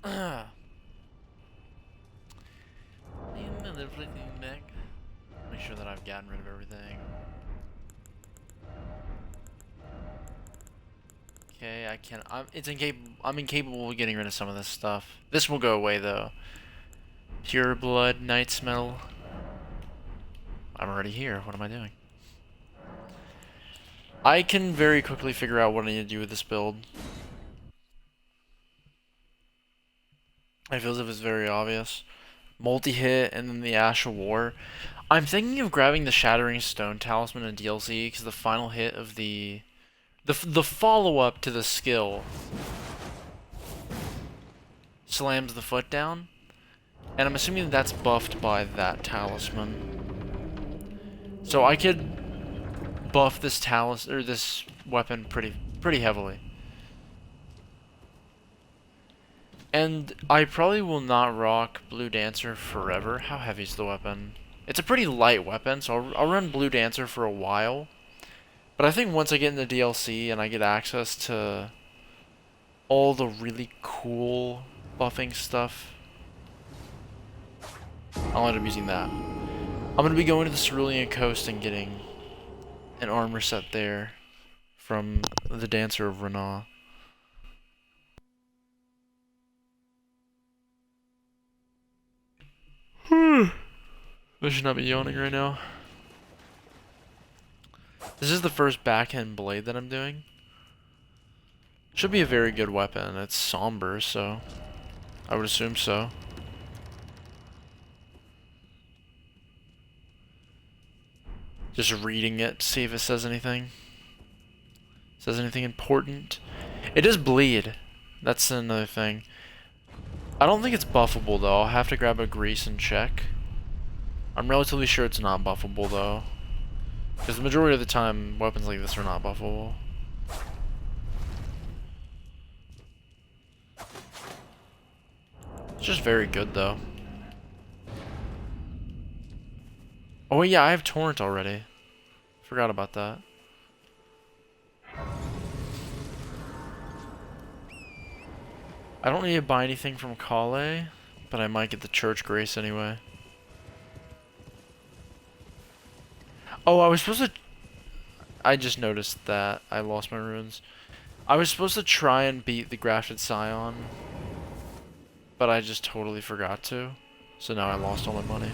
Another flicking back. Make sure that I've gotten rid of everything. Okay, I can. I'm incapable of getting rid of some of this stuff. This will go away though. Pure blood, night's metal. I'm already here. What am I doing? I can very quickly figure out what I need to do with this build. I feel as if it's very obvious. Multi-hit and then the Ash of War. I'm thinking of grabbing the Shattering Stone Talisman in DLC because the final hit of the follow-up to the skill slams the foot down, and I'm assuming that's buffed by that talisman. So I could buff this this weapon pretty heavily. And I probably will not rock Blue Dancer forever. How heavy is the weapon? It's a pretty light weapon, so I'll run Blue Dancer for a while. But I think once I get into DLC and I get access to all the really cool buffing stuff, I'll end up using that. I'm going to be going to the Cerulean Coast and getting an armor set there from the Dancer of Renah. I should not be yawning right now. This is the first backhand blade that I'm doing. Should be a very good weapon. It's somber, so I would assume so. Just reading it to see if it says anything. Says anything important. It does bleed. That's another thing. I don't think it's buffable though. I'll have to grab a grease and check. I'm relatively sure it's not buffable though. Because the majority of the time, weapons like this are not buffable. It's just very good though. Oh yeah, I have Torrent already. Forgot about that. I don't need to buy anything from Kale, but I might get the Church Grace anyway. Oh, I was supposed to... I just noticed that I lost my runes. I was supposed to try and beat the Grafted Scion, but I just totally forgot to. So now I lost all my money.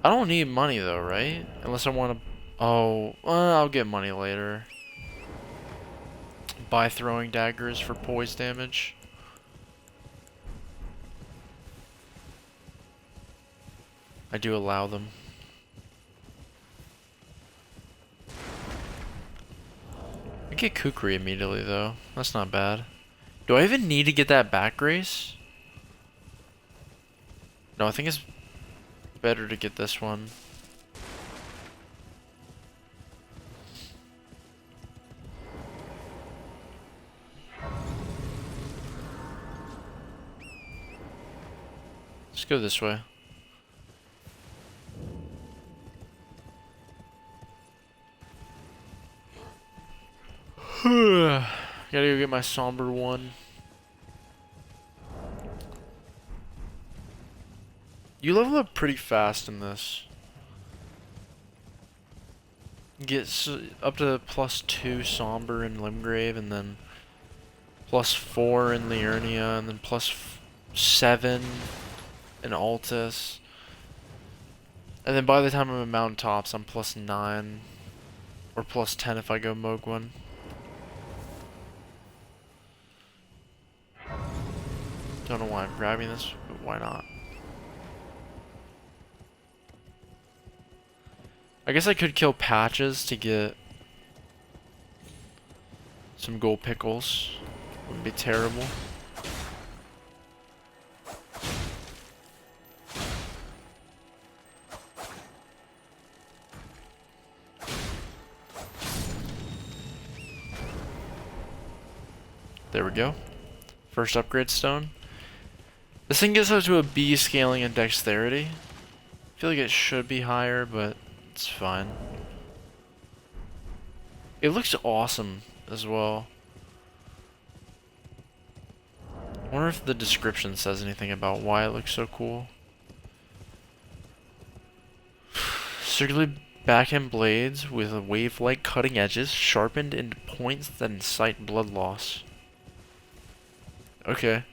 I don't need money though, right? Unless I want to... Oh, I'll get money later. Buy throwing daggers for poise damage. I do allow them. I get Kukri immediately though. That's not bad. Do I even need to get that back grace? No, I think it's better to get this one. Let's go this way. Gotta go get my somber one. You level up pretty fast in this. Get up to +2 somber in Limgrave, and then +4 in Liurnia, and then +7 in Altus. And then by the time I'm at Mountain Tops, I'm +9 or +10 if I go Mogwin. Don't know why I'm grabbing this, but why not? I guess I could kill Patches to get some gold pickles. Wouldn't be terrible. There we go. First upgrade stone. This thing gets up to a B scaling and dexterity. I feel like it should be higher, but it's fine. It looks awesome as well. I wonder if the description says anything about why it looks so cool. Circular backhand blades with wave-like cutting edges, sharpened into points that incite blood loss. Okay.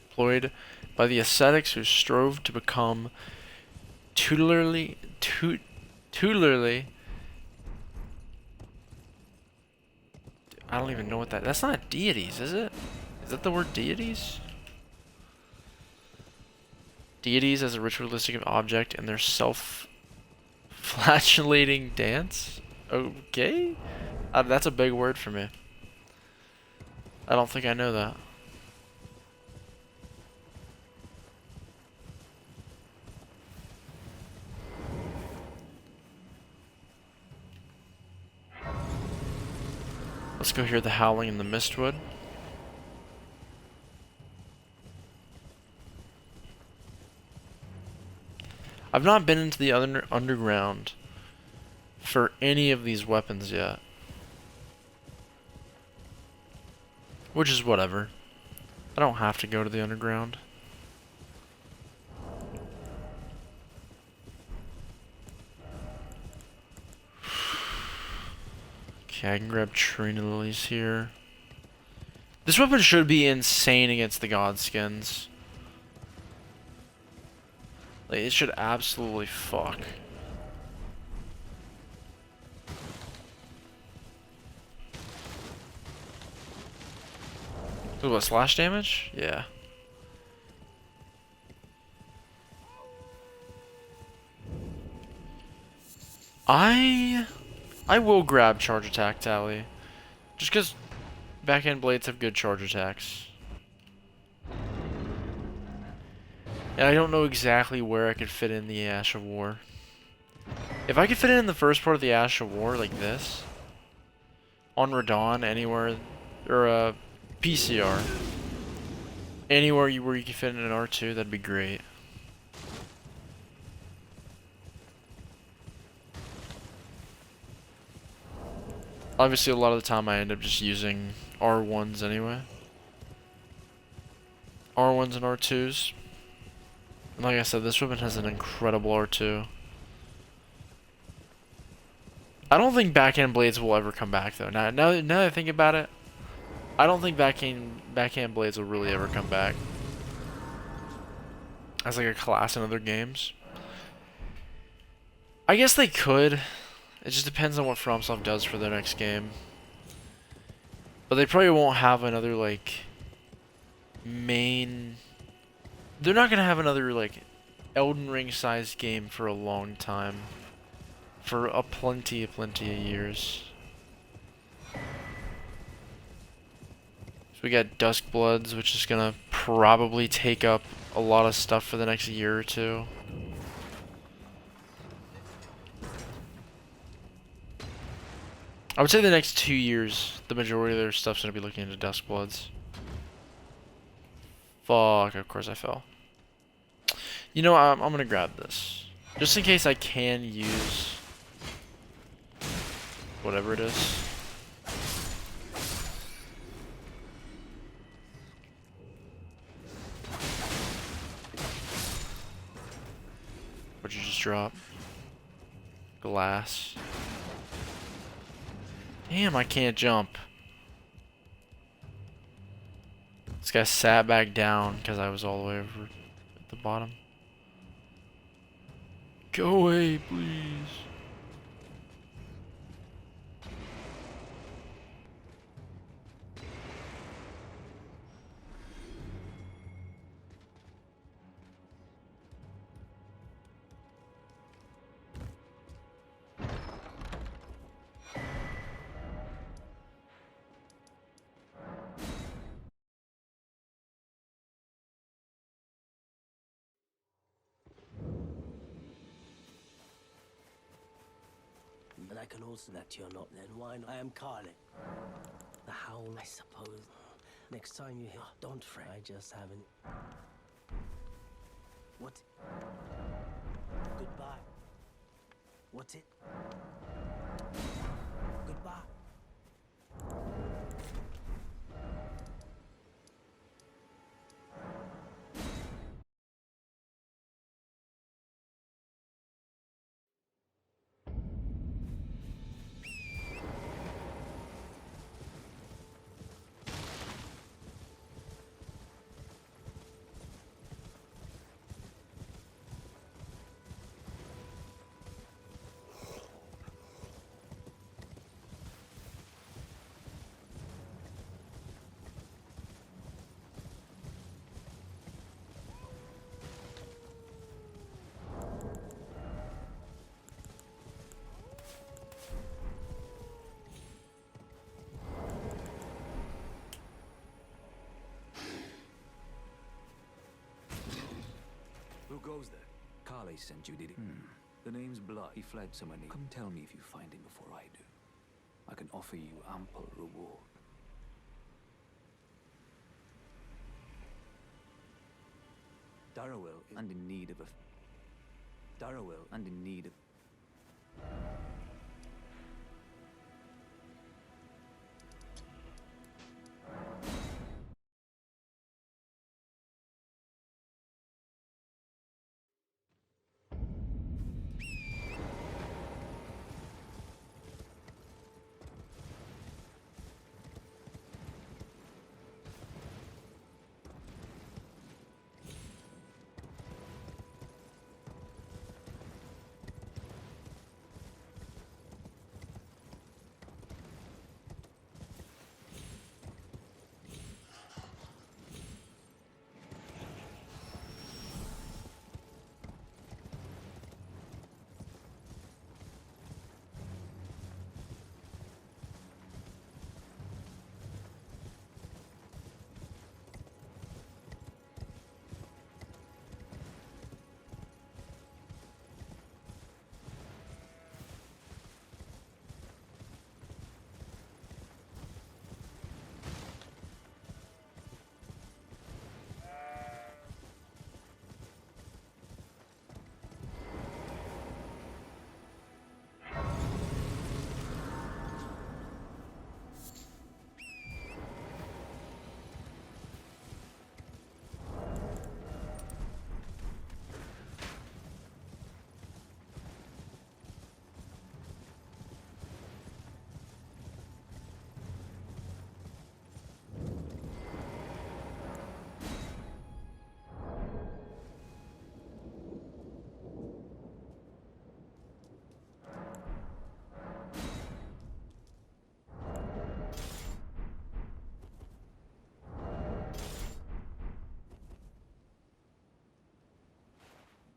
Employed by the ascetics who strove to become tutelarly. I don't even know what that's not deities, is it? Is that the word deities? Deities as a ritualistic object and their self-flatulating dance? Okay? That's a big word for me. I don't think I know that. Let's go hear the howling in the mistwood. I've not been into the underground for any of these weapons yet. Which is whatever. I don't have to go to the underground. Okay, I can grab Trina Lilies here. This weapon should be insane against the god skins. Like, it should absolutely fuck. Ooh, what, slash damage? Yeah. I will grab charge attack tally. Just because backhand blades have good charge attacks. And I don't know exactly where I could fit in the Ash of War. If I could fit it in the first part of the Ash of War, like this, on Radon, anywhere, or PCR, anywhere where you can fit in an R2, that'd be great. Obviously, a lot of the time I end up just using R1s anyway. R1s and R2s. And like I said, this weapon has an incredible R2. I don't think backhand blades will ever come back though. Now that I think about it, I don't think backhand blades will really ever come back as like a class in other games. I guess they could. It just depends on what FromSoft does for their next game. But they probably won't have another like main. They're not gonna have another like Elden Ring sized game for a long time. For a plenty of years. So we got Duskbloods, which is gonna probably take up a lot of stuff for the next year or two. I would say the next 2 years, the majority of their stuff's gonna be looking into Duskbloods. Fuck, of course I fell. You know, I'm gonna grab this. Just in case I can use whatever it is. What'd you just drop? Glass. Damn, I can't jump. This guy sat back down because I was all the way over at the bottom. Go away, please. And I can also that you're not then. Why not? I am Carly. The howl, I suppose. Next time you hear, don't fret. I just haven't. What? Goodbye. What's it? Goodbye. goes there. Carly sent you, did he? The name's Blood. He fled somewhere near. Come tell me if you find him before I do. I can offer you ample reward. Darrowell and in need of a... Darrowell and in need of...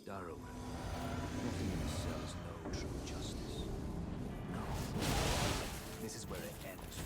Darrowell. Nothing in this cell is no true justice. No. This is where it ends.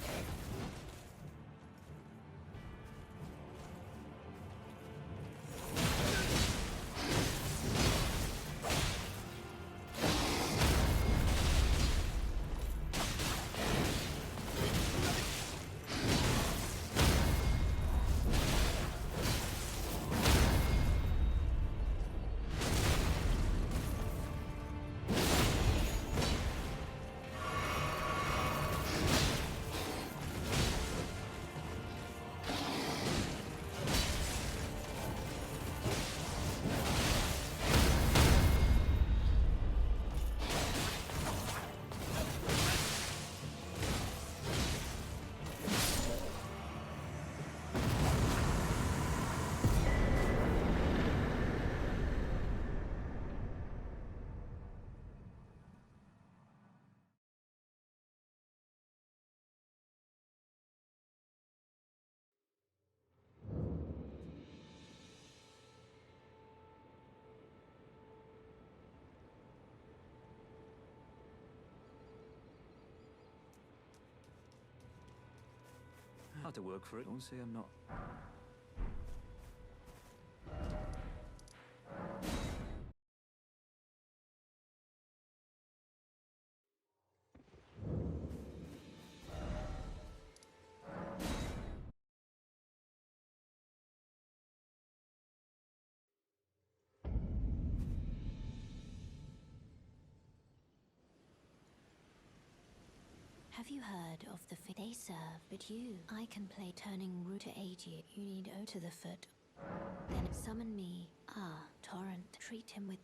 How to work for it. Don't say I'm not. Have you heard of the they serve, but you, I can play turning root to aid you. You need O to the foot. Then summon me. Ah, Torrent. Treat him with...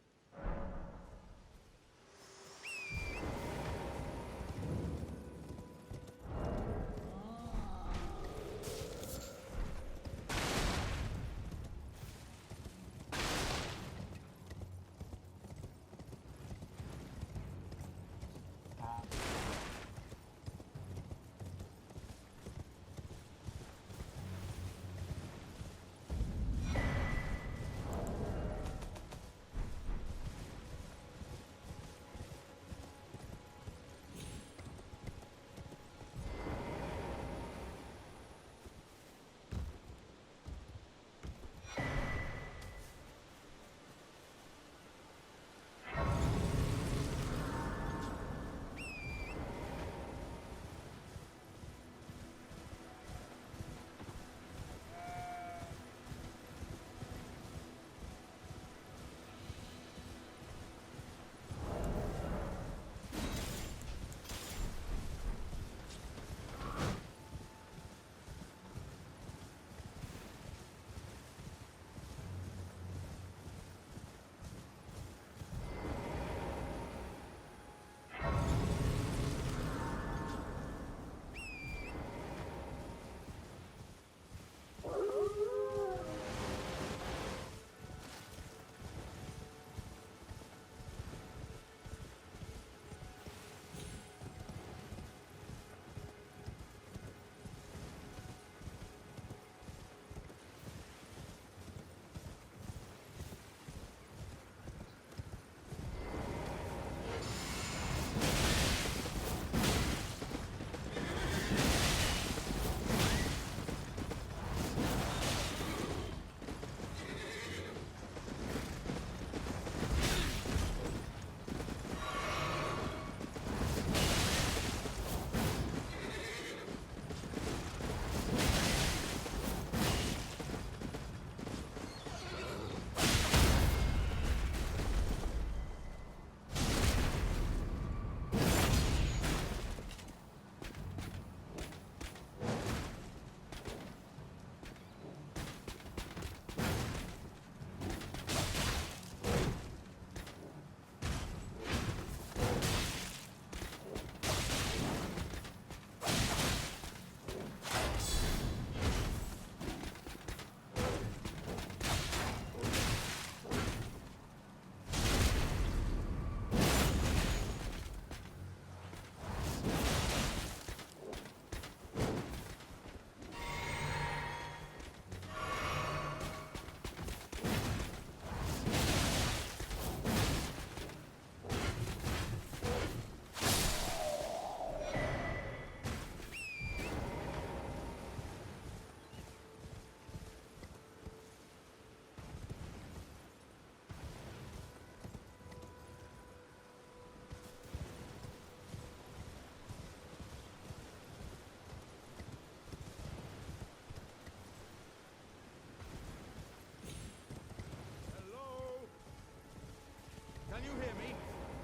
Can you hear me?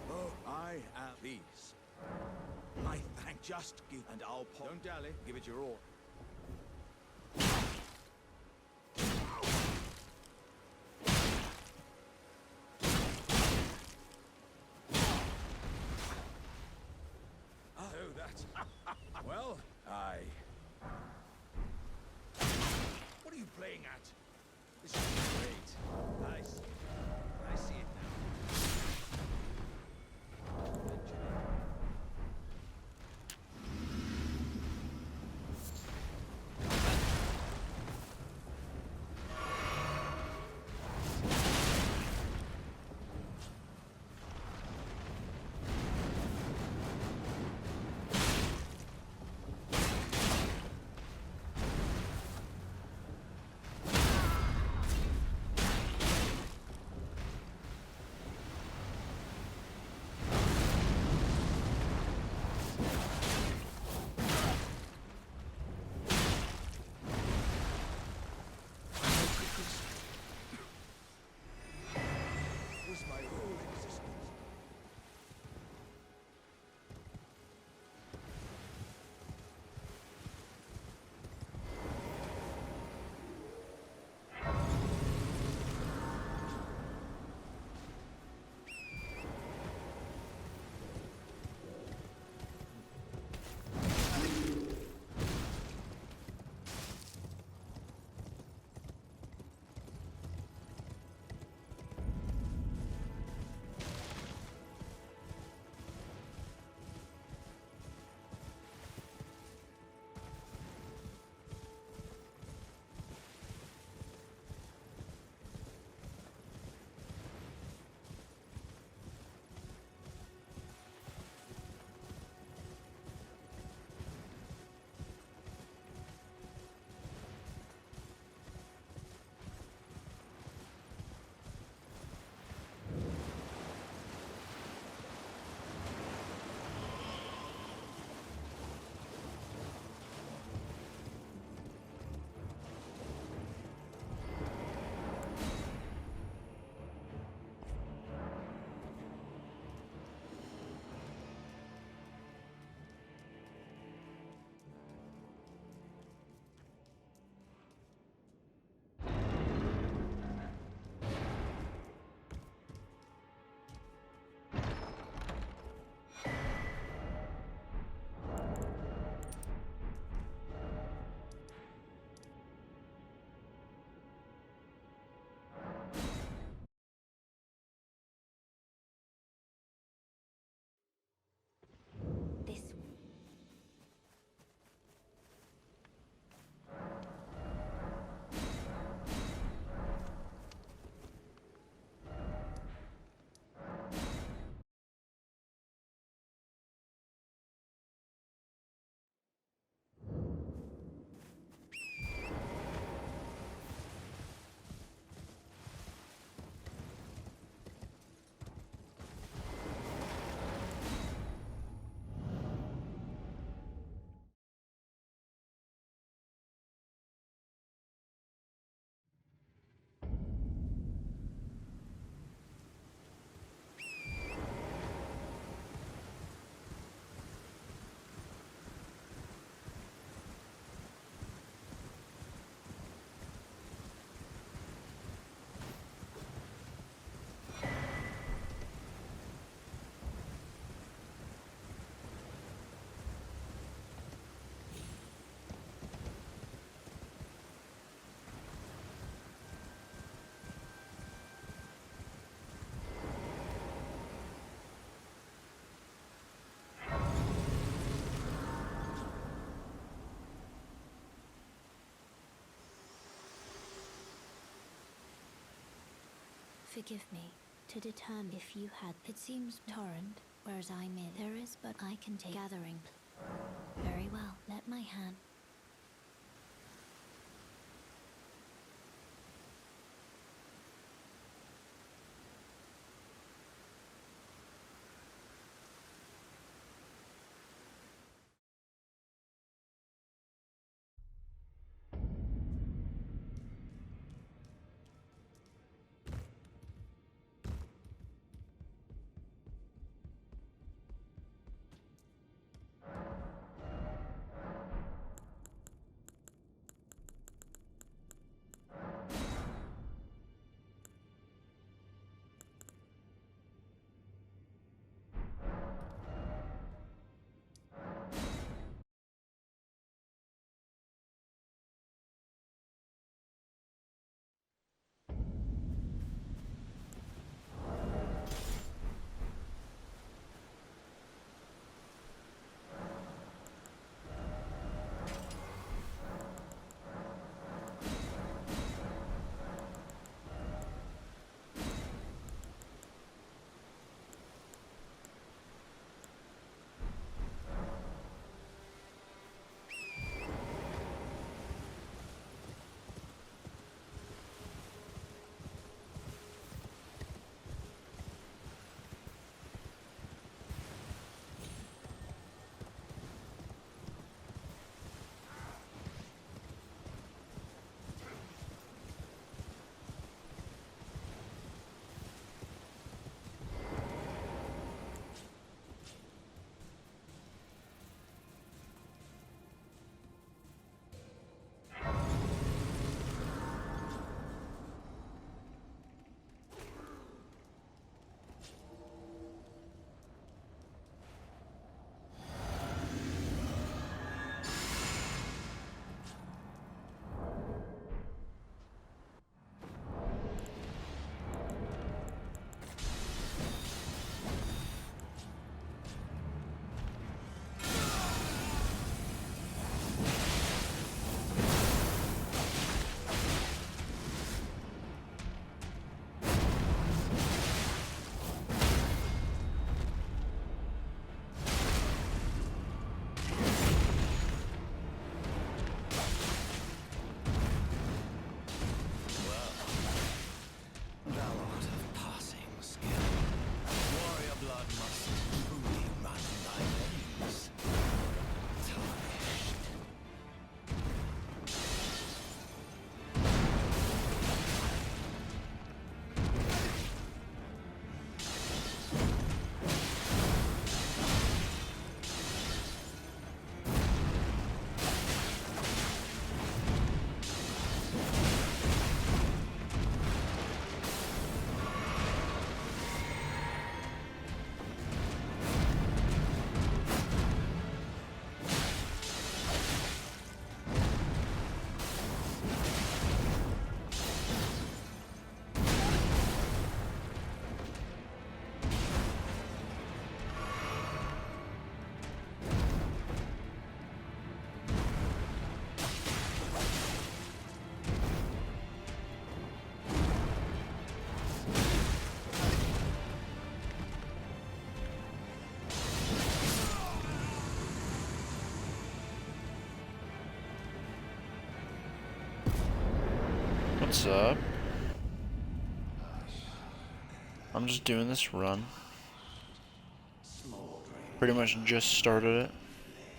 Oh, I am these. I thank just give, and I'll don't dally. Give it your all. Oh, that's well. What are you playing at? This is great. I see. I see it now. Was my whole existence. This forgive me to determine if you had. It seems torrent, whereas I may. There is, but I can take gathering. Very well. Let my hand. What's up? I'm just doing this run. Pretty much just started it.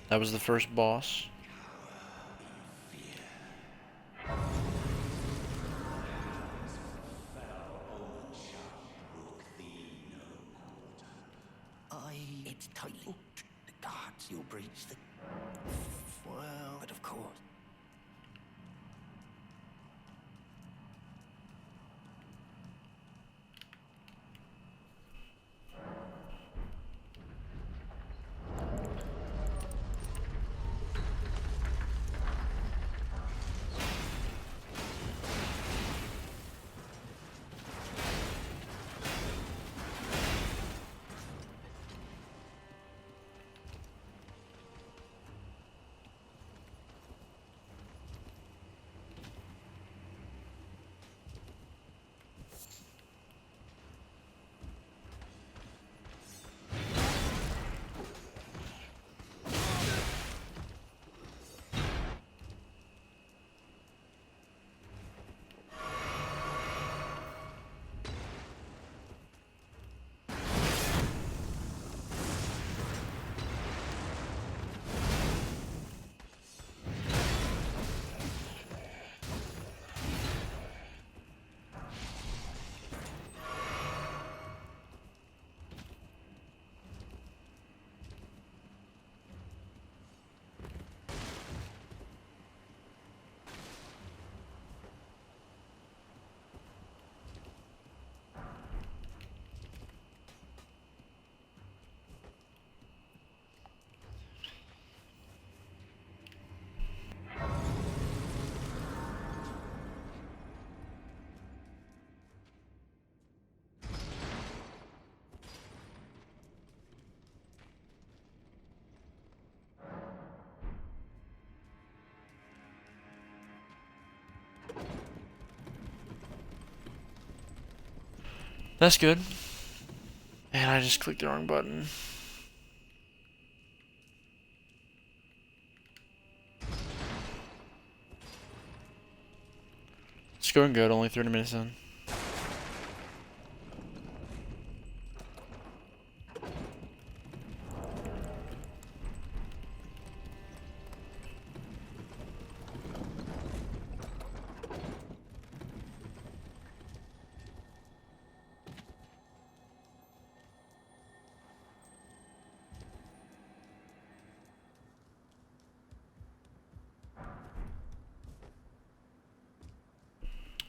That was the first boss. It's tightly linked. The gods, you'll breach the... Well, but of course. That's good. And I just clicked the wrong button. It's going good, only 30 minutes in.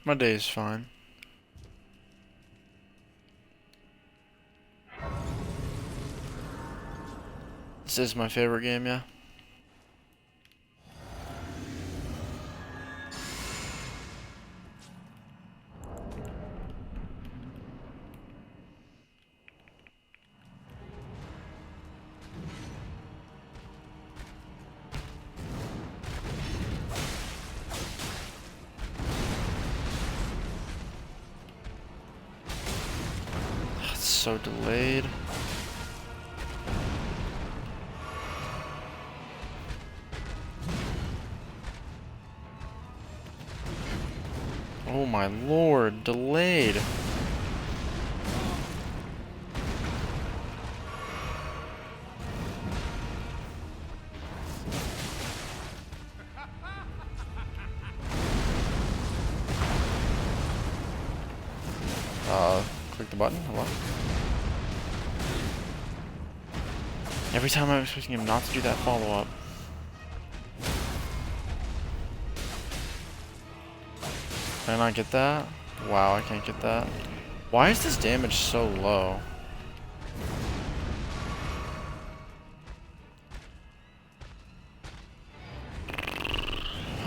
My day is fine. This is my favorite game, yeah. It's so delayed. Oh my lord, delayed. Click the button. Hello. Every time I'm expecting him not to do that follow-up. Can I not get that? Wow, I can't get that. Why is this damage so low?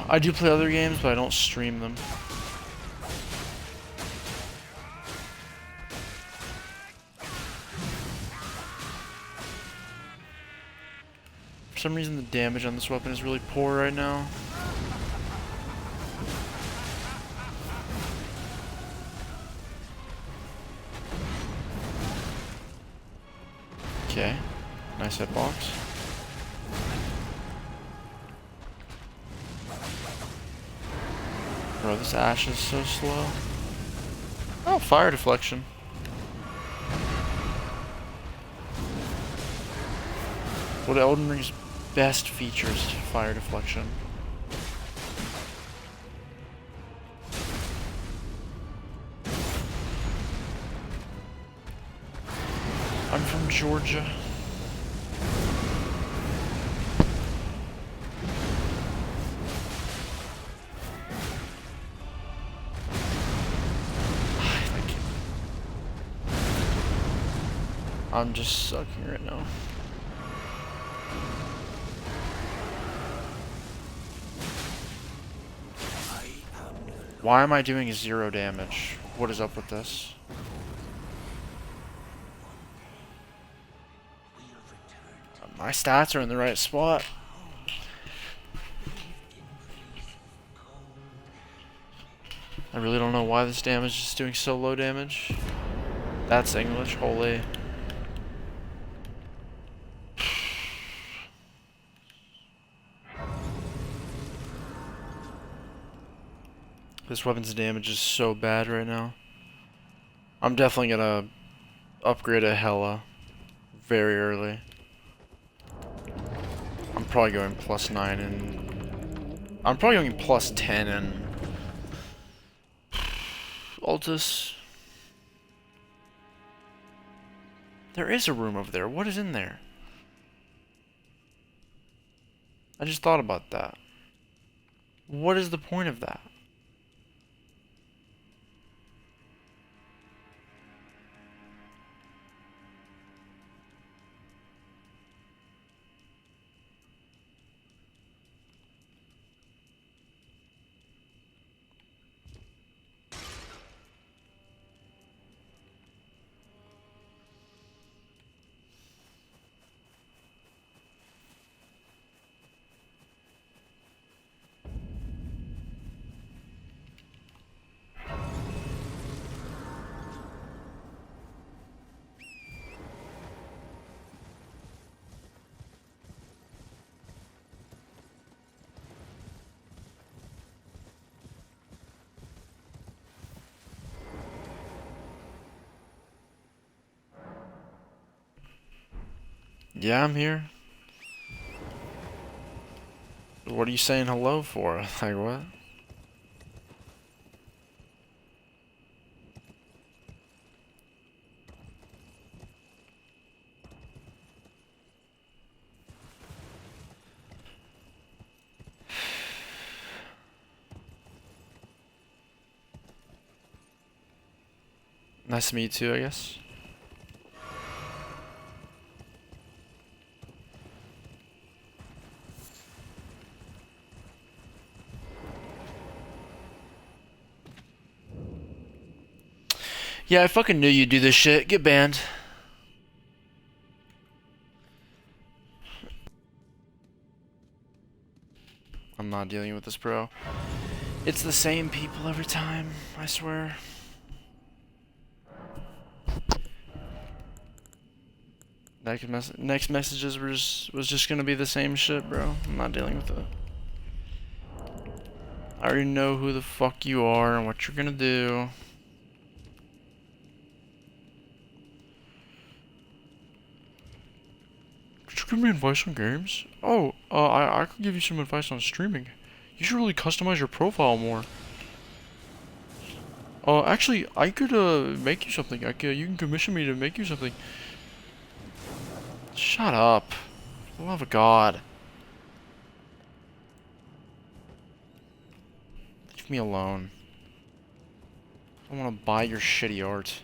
I do play other games, but I don't stream them. For some reason, the damage on this weapon is really poor right now. Okay, nice hitbox. Bro, this ash is so slow. Oh, fire deflection. What Elden Ring's best features? Fire deflection. I'm from Georgia. I'm just sucking right now. Why am I doing 0 damage? What is up with this? My stats are in the right spot. I really don't know why this damage is doing so low damage. That's English, holy. This weapon's damage is so bad right now. I'm definitely gonna upgrade a Hella very early. I'm probably going +9 and I'm probably going +10 and Altus. There is a room over there. What is in there? I just thought about that. What is the point of that? Yeah, I'm here. What are you saying hello for? Like what? Nice to meet you too, I guess. Yeah, I fucking knew you'd do this shit. Get banned. I'm not dealing with this, bro. It's the same people every time, I swear. Next messages was just gonna be the same shit, bro. I'm not dealing with it. I already know who the fuck you are and what you're gonna do. Could you give me advice on games? Oh, I could give you some advice on streaming. You should really customize your profile more. Actually, I could make you something. You can commission me to make you something. Shut up. For the love of God. Leave me alone. I don't want to buy your shitty art.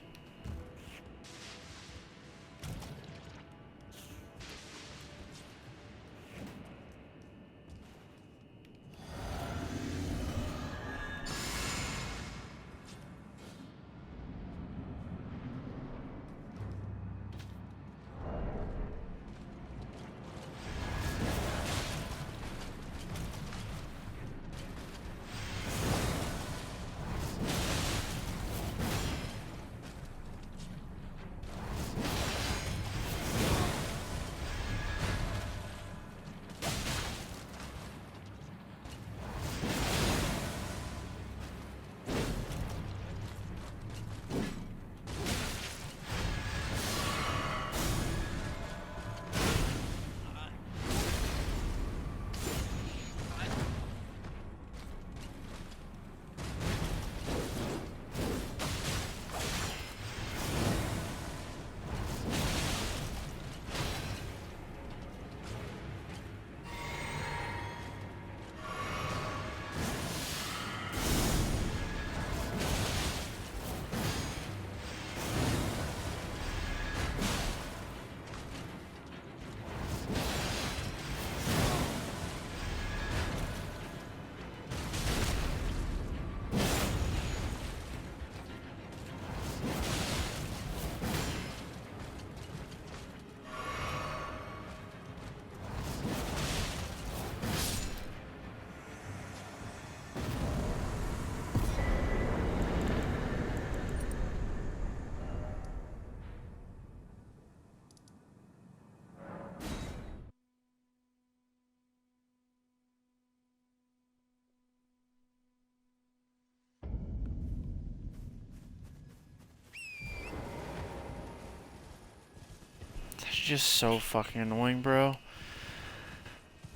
just so fucking annoying, bro.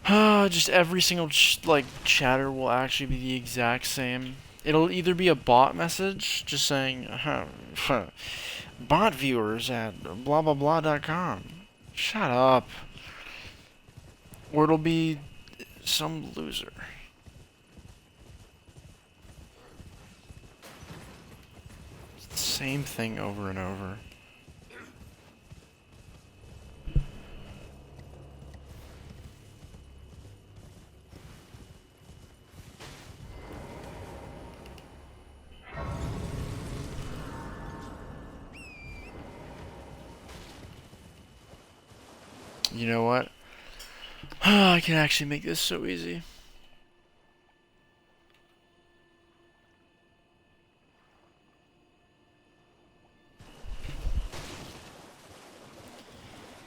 Just every single like chatter will actually be the exact same. It'll either be a bot message just saying bot viewers at blah blah blah.com. Shut up. Or it'll be some loser. Same thing over and over. You know what? I can actually make this so easy.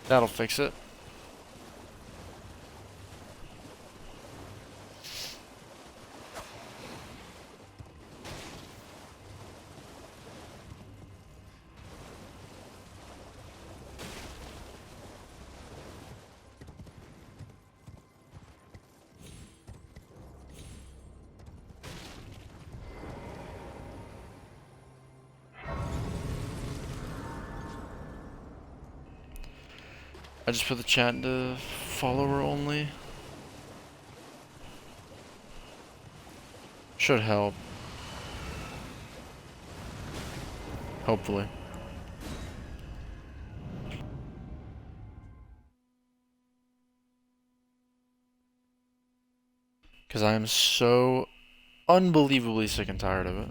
That'll fix it. I just put the chat to follower only. Should help. Hopefully. Because I am so unbelievably sick and tired of it.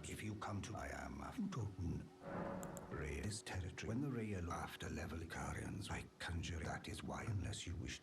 if you come to I am to Ray's territory. When the Ray after level Icarians, I conjure that is why, unless you wish.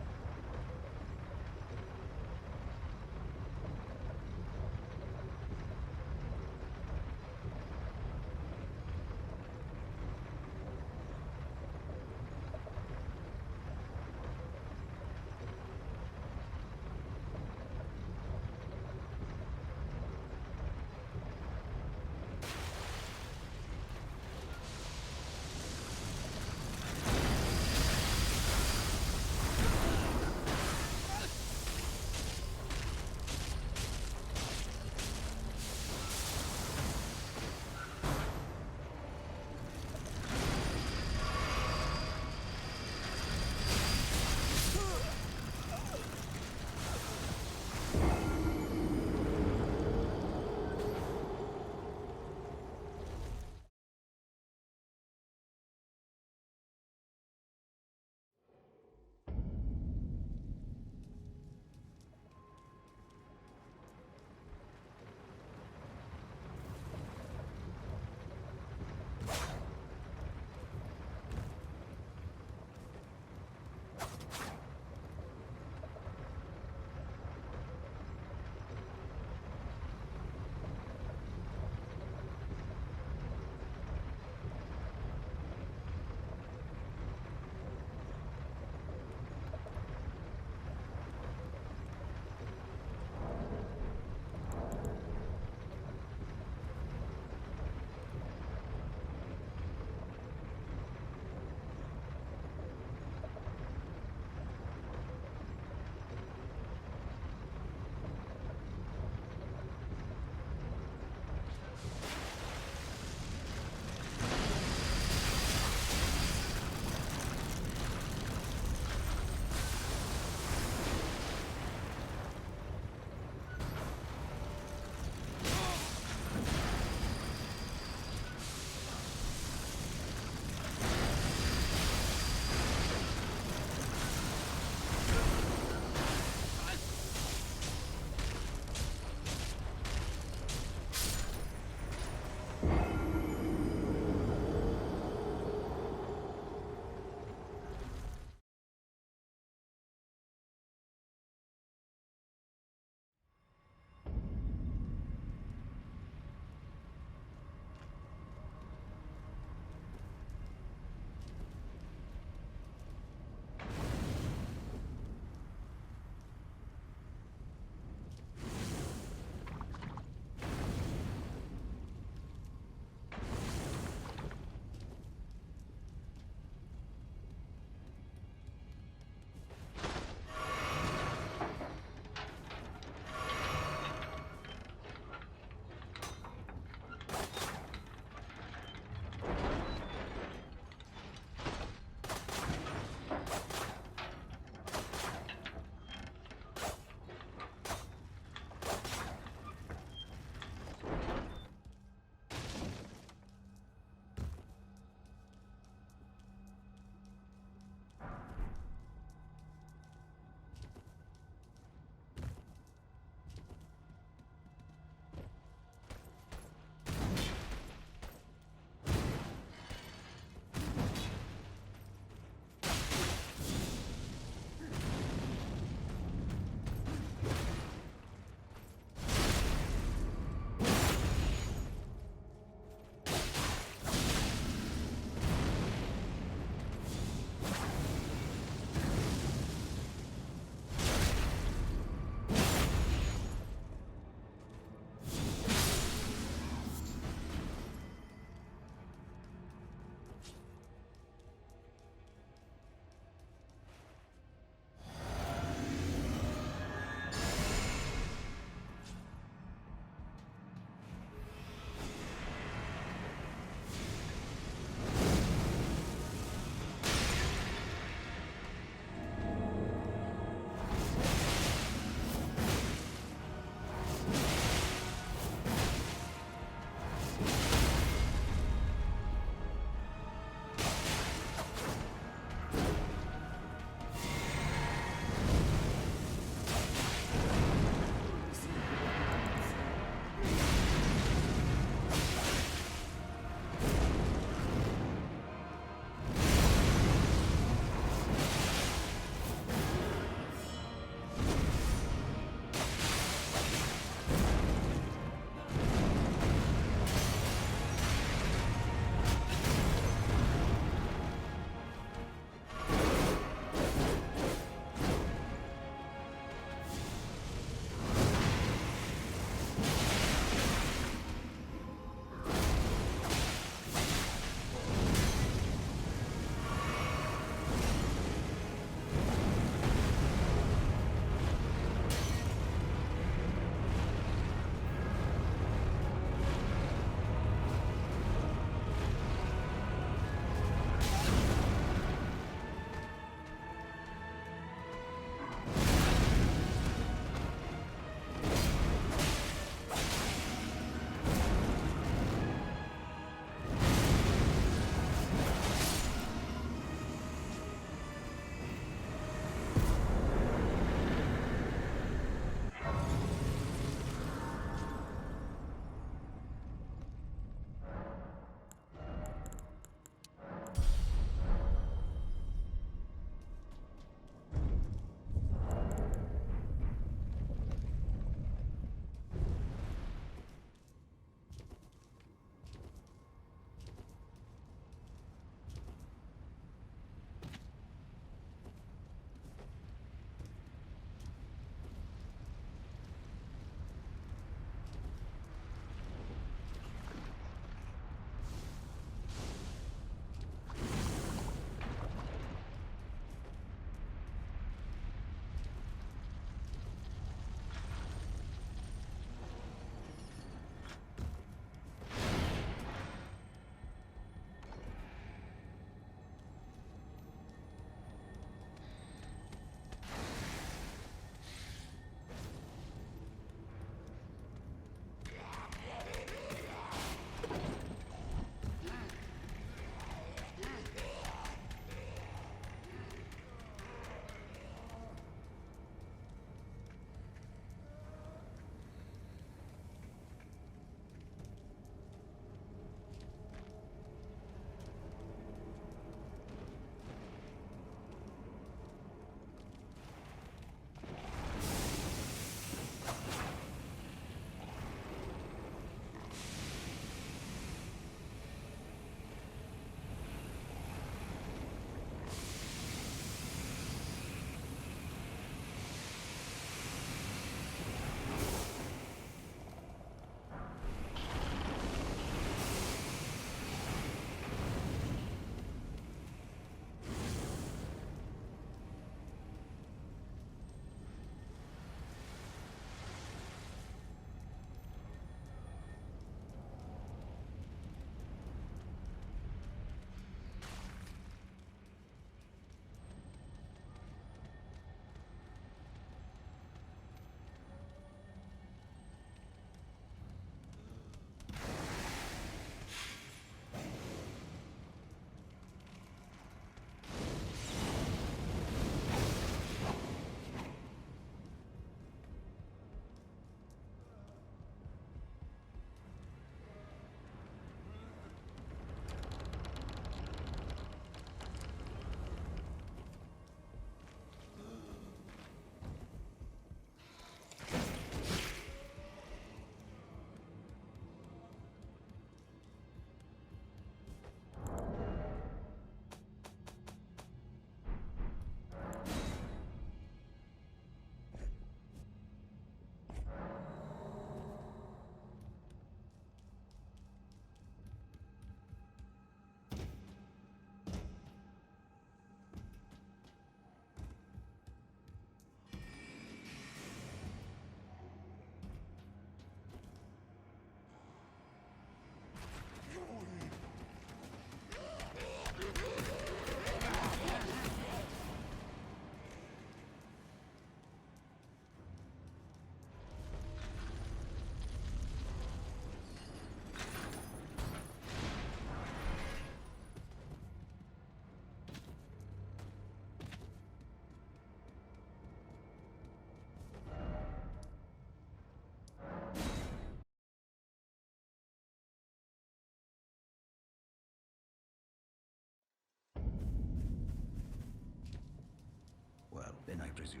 I presume.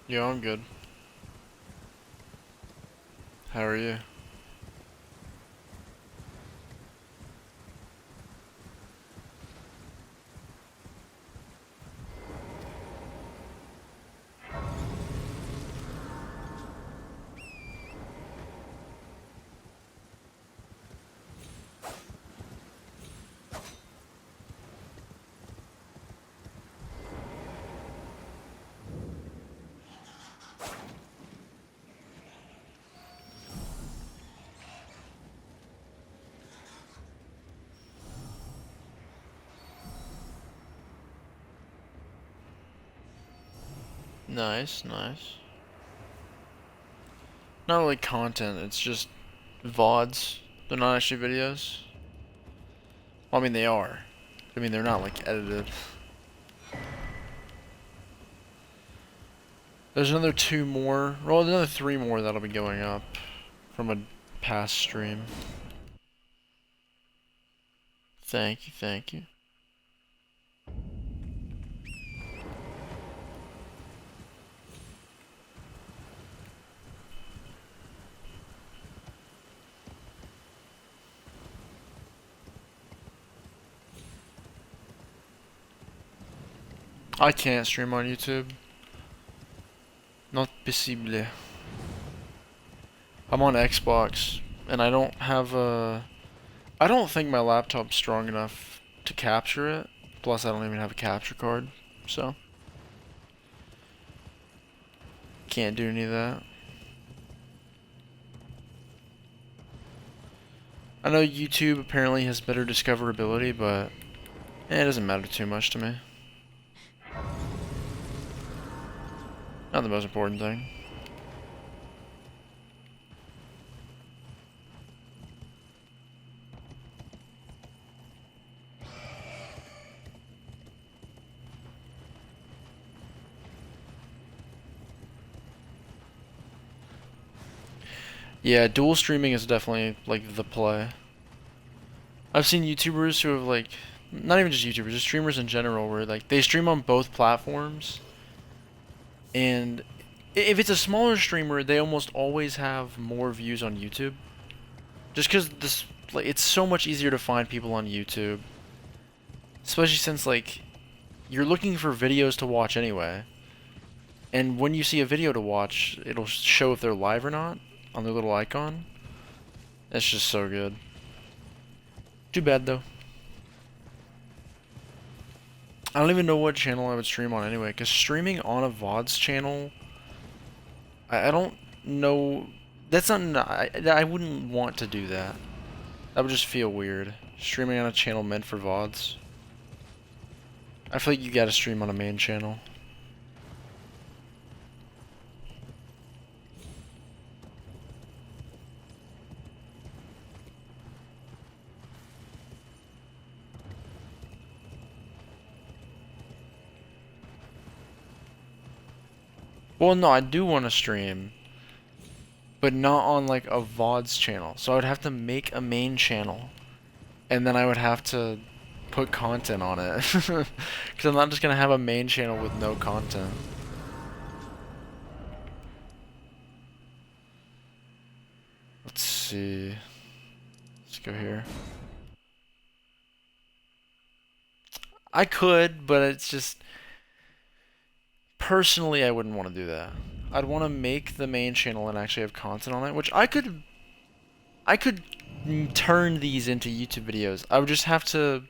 Yeah, I'm good. How are you? Nice, nice. Not really content, it's just VODs. They're not actually videos. Well, I mean, they are. I mean, they're not like edited. There's another 2 more, well, another 3 more that'll be going up from a past stream. Thank you, thank you. I can't stream on YouTube. Not possible. I'm on Xbox, and I don't have a... I don't think my laptop's strong enough to capture it. Plus, I don't even have a capture card, so... Can't do any of that. I know YouTube apparently has better discoverability, but it doesn't matter too much to me. Not the most important thing. Yeah, dual streaming is definitely like the play. I've seen YouTubers who have like, not even just YouTubers, just streamers in general, where like they stream on both platforms, and if it's a smaller streamer, they almost always have more views on YouTube. Just because this, like, it's so much easier to find people on YouTube, especially since like you're looking for videos to watch anyway, and when you see a video to watch, it'll show if they're live or not on their little icon. That's just so good. Too bad though. I don't even know what channel I would stream on anyway, because streaming on a VODs channel, I don't know. That's not. I wouldn't want to do that. That would just feel weird. Streaming on a channel meant for VODs. I feel like you gotta stream on a main channel. Well, no, I do want to stream. but not on like a VODs channel. So I would have to make a main channel, and then I would have to put content on it. Because I'm not just gonna have a main channel with no content. Let's see. Let's go here. I could, but it's just personally I wouldn't want to do that. I'd want to make the main channel and actually have content on it, which I could turn these into YouTube videos. I would just have to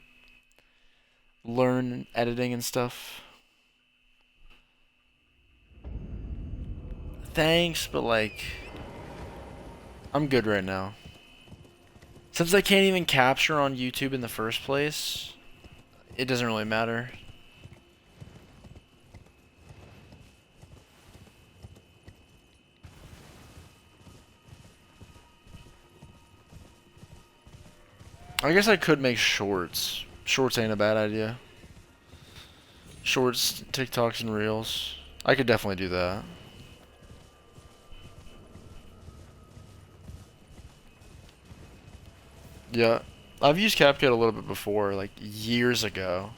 learn editing and stuff. Thanks, but like I'm good right now. Since I can't even capture on YouTube in the first place, it doesn't really matter. I guess I could make shorts. Shorts ain't a bad idea. Shorts, TikToks, and Reels. I could definitely do that. Yeah. I've used CapCut a little bit before, like years ago.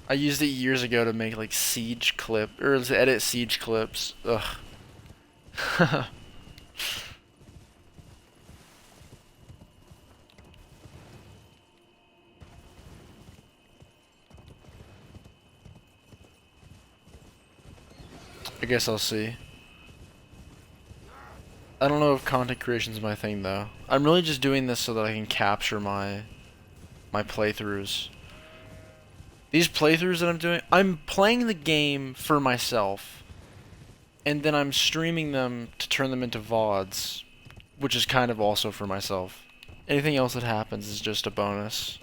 I used it years ago to make like siege clip, or to edit siege clips. Ugh. I guess I'll see. I don't know if content creation's my thing though. I'm really just doing this so that I can capture my playthroughs. These playthroughs that I'm doing, I'm playing the game for myself, and then I'm streaming them to turn them into VODs, which is kind of also for myself. Anything else that happens is just a bonus.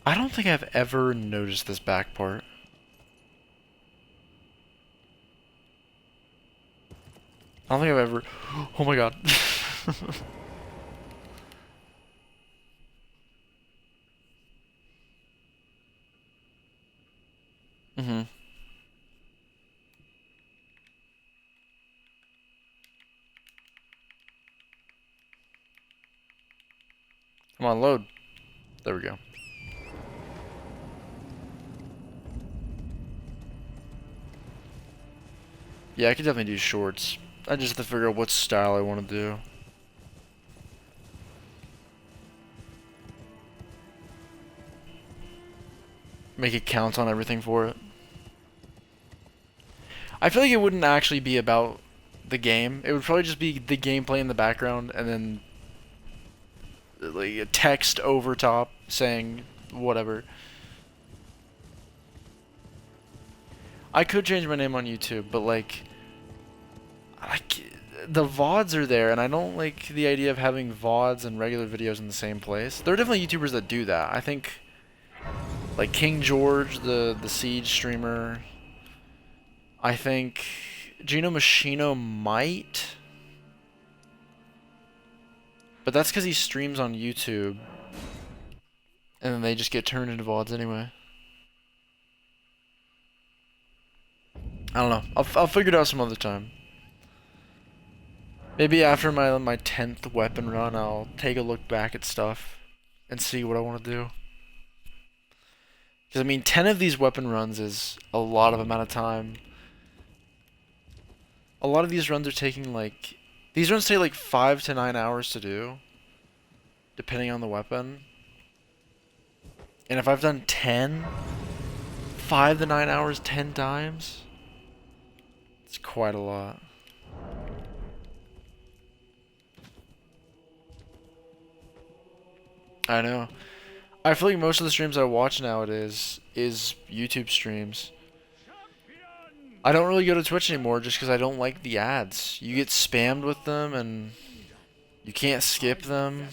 I don't think I've ever noticed this back part. I don't think I've ever... Oh my god. Mm-hmm. Come on, load. There we go. Yeah, I could definitely do shorts. I just have to figure out what style I want to do. Make it count on everything for it. I feel like it wouldn't actually be about the game. It would probably just be the gameplay in the background and then like a text over top saying whatever. I could change my name on YouTube, but like the VODs are there, and I don't like the idea of having VODs and regular videos in the same place. There are definitely YouTubers that do that. I think like King George, the Siege streamer. I think Gino Machino might, but that's because he streams on YouTube, and then they just get turned into VODs anyway. I don't know. I'll figure it out some other time. Maybe after my 10th weapon run, I'll take a look back at stuff and see what I want to do. Because I mean, 10 of these weapon runs is a lot of amount of time. A lot of these runs are taking like... These runs take like 5 to 9 hours to do, depending on the weapon. And if I've done 5 to 9 hours 10 times, it's quite a lot. I know. I feel like most of the streams I watch nowadays is YouTube streams. I don't really go to Twitch anymore just because I don't like the ads. You get spammed with them and you can't skip them.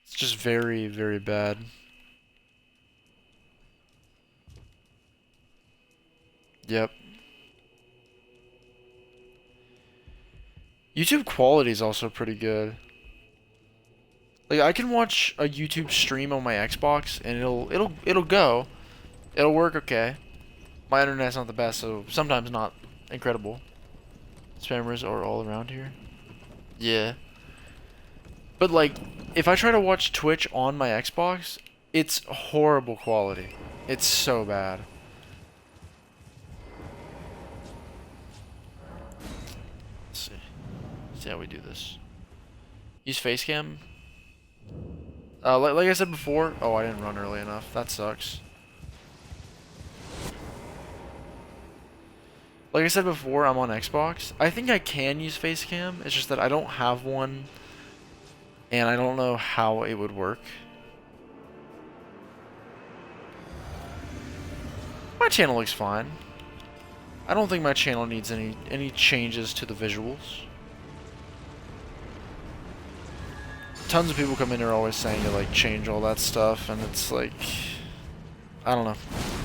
It's just very, very bad. Yep. YouTube quality is also pretty good. Like I can watch a YouTube stream on my Xbox and it'll go. It'll work okay. My internet's not the best, so sometimes not incredible. Spammers are all around here. Yeah. But like if I try to watch Twitch on my Xbox, it's horrible quality. It's so bad. Let's see. See how we do this. Use facecam. Like I said before. Oh, I didn't run early enough. That sucks. Like I said before, I'm on Xbox. I think I can use facecam. It's just that I don't have one, and I don't know how it would work. My channel looks fine. I don't think my channel needs any changes to the visuals. Tons of people come in here always saying to like change all that stuff, and it's like, I don't know.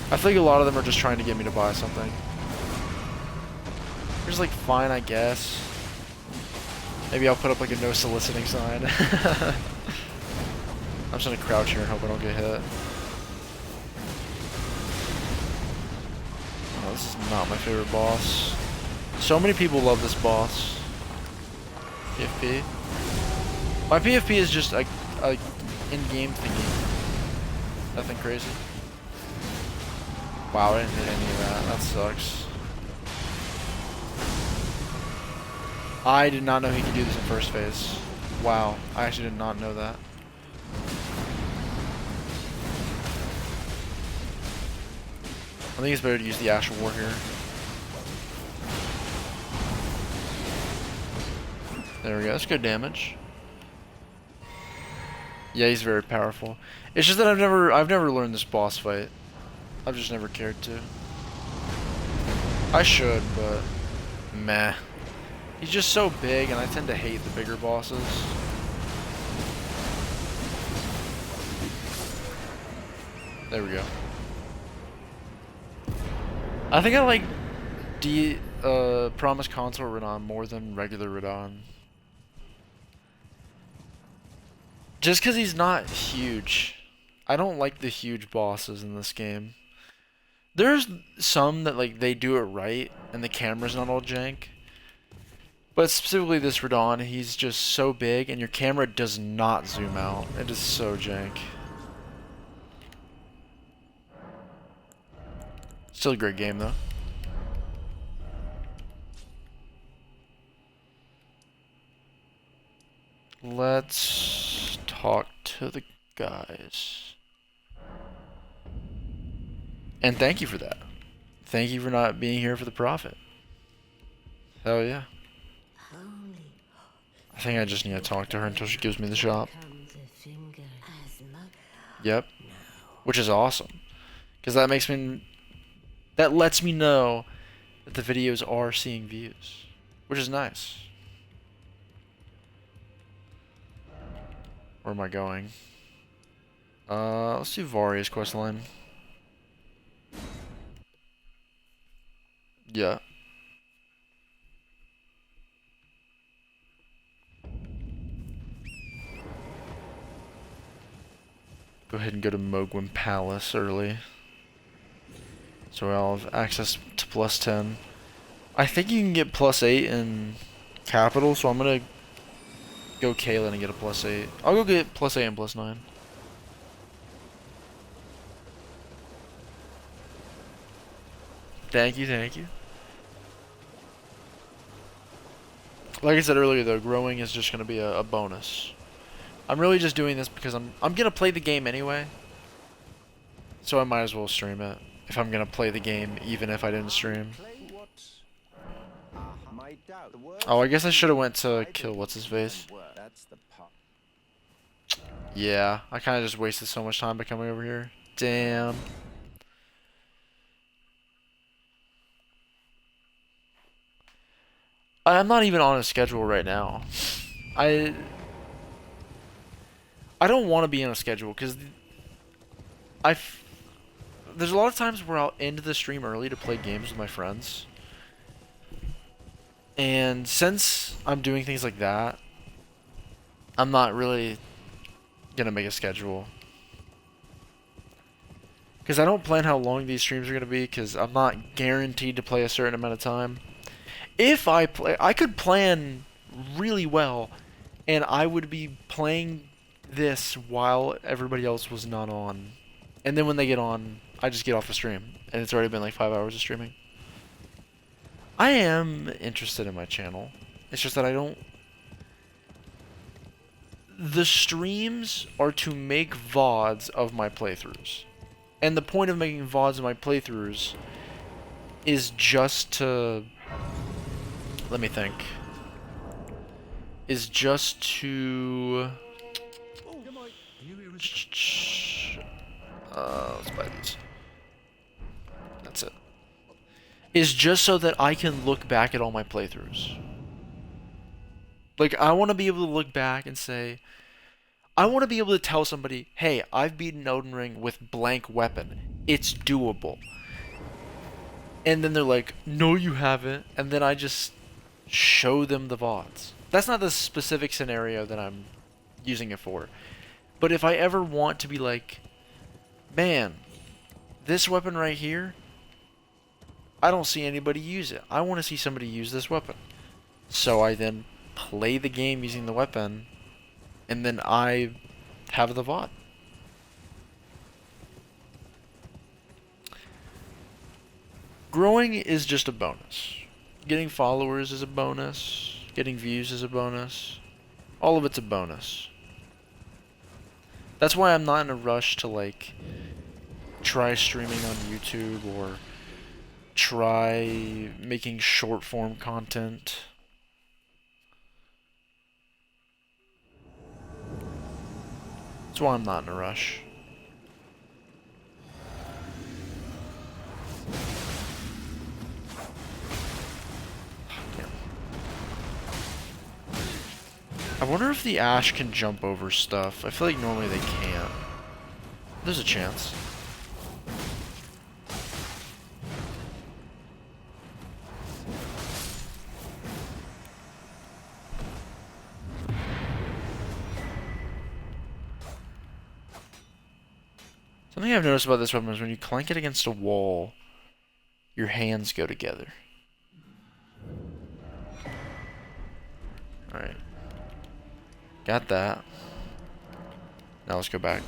I feel like a lot of them are just trying to get me to buy something. It's like fine, I guess. Maybe I'll put up like a no soliciting sign. I'm just gonna crouch here and hope I don't get hit. Oh, this is not my favorite boss. So many people love this boss. PFP. My PFP is just a in-game thingy. Nothing crazy. Wow, I didn't hit any of that. That sucks. I did not know he could do this in first phase. Wow, I actually did not know that. I think it's better to use the Ash War here. There we go, that's good damage. Yeah, he's very powerful. It's just that I've never learned this boss fight. I've just never cared to. I should, but meh. He's just so big, and I tend to hate the bigger bosses. There we go. I think I like Promised Consort Radon more than regular Radon. Just because he's not huge. I don't like the huge bosses in this game. There's some that like they do it right, and the camera's not all jank. But specifically this Radon, he's just so big, and your camera does not zoom out. It is so jank. Still a great game, though. Let's talk to the guys. And thank you for that. Thank you for not being here for the profit. Hell yeah. I think I just need to talk to her until she gives me the shop. Yep. Which is awesome. Because that makes me... That lets me know that the videos are seeing views. Which is nice. Where am I going? Let's do Varia's questline. Yeah. Go ahead and go to Mogwin Palace early. So I'll have access to +10. I think you can get +8 in Capital, so I'm gonna go Kaylin and get a +8. I'll go get +8 and +9. Thank you, thank you. Like I said earlier though, growing is just gonna be a bonus. I'm really just doing this because I'm gonna play the game anyway. So I might as well stream it. If I'm gonna play the game, even if I didn't stream. Oh, I guess I should have went to kill what's-his-face. Yeah, I kinda just wasted so much time by coming over here. Damn. I'm not even on a schedule right now. I don't want to be on a schedule because there's a lot of times where I'll end the stream early to play games with my friends. And since I'm doing things like that, I'm not really gonna make a schedule. Because I don't plan how long these streams are gonna be, because I'm not guaranteed to play a certain amount of time. If I play, I could plan really well, and I would be playing this while everybody else was not on. And then when they get on, I just get off the stream, and it's already been like 5 hours of streaming. I am interested in my channel. It's just that I don't... The streams are to make VODs of my playthroughs. And the point of making VODs of my playthroughs is just to... Let me think. Is just to... Let's buy these. That's it. Is just so that I can look back at all my playthroughs. Like, I want to be able to look back and say... I want to be able to tell somebody, hey, I've beaten Elden Ring with blank weapon. It's doable. And then they're like, no you haven't. And then I just show them the VODs. That's not the specific scenario that I'm using it for. But if I ever want to be like, man, this weapon right here, I don't see anybody use it. I want to see somebody use this weapon. So I then play the game using the weapon, and then I have the VOD. Growing is just a bonus. Getting followers is a bonus. Getting views is a bonus. All of it's a bonus. That's why I'm not in a rush to, like, try streaming on YouTube or try making short form content. That's why I'm not in a rush. Damn. I wonder if the Ash can jump over stuff. I feel like normally they can't. There's a chance. Something I've noticed about this weapon is when you clank it against a wall, your hands go together. Alright. Got that. Now let's go back.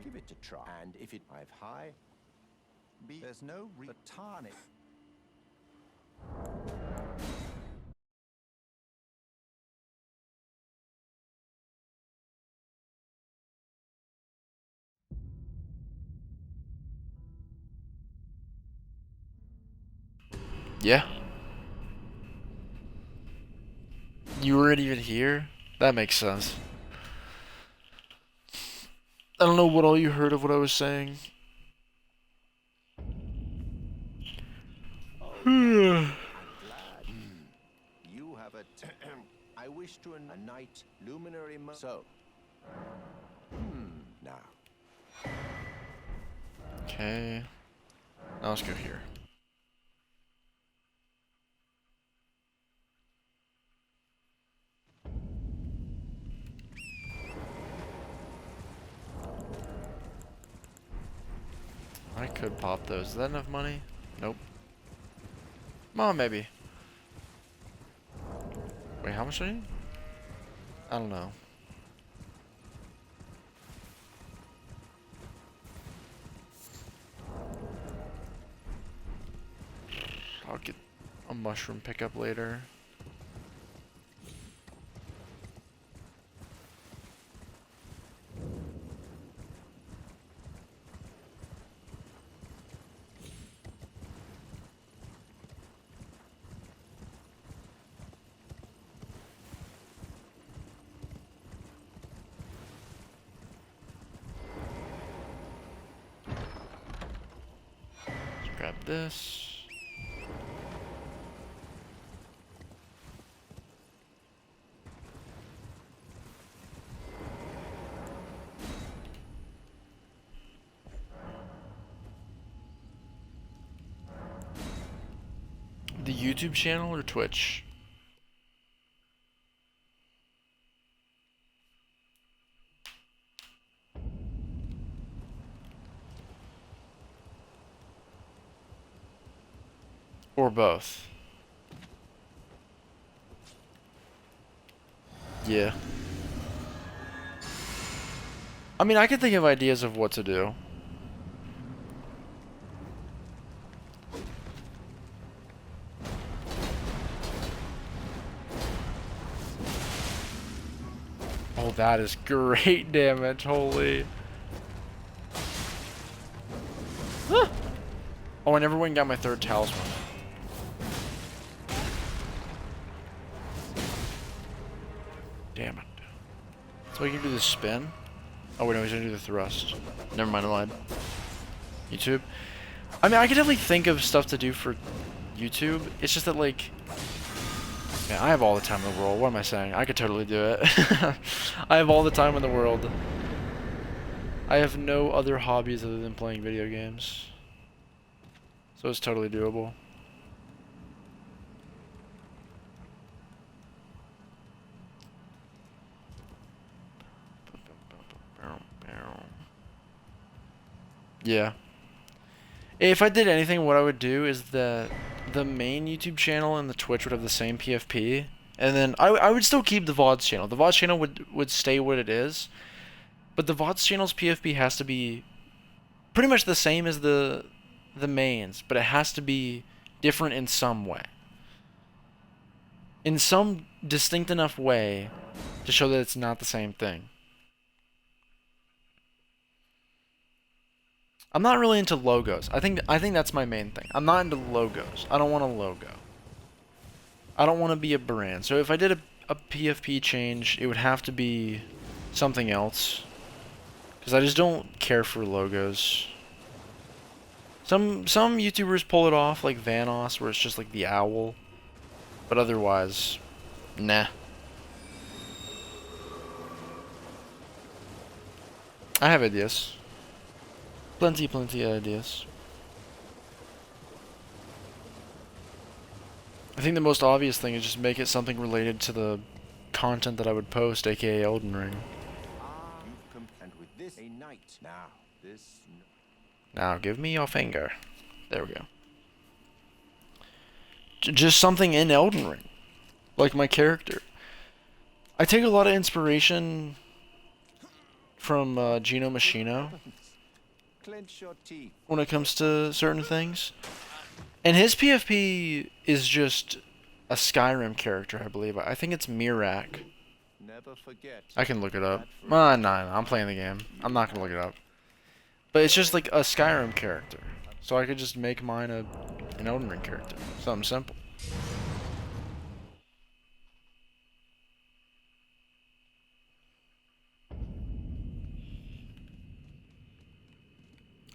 Give it a try. And if it I've high, there's no tarnish. Yeah. You weren't even here? That makes sense. I don't know what all you heard of what I was saying. You have a I wish to a night luminary so. Now. Okay. Now let's go here. I could pop those. Is that enough money? Nope. Well, maybe. Wait, how much do I need? I don't know. I'll get a mushroom pickup later. Grab this. The YouTube channel or Twitch? Or both? Yeah. I mean, I can think of ideas of what to do. Oh, that is great damage, holy. Ah! Oh, I never went and got my third talisman. Damn it. So I can do the spin? Oh wait, no, he's gonna do the thrust. Never mind, I lied. YouTube? I mean, I could definitely think of stuff to do for YouTube. It's just that, like... Man, I have all the time in the world. What am I saying? I could totally do it. I have all the time in the world. I have no other hobbies other than playing video games. So it's totally doable. Yeah. If I did anything, what I would do is that the main YouTube channel and the Twitch would have the same PFP, and then I would still keep the VODs channel. The VODs channel would stay what it is, but the VODs channel's PFP has to be pretty much the same as the mains, but it has to be different in some way. In some distinct enough way to show that it's not the same thing. I'm not really into logos. I think that's my main thing. I'm not into logos. I don't want a logo. I don't want to be a brand. So if I did a PFP change, it would have to be something else. Because I just don't care for logos. Some YouTubers pull it off, like Vanoss, where it's just like the owl. But otherwise, nah. I have ideas. Plenty of ideas. I think the most obvious thing is just make it something related to the content that I would post, aka Elden Ring. And with this, a knight. Now, this. Now, give me your finger. There we go. Just something in Elden Ring. Like my character. I take a lot of inspiration from Gino Machino Clench your teeth. when it comes to certain things. And his PFP is just a Skyrim character, I believe. I think it's Mirak. Never forget. I can look it up. No, I'm playing the game. I'm not gonna look it up. But it's just like a Skyrim character. So I could just make mine an Elden Ring character. Something simple.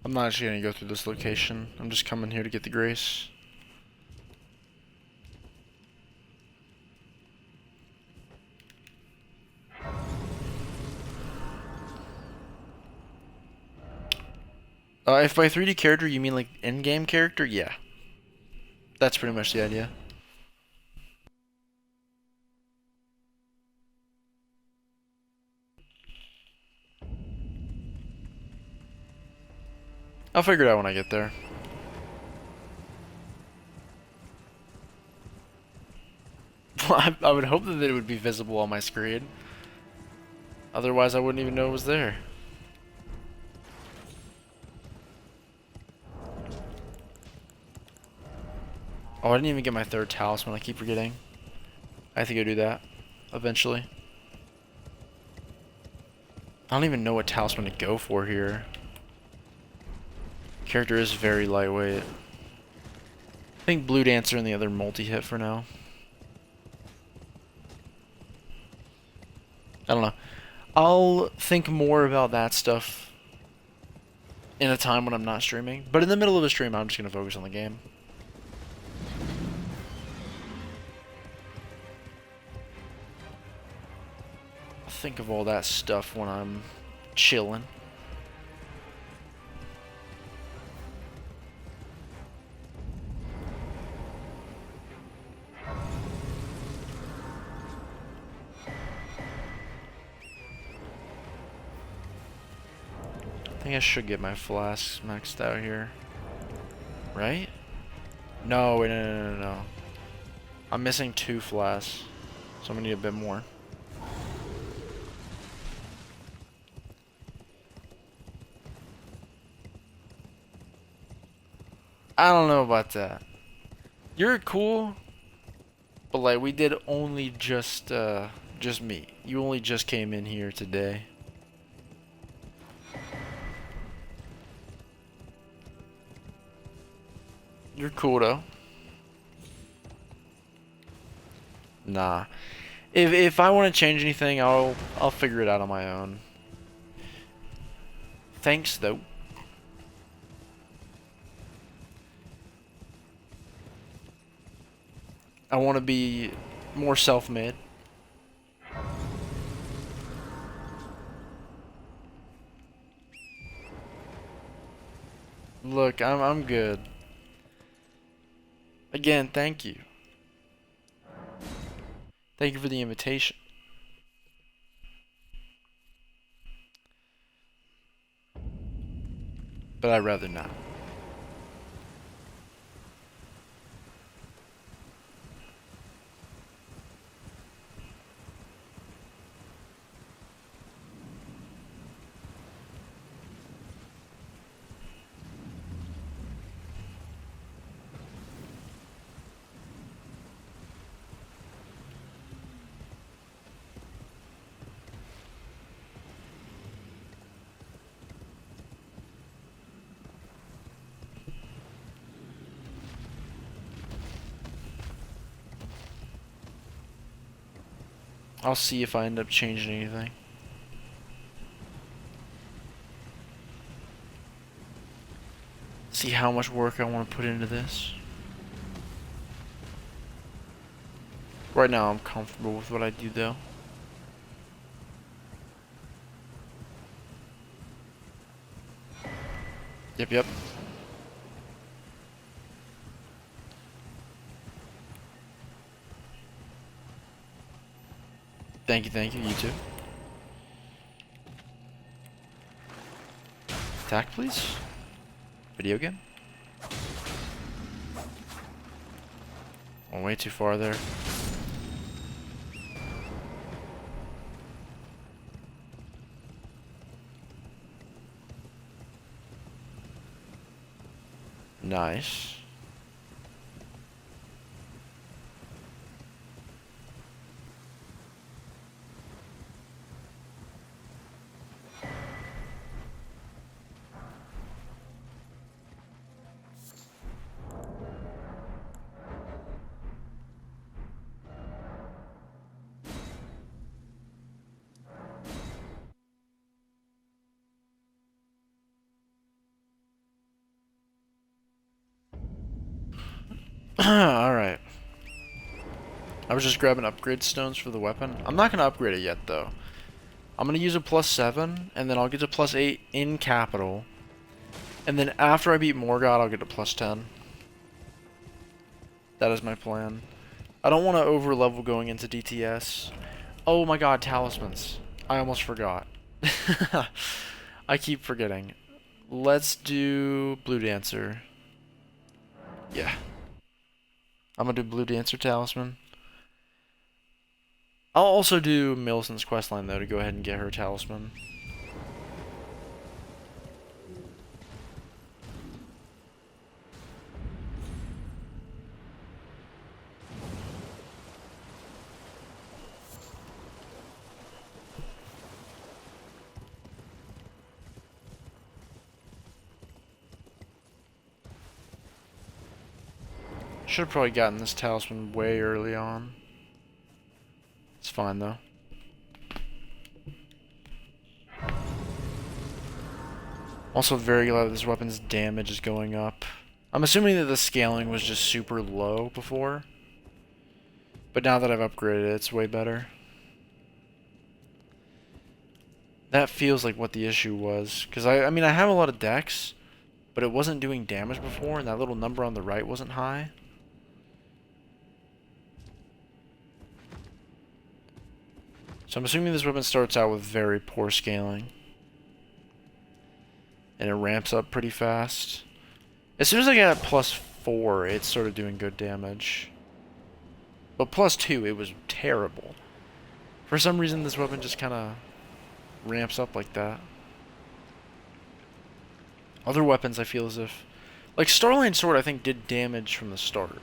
I'm not actually gonna go through this location. I'm just coming here to get the grace. If by 3D character you mean like in-game character, yeah. That's pretty much the idea. I'll figure it out when I get there. I would hope that it would be visible on my screen. Otherwise, I wouldn't even know it was there. Oh, I didn't even get my third talisman. I keep forgetting. I have to go do that eventually. I don't even know what talisman to go for here. Character is very lightweight. I think Blue Dancer and the other multi-hit for now. I don't know. I'll think more about that stuff in a time when I'm not streaming. But in the middle of a stream, I'm just going to focus on the game. I'll think of all that stuff when I'm chilling. I think I should get my flasks maxed out here. Right? No, wait, no. I'm missing 2 flasks. So I'm gonna need a bit more. I don't know about that. You're cool, but like we did only just me. You only just came in here today. You're cool though. Nah. If I want to change anything, I'll figure it out on my own. Thanks though. I want to be more self-made. Look, I'm good. Again, thank you. Thank you for the invitation. But I'd rather not. I'll see if I end up changing anything. See how much work I want to put into this. Right now I'm comfortable with what I do though. Yep. Thank you, you too. Attack, please. Video game. Went way too far there. Nice. Alright. I was just grabbing upgrade stones for the weapon. I'm not going to upgrade it yet, though. I'm going to use a +7, and then I'll get to +8 in capital. And then after I beat Morgott, I'll get to +10. That is my plan. I don't want to over-level going into DTS. Oh my god, talismans. I almost forgot. I keep forgetting. Let's do Blue Dancer. Yeah. I'm gonna do Blue Dancer Talisman. I'll also do Millicent's questline though to go ahead and get her talisman. Should have probably gotten this talisman way early on. It's fine though. Also very glad that this weapon's damage is going up. I'm assuming that the scaling was just super low before. But now that I've upgraded it, it's way better. That feels like what the issue was. Because I mean, I have a lot of dex, but it wasn't doing damage before, and that little number on the right wasn't high. So I'm assuming this weapon starts out with very poor scaling. And it ramps up pretty fast. As soon as I get at +4, it started doing good damage. But +2, it was terrible. For some reason, this weapon just kind of ramps up like that. Other weapons, I feel as if... Like, Starline Sword, I think, did damage from the start.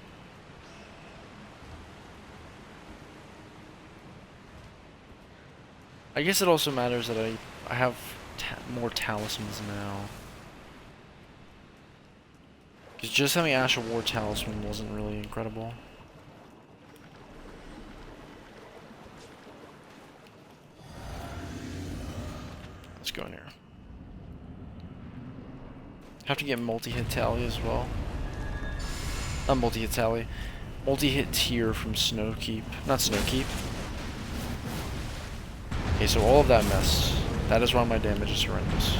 I guess it also matters that I have more talismans now. Because just having Ash of War talisman wasn't really incredible. Let's go in here. Have to get multi-hit tally as well. Not multi-hit tally. Multi-hit tier from Snowkeep. Not Snowkeep. Okay, so all of that mess. That is why my damage is horrendous.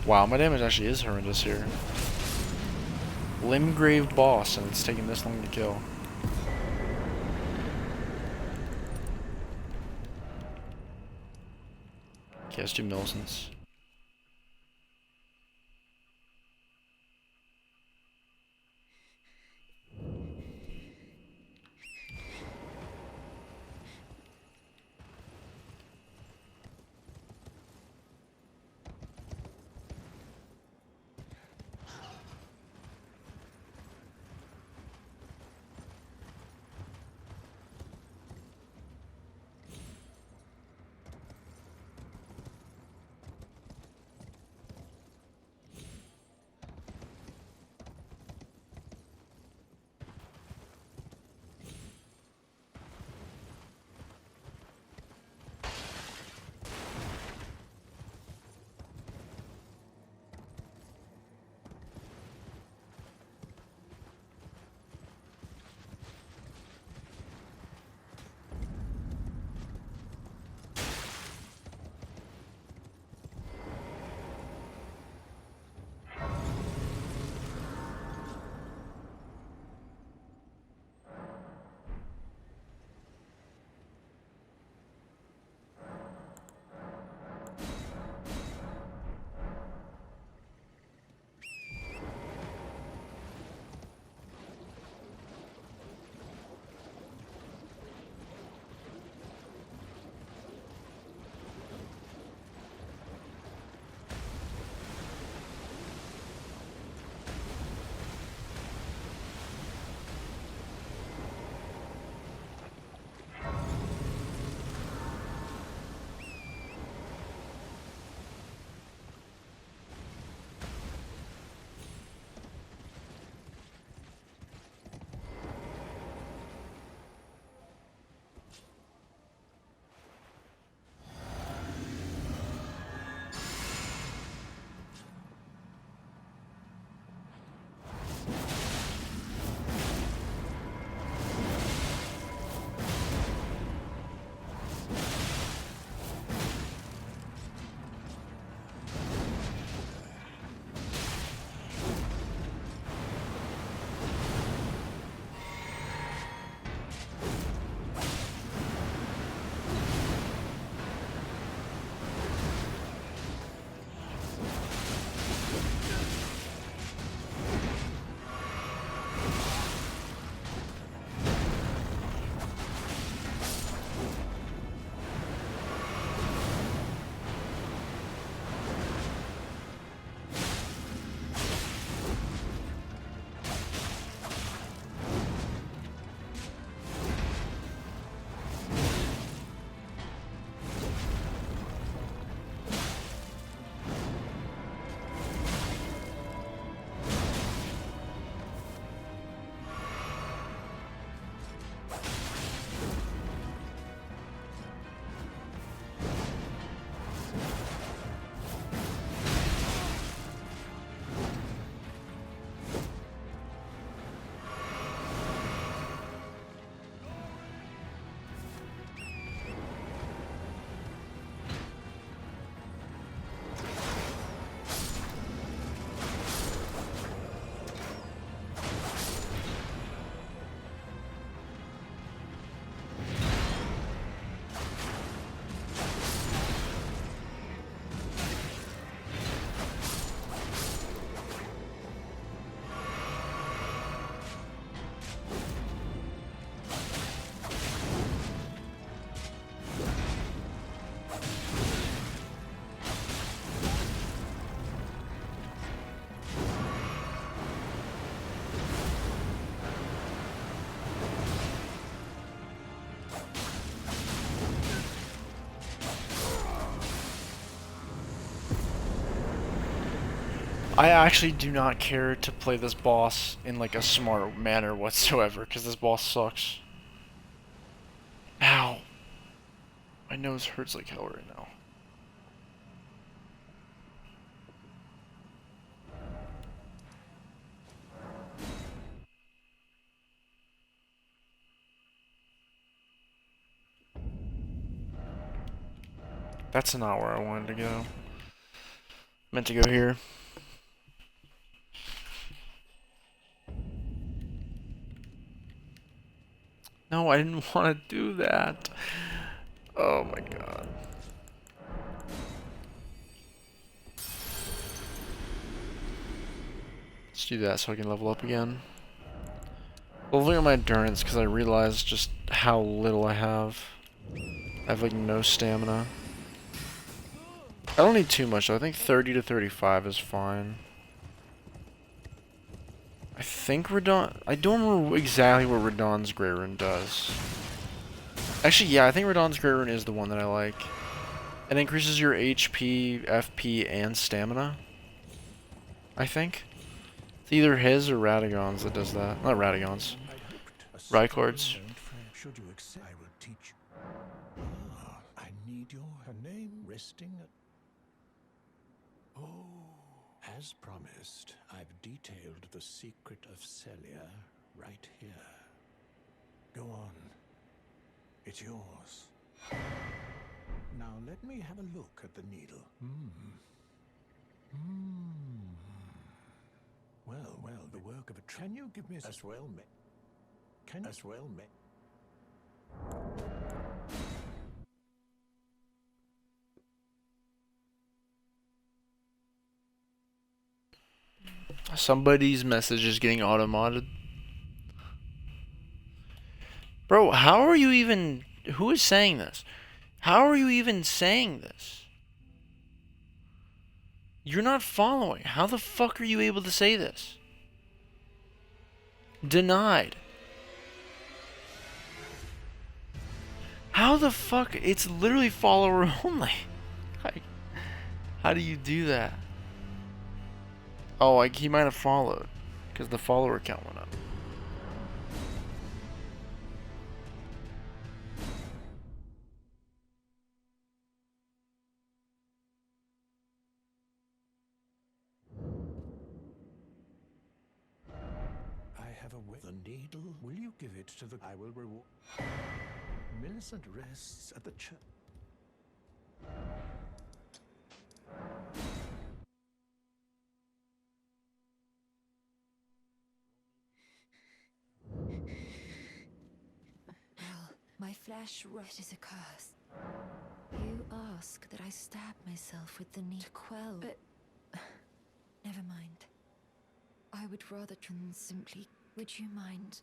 Wow, my damage actually is horrendous here. Limgrave boss, and it's taking this long to kill. Okay, let's do Millicent's. I actually do not care to play this boss in like a smart manner whatsoever, because this boss sucks. Ow. My nose hurts like hell right now. That's not where I wanted to go. Meant to go here. No, I didn't want to do that. Oh my god. Let's do that so I can level up again. Leveling up my endurance because I realized just how little I have. I have like no stamina. I don't need too much though. I think 30 to 35 is fine. I think Radon... I don't remember exactly what Radon's Grey Rune does. Actually, yeah, I think Radon's Grey Rune is the one that I like. It increases your HP, FP, and stamina. I think. It's either his or Radagon's that does that. Not Radagon's. Rykord's. Should you accept, I will teach you. Ah, I need your her name resting at... Oh, as promised, I've detailed the secret of Celia right here. Go on. It's yours. Now let me have a look at the needle. Well, the work of a... Can you give me as well, me? Can as well, me? Somebody's message is getting auto-modded. Bro, how are you even... Who is saying this? How are you even saying this? You're not following. How the fuck are you able to say this? Denied. How the fuck? It's literally follower only. Like, how do you do that? Oh, like he might have followed. Because the follower count went up. I have a way. The needle. Will you give it to the... I will reward... Millicent rests at the church. My flesh rot is a curse. You ask that I stab myself with the needle to quell, but never mind. I would rather simply. Would you mind?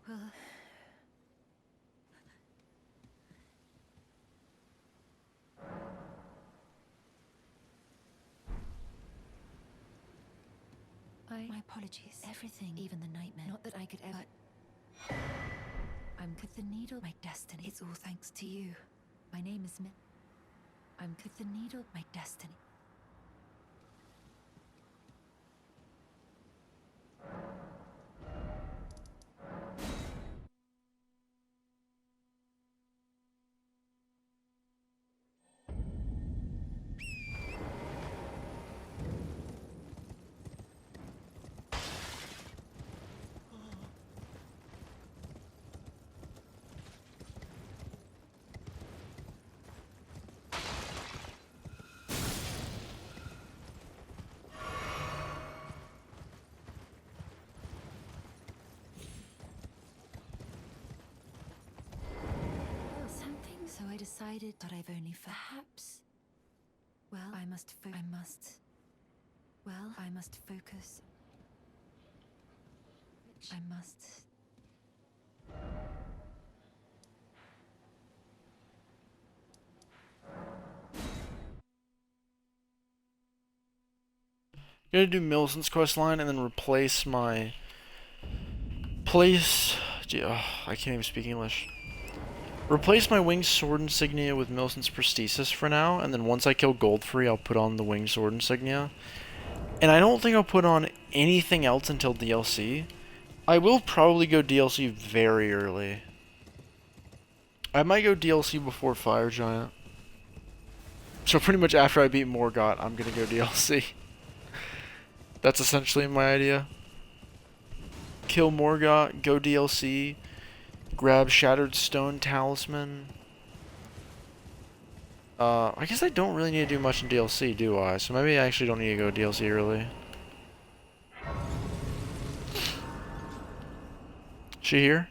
Well. My apologies. Everything, even the nightmare. Not that I could ever. I'm the needle, my destiny. It's all thanks to you. My name is I'm the needle, my destiny. So I decided that I've only perhaps. Well, I must focus. I must. I'm gonna do Millicent's quest line and then replace my Replace... Oh, I can't even speak English. Replace my winged sword insignia with Millicent's prosthesis for now, and then once I kill Goldfree, I'll put on the winged sword insignia. And I don't think I'll put on anything else until DLC. I will probably go DLC very early. I might go DLC before Fire Giant. So pretty much after I beat Morgott, I'm gonna go DLC. That's essentially my idea. Kill Morgott, go DLC, grab Shattered Stone Talisman. I guess I don't really need to do much in DLC, do I? So maybe I actually don't need to go DLC early. She here?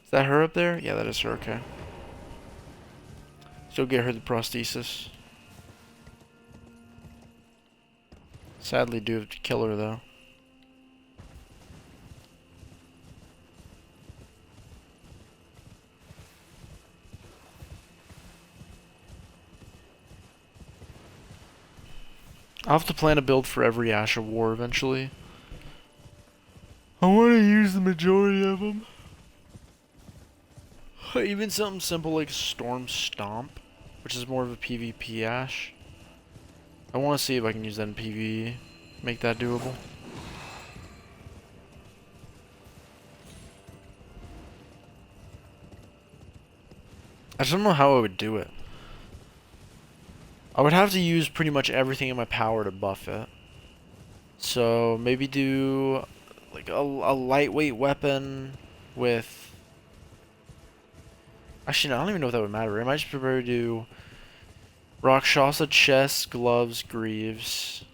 Is that her up there? Yeah, that is her, okay. Still get her the prosthesis. Sadly do have to kill her though. I'll have to plan a build for every Ash of War eventually. I want to use the majority of them. Even something simple like Storm Stomp, which is more of a PvP Ash. I want to see if I can use that in PvE, make that doable. I just don't know how I would do it. I would have to use pretty much everything in my power to buff it. So maybe do like a lightweight weapon with... Actually, no, I don't even know if that would matter. I might just prefer to do Rakshasa chest, gloves, greaves.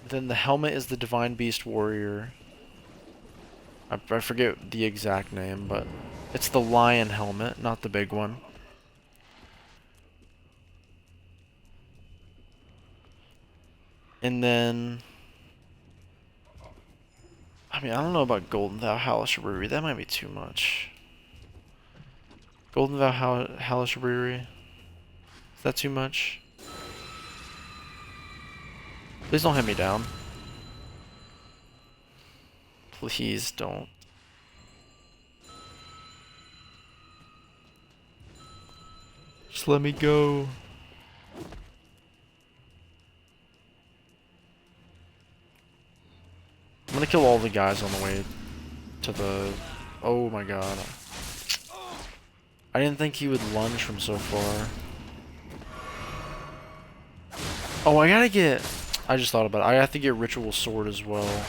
Then the helmet is the Divine Beast Warrior. I forget the exact name, but it's the lion helmet, not the big one. And then... I mean, I don't know about Golden Valhalla Brewery. That might be too much. Golden Valhalla Brewery. Is that too much? Please don't hit me down. Please don't. Just let me go. I'm gonna kill all the guys on the way to the... Oh my god. I didn't think he would lunge from so far. Oh, I gotta get... I just thought about it. I have to get Ritual Sword as well.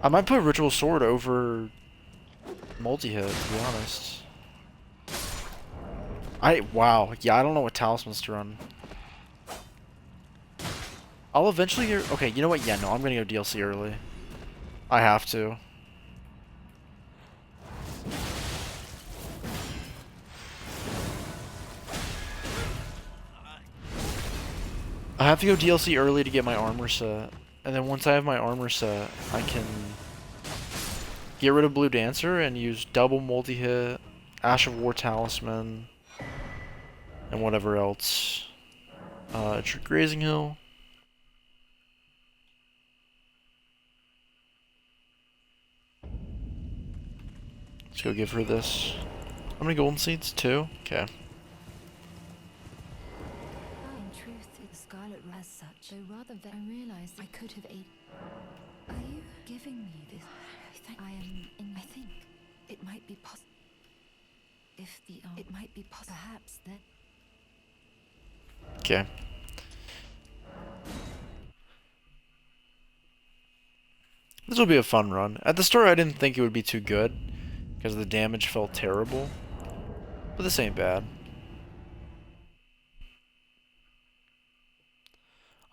I might put Ritual Sword over multi-hit, to be honest. Wow. Yeah, I don't know what talismans to run. I'll eventually get... Okay, you know what? Yeah, no, I'm gonna go DLC early. I have to. I have to go DLC early to get my armor set. And then once I have my armor set, I can get rid of Blue Dancer and use double multi-hit, Ash of War Talisman, and whatever else. Grazing Hill. Let's go give her this. How many golden seeds? 2? Okay. As such, though rather than I realized I could have aided. Are you giving me this? I think it might be possible. If the it might be possible, perhaps that. Okay. This will be a fun run. At the start, I didn't think it would be too good because the damage felt terrible, but this ain't bad.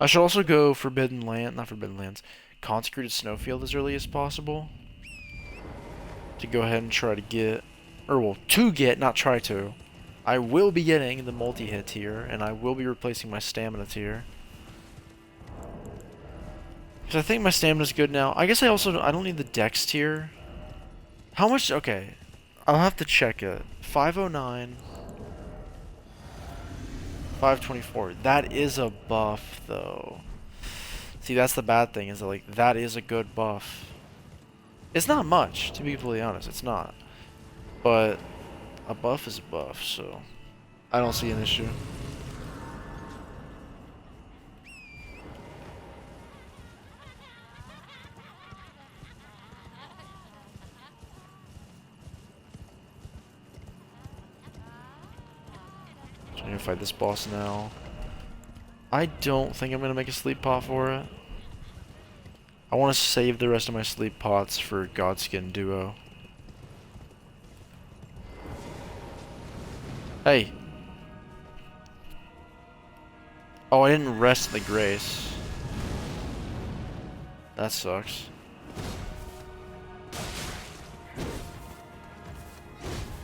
I should also go Forbidden Land, not Forbidden Lands, Consecrated Snowfield as early as possible. To go ahead and try to get, or well, to get, not try to. I will be getting the multi-hit tier, and I will be replacing my stamina tier. Because I think my stamina's good now. I guess I don't need the dex tier. How much, okay, I'll have to check it. 509. 524. That is a buff, though. See, that's the bad thing, is that, like, that is a good buff. It's not much, to be completely honest, it's not. But a buff is a buff, so I don't see an issue. So I'm gonna fight this boss now. I don't think I'm gonna make a sleep pot for it. I want to save the rest of my sleep pots for Godskin Duo. Hey. Oh, I didn't rest the grace. That sucks.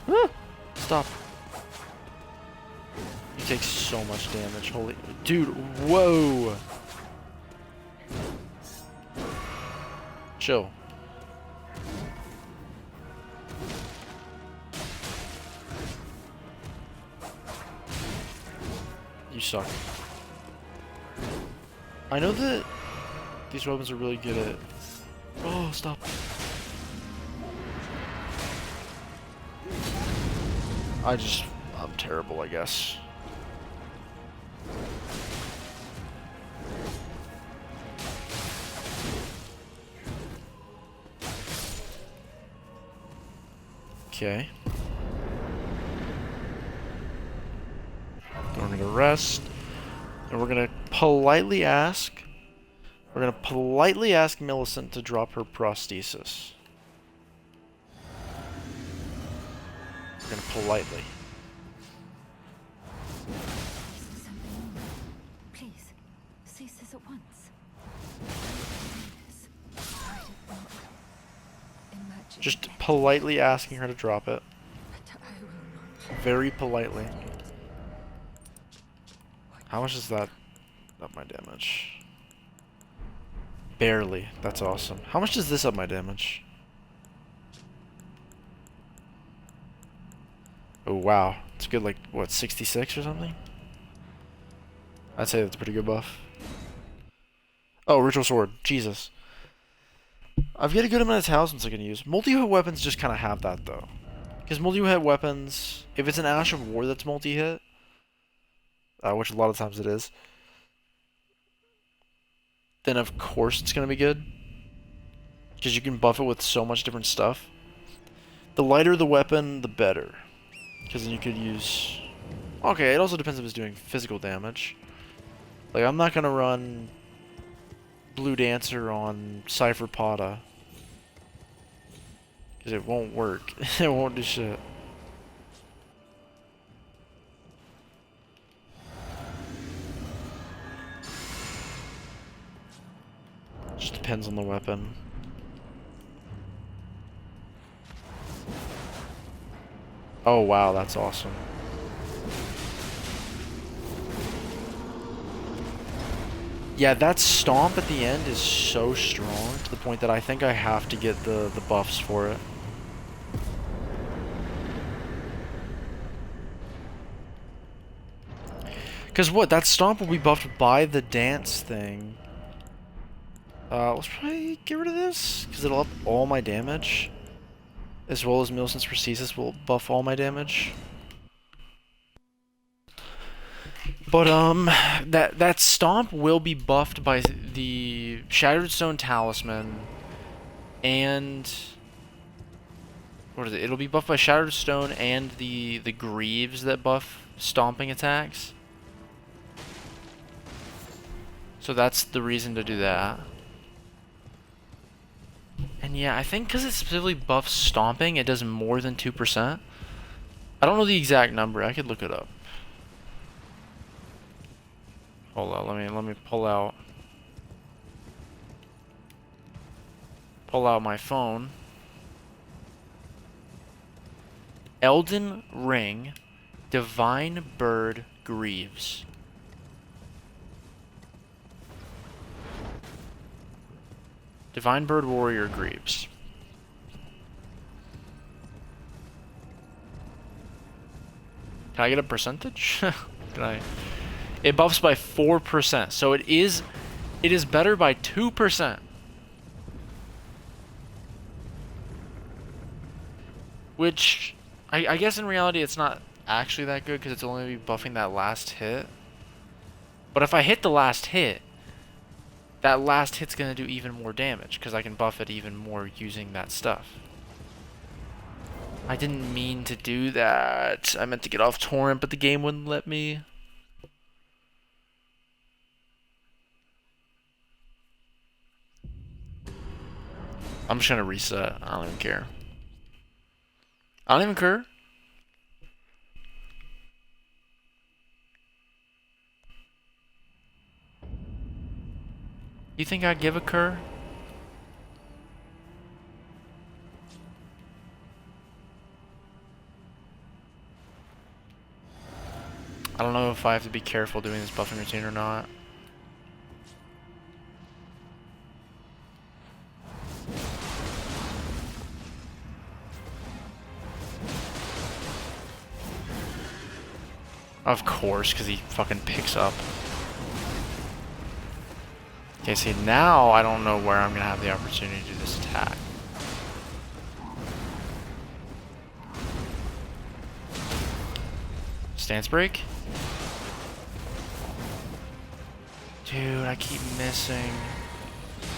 Ah! Stop. You take so much damage. Holy... Dude, whoa! Chill. You suck. I know that these weapons are really good at... Oh, stop. I'm terrible, I guess. Okay. Then we're gonna rest. And we're gonna politely ask... We're gonna politely ask Millicent to drop her prosthesis. We're gonna politely. Please, cease this at once. Just politely asking her to drop it. Very politely. How much is that up my damage? Barely. That's awesome. How much does this up my damage? Oh, wow. It's good, like, what, 66 or something? I'd say that's a pretty good buff. Oh, Ritual Sword. Jesus. I've got a good amount of talismans I can use. Multi-hit weapons just kind of have that, though. Because multi-hit weapons, if it's an Ash of War that's multi-hit, which a lot of times it is, then of course it's going to be good. Because you can buff it with so much different stuff. The lighter the weapon, the better. Because then you could use... Okay, it also depends if it's doing physical damage. Like, I'm not going to run Blue Dancer on Cypher Pata. Because it won't work. It won't do shit. Just depends on the weapon. Oh wow, that's awesome. Yeah, that stomp at the end is so strong to the point that I think I have to get the buffs for it. Because what? That stomp will be buffed by the dance thing. Let's probably get rid of this, because it'll up all my damage. As well as Millicent's Prosthesis will buff all my damage. But, that stomp will be buffed by the Shattered Stone Talisman, and... What is it? It'll be buffed by Shattered Stone and the Greaves that buff stomping attacks. So that's the reason to do that. And yeah, I think because it specifically buffs stomping, it does more than 2%. I don't know the exact number. I could look it up. Hold on, let me pull out my phone. Elden Ring Divine Bird Greaves. Divine Bird Warrior Greaves. Can I get a percentage? Can I? It buffs by 4%, so it It is better by 2%. Which, I guess in reality it's not actually that good because it's only buffing that last hit. But if I hit the last hit, that last hit's going to do even more damage because I can buff it even more using that stuff. I didn't mean to do that. I meant to get off torrent, but the game wouldn't let me. I'm just going to reset. I don't even care. I don't even care. You think I'd give a cur? I don't know if I have to be careful doing this buffing routine or not. Of course, because he fucking picks up. Okay, see, now I don't know where I'm going to have the opportunity to do this attack. Stance break? Dude, I keep missing.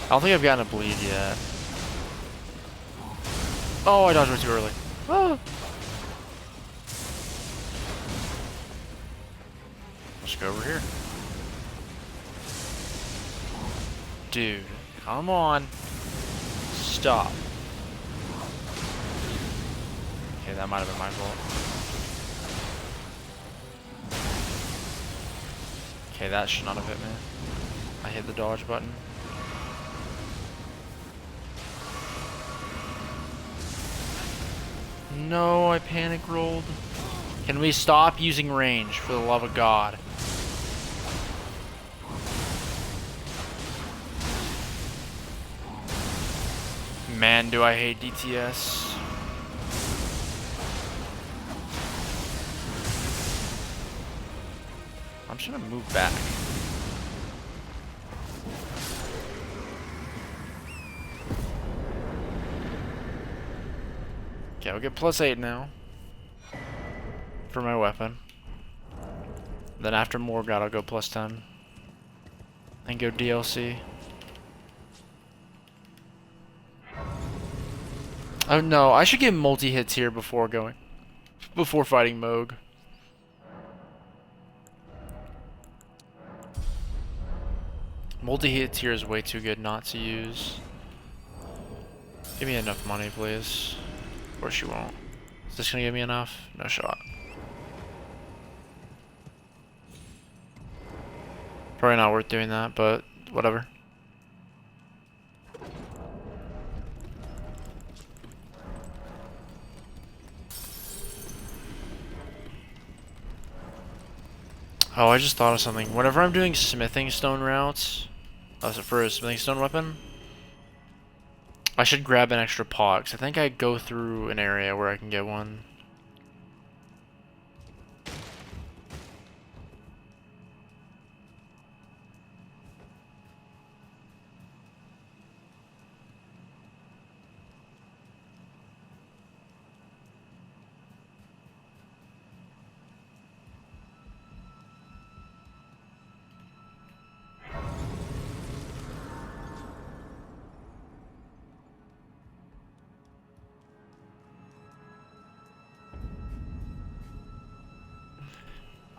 I don't think I've gotten a bleed yet. Oh, I dodged way too early. Ah. Let's go over here. Dude, come on. Stop. Okay, that might have been my fault. Okay, that should not have hit me. I hit the dodge button. No, I panic rolled. Can we stop using range, for the love of God? Man, do I hate DTS. I'm just gonna move back. Okay, I'll get +8 now. For my weapon. Then after Morgott, I'll go +10. And go DLC. Oh no, I should get multi-hits here before fighting Moog. Multi-hits here is way too good not to use. Give me enough money, please. Of course you won't. Is this gonna give me enough? No shot. Probably not worth doing that, but whatever. Oh, I just thought of something. Whenever I'm doing smithing stone routes, for a smithing stone weapon, I should grab an extra pot, 'cause I think I go through an area where I can get one.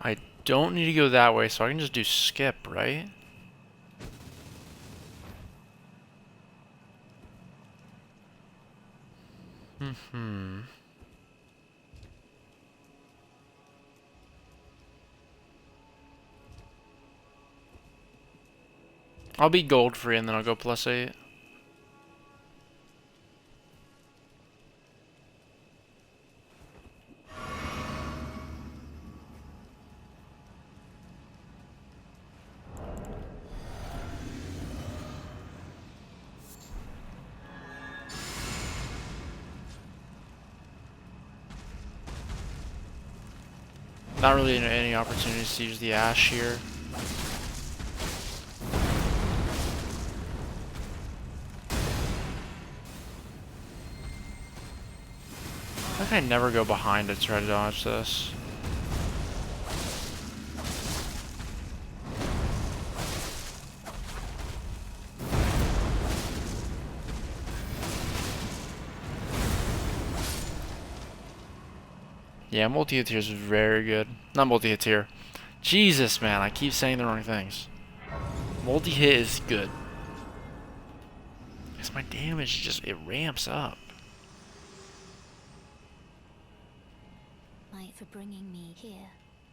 I don't need to go that way, so I can just do skip, right? I'll be gold free and then I'll go +8. Not really any opportunities to use the ash here. like I never go behind to try to dodge this. Yeah, multi-hit here is very good. Not multi-hit here. Jesus, man, I keep saying the wrong things. Multi-hit is good. Because my damage just, it ramps up. For bringing me here,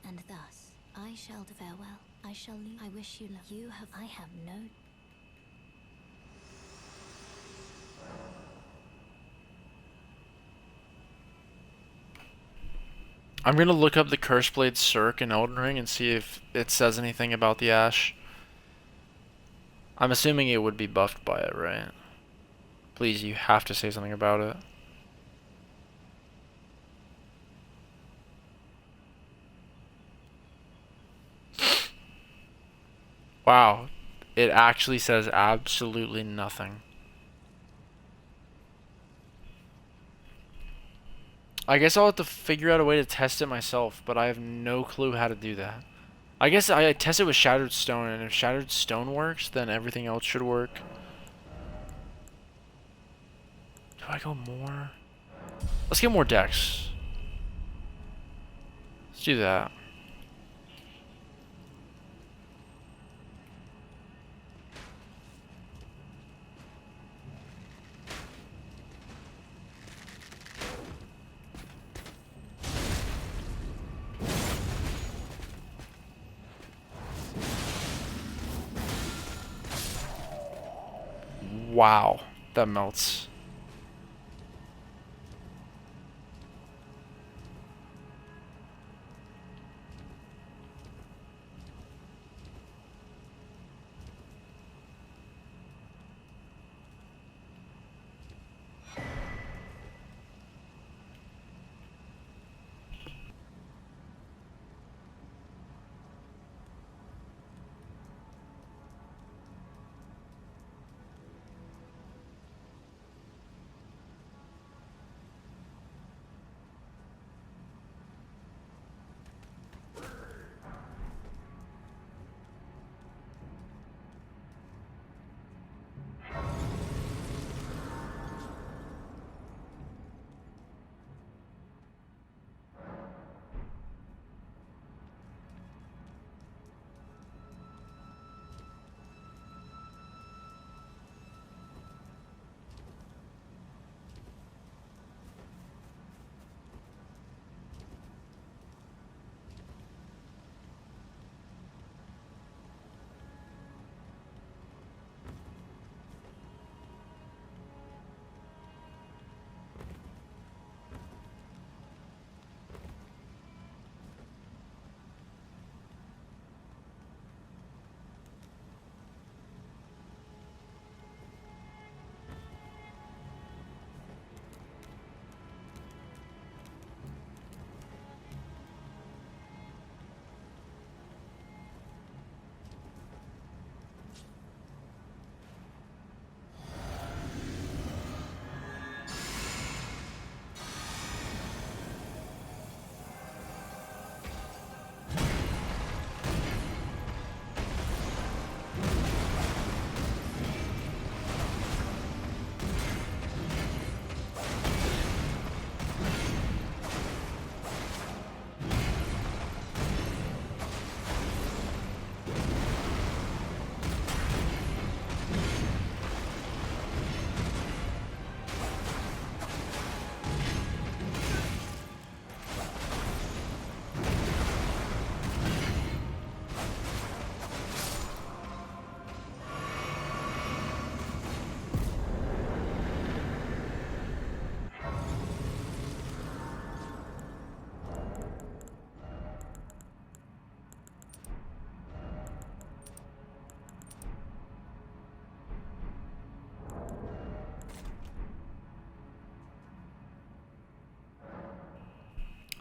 and thus I shall farewell. I shall leave. I wish you luck. You have. I have no. I'm gonna look up the Curseblade Cirque in Elden Ring and see if it says anything about the Ash. I'm assuming it would be buffed by it, right? Please, you have to say something about it. Wow, it actually says absolutely nothing. I guess I'll have to figure out a way to test it myself, but I have no clue how to do that. I guess I test it with Shattered Stone, and if Shattered Stone works, then everything else should work. Do I go more? Let's get more decks. Let's do that. Wow, that melts.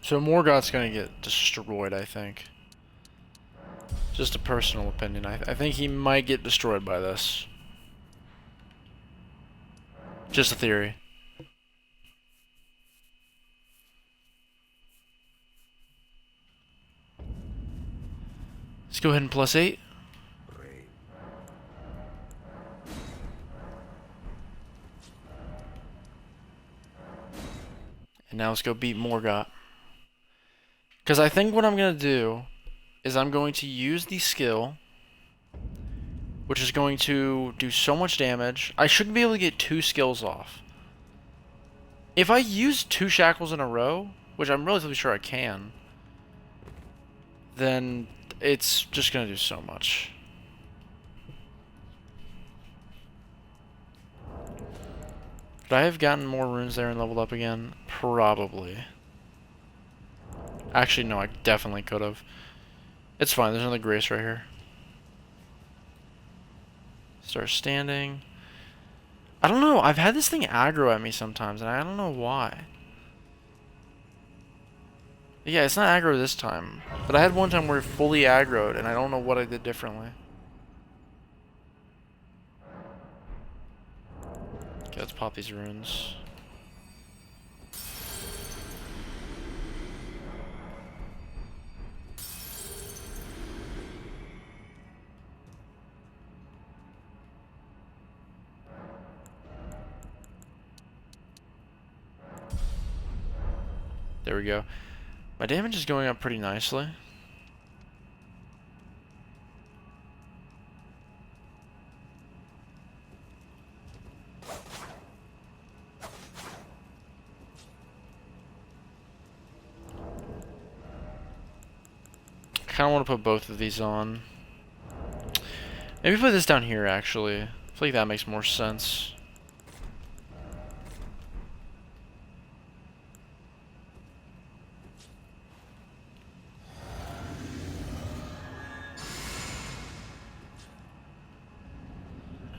So Morgoth's gonna get destroyed, I think. Just a personal opinion. I think he might get destroyed by this. Just a theory. Let's go ahead and +8. Brave. And now let's go beat Morgott. Because I think what I'm going to do is I'm going to use the skill, which is going to do so much damage. I should be able to get 2 skills off. If I use 2 shackles in a row, which I'm relatively sure I can, then it's just going to do so much. Could I have gotten more runes there and leveled up again? Probably. Actually, no, I definitely could have. It's fine, there's another grace right here. Start standing. I don't know, I've had this thing aggro at me sometimes, and I don't know why. Yeah, it's not aggro this time. But I had one time where it fully aggroed, and I don't know what I did differently. Okay, let's pop these runes. There we go. My damage is going up pretty nicely. I kind of want to put both of these on. Maybe put this down here, actually. I feel like that makes more sense.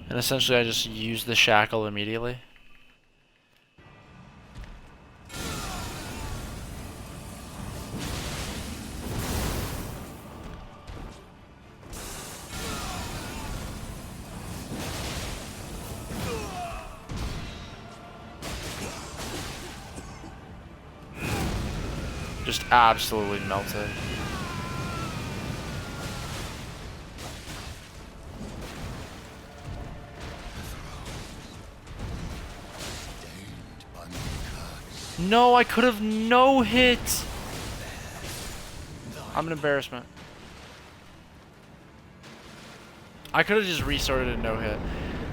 And essentially I just use the shackle immediately. Just absolutely melted. No, I could have no hit. I'm an embarrassment. I could have just restarted a no hit.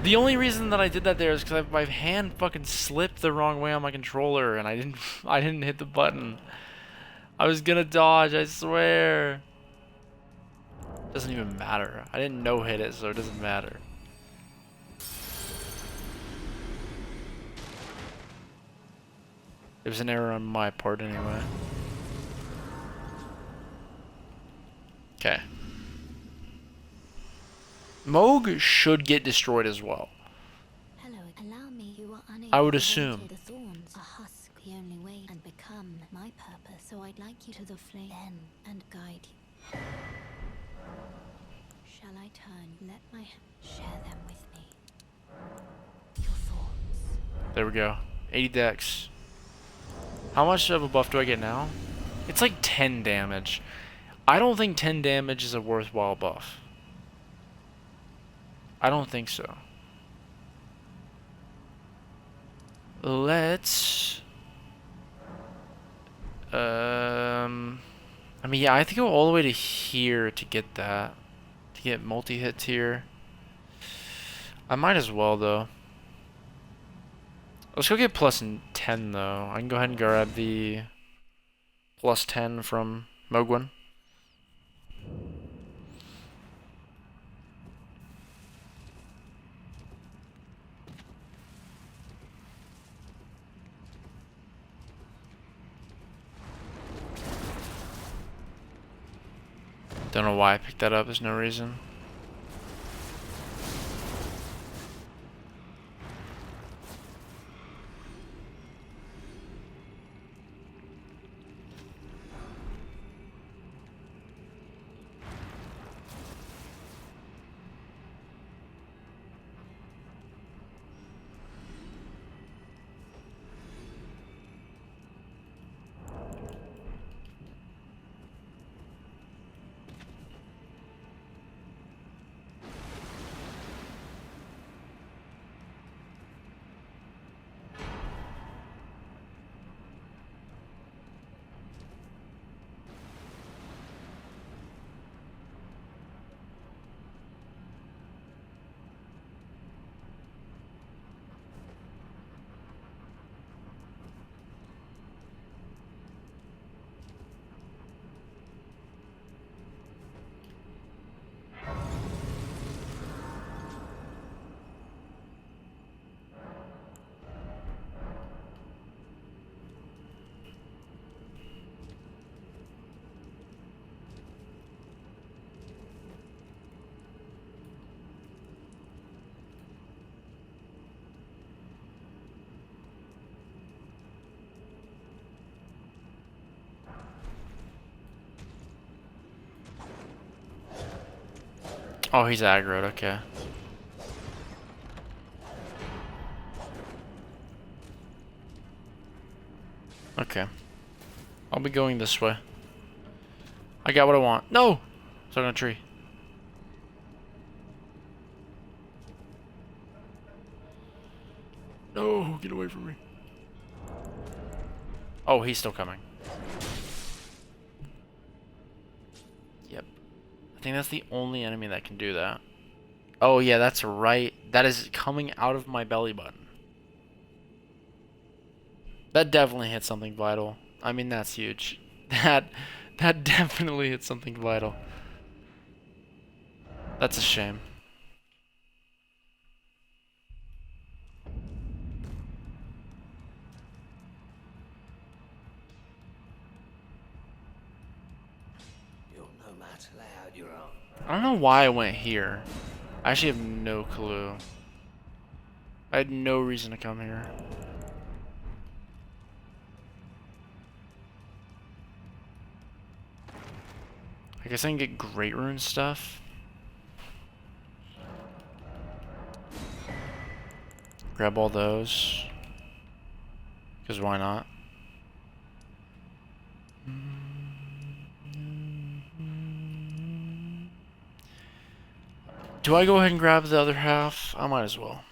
The only reason that I did that there is because my hand fucking slipped the wrong way on my controller, and I didn't hit the button. I was gonna dodge, I swear. Doesn't even matter. I didn't no hit it, so it doesn't matter. It was an error on my part anyway. Okay. Moog should get destroyed as well. Hello, allow me. You are unable I would to assume. enter the thorns. A husk, the only way, and become my purpose. So I'd like you to the flame then and guide you. Shall I turn? Let my share them with me. Your thoughts. There we go. 80 dex. How much of a buff do I get now? It's like 10 damage. I don't think 10 damage is a worthwhile buff. I don't think so. Let's... I mean, yeah, I have to go all the way to here to get that. To get multi-hits here. I might as well, though. Let's go get plus 10, though. I can go ahead and grab the plus 10 from Mogwin. Don't know why I picked that up. There's no reason. Oh, he's aggroed, okay. Okay. I'll be going this way. I got what I want. No! Stuck on a tree. No, get away from me. Oh, he's still coming. Yep. I think that's the only enemy that can do that. Oh yeah, that's right. That is coming out of my belly button. That definitely hit something vital. I mean, that's huge. That definitely hit something vital. That's a shame. You're no match. Lay out your arm. I don't know why I went here. I actually have no clue. I had no reason to come here. I guess I can get Great Rune stuff. Grab all those. Because why not? Do I go ahead and grab the other half? I might as well.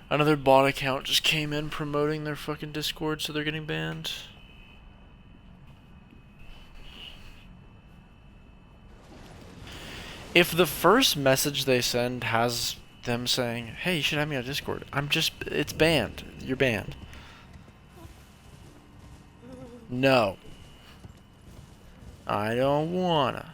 Another bot account just came in promoting their fucking Discord, so they're getting banned. If the first message they send has them saying, hey, you should have me on Discord, it's banned. You're banned. No. I don't wanna.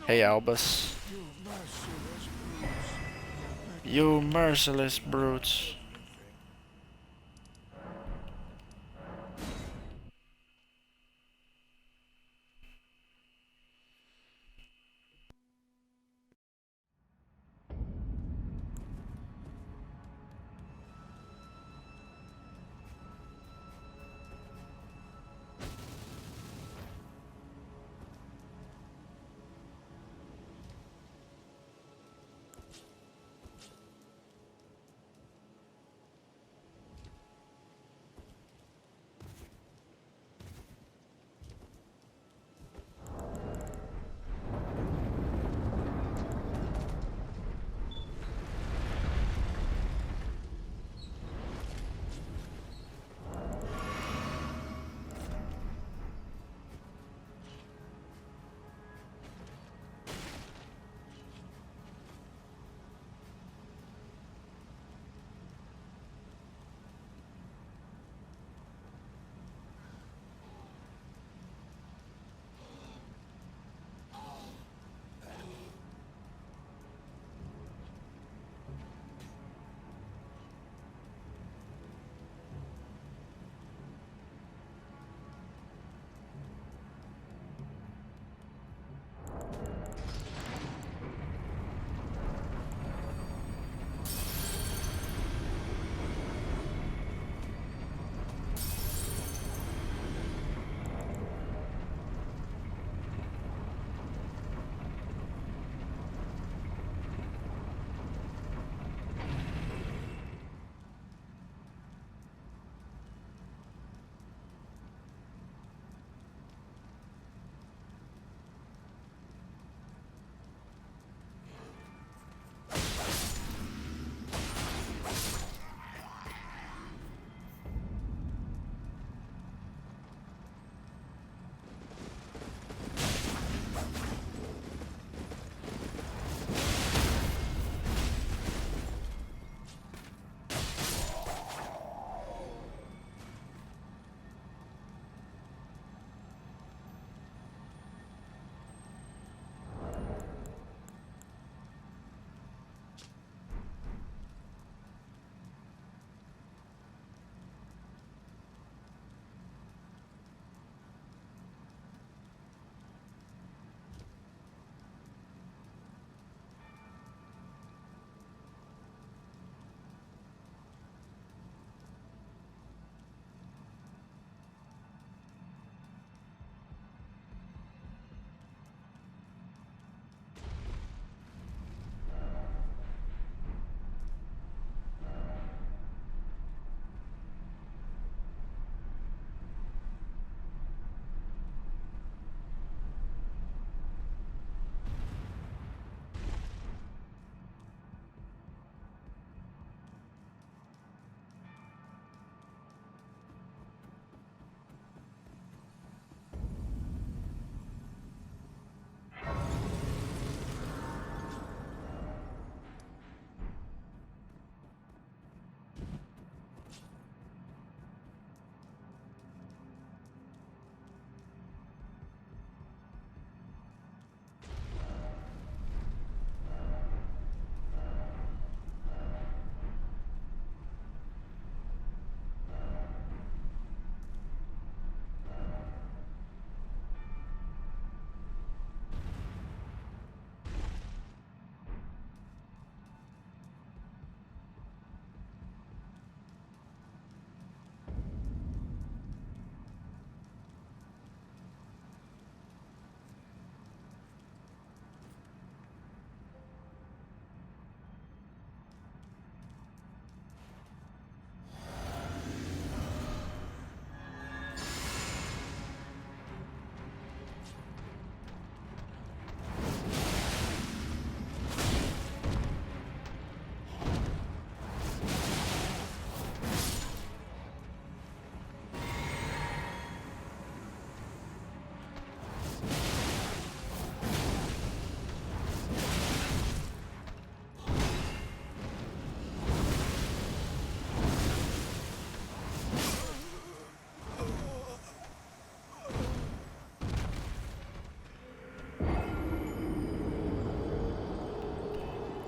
Hey, Albus. You merciless brutes.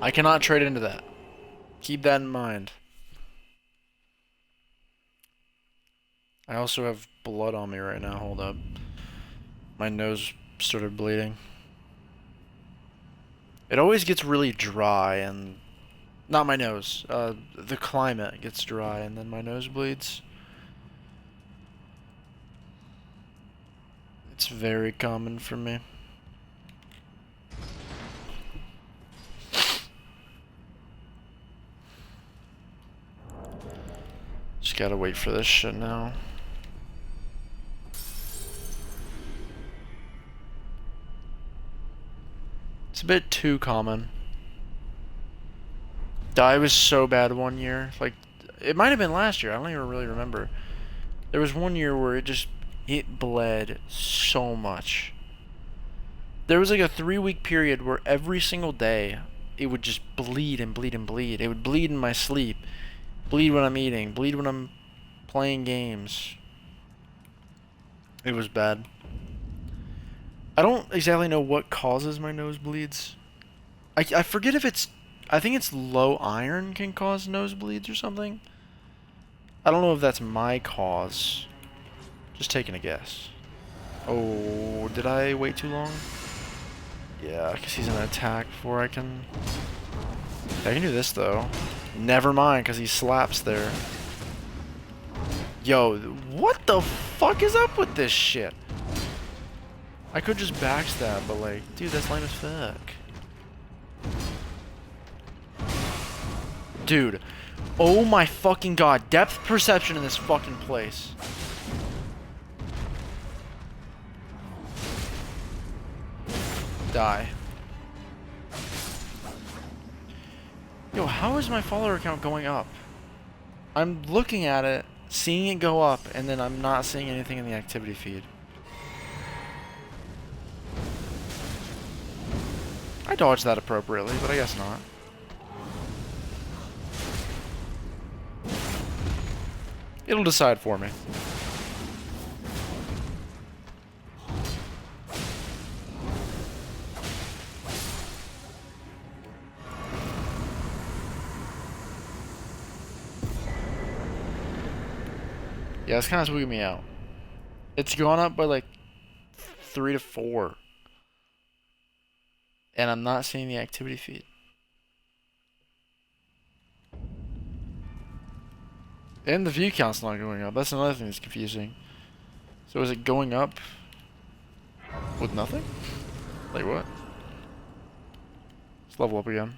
I cannot trade into that. Keep that in mind. I also have blood on me right now. Hold up. My nose started bleeding. It always gets really dry and... Not my nose. The climate gets dry and then my nose bleeds. It's very common for me. Just gotta wait for this shit now. It's a bit too common. Dye was so bad one year. Like, it might have been last year. I don't even really remember. There was one year where it bled so much. There was like a 3-week period where every single day it would just bleed and bleed and bleed. It would bleed in my sleep, bleed when I'm eating, bleed when I'm playing games. It was bad. I don't exactly know what causes my nosebleeds. I forget if it's... I think it's low iron can cause nosebleeds or something. I don't know if that's my cause. Just taking a guess. Oh, did I wait too long? Yeah, because he's gonna attack before I can... I can do this, though. Never mind, because he slaps there. Yo, what the fuck is up with this shit? I could just backstab, but like, dude, that's lame as fuck. Dude, oh my fucking god, depth perception in this fucking place. Die. Yo, how is my follower count going up? I'm looking at it, seeing it go up, and then I'm not seeing anything in the activity feed. I dodged that appropriately, but I guess not. It'll decide for me. Yeah, it's kind of spooking me out. It's gone up by like 3 to 4. And I'm not seeing the activity feed. And the view count's not going up. That's another thing that's confusing. So is it going up with nothing? Like what? Let's level up again.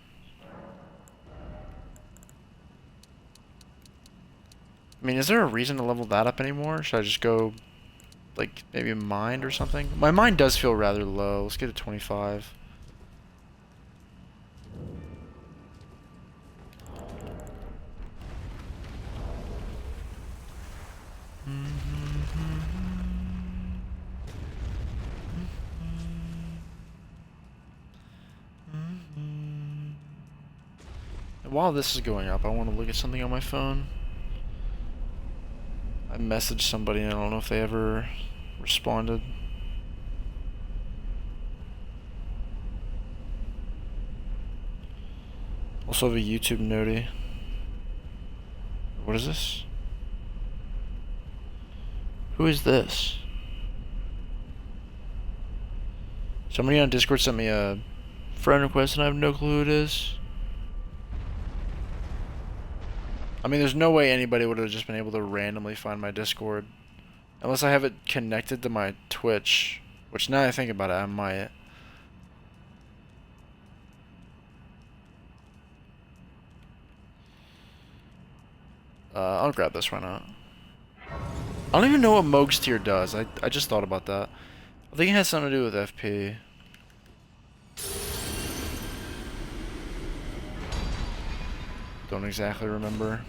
I mean, is there a reason to level that up anymore? Should I just go, like, maybe mind or something? My mind does feel rather low. Let's get to 25. While this is going up, I want to look at something on my phone. I messaged somebody and I don't know if they ever responded. Also have a YouTube noti. What is this? Who is this? Somebody on Discord sent me a friend request and I have no clue who it is. I mean, there's no way anybody would have just been able to randomly find my Discord. Unless I have it connected to my Twitch. Which, now that I think about it, I might. I'll grab this, why not? I don't even know what Moog's tier does. I just thought about that. I think it has something to do with FP. Don't exactly remember.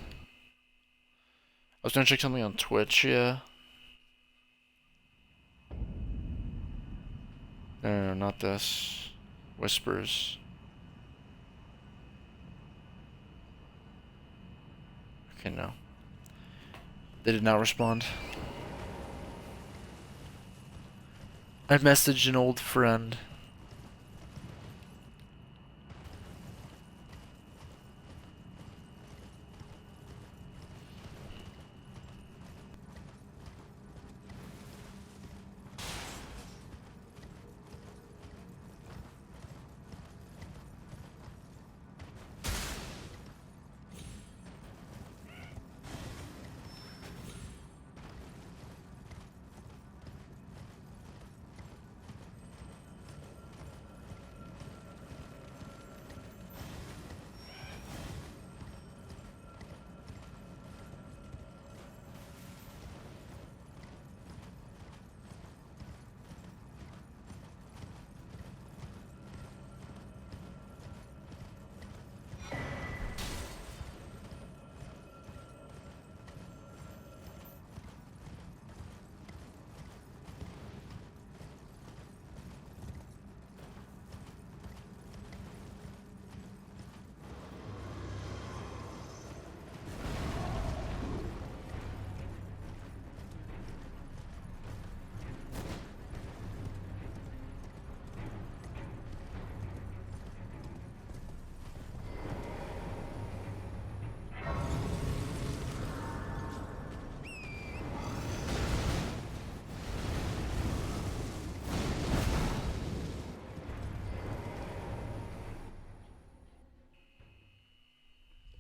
I was gonna check something on Twitch, yeah. No, not this. Whispers. Okay, no. They did not respond. I messaged an old friend.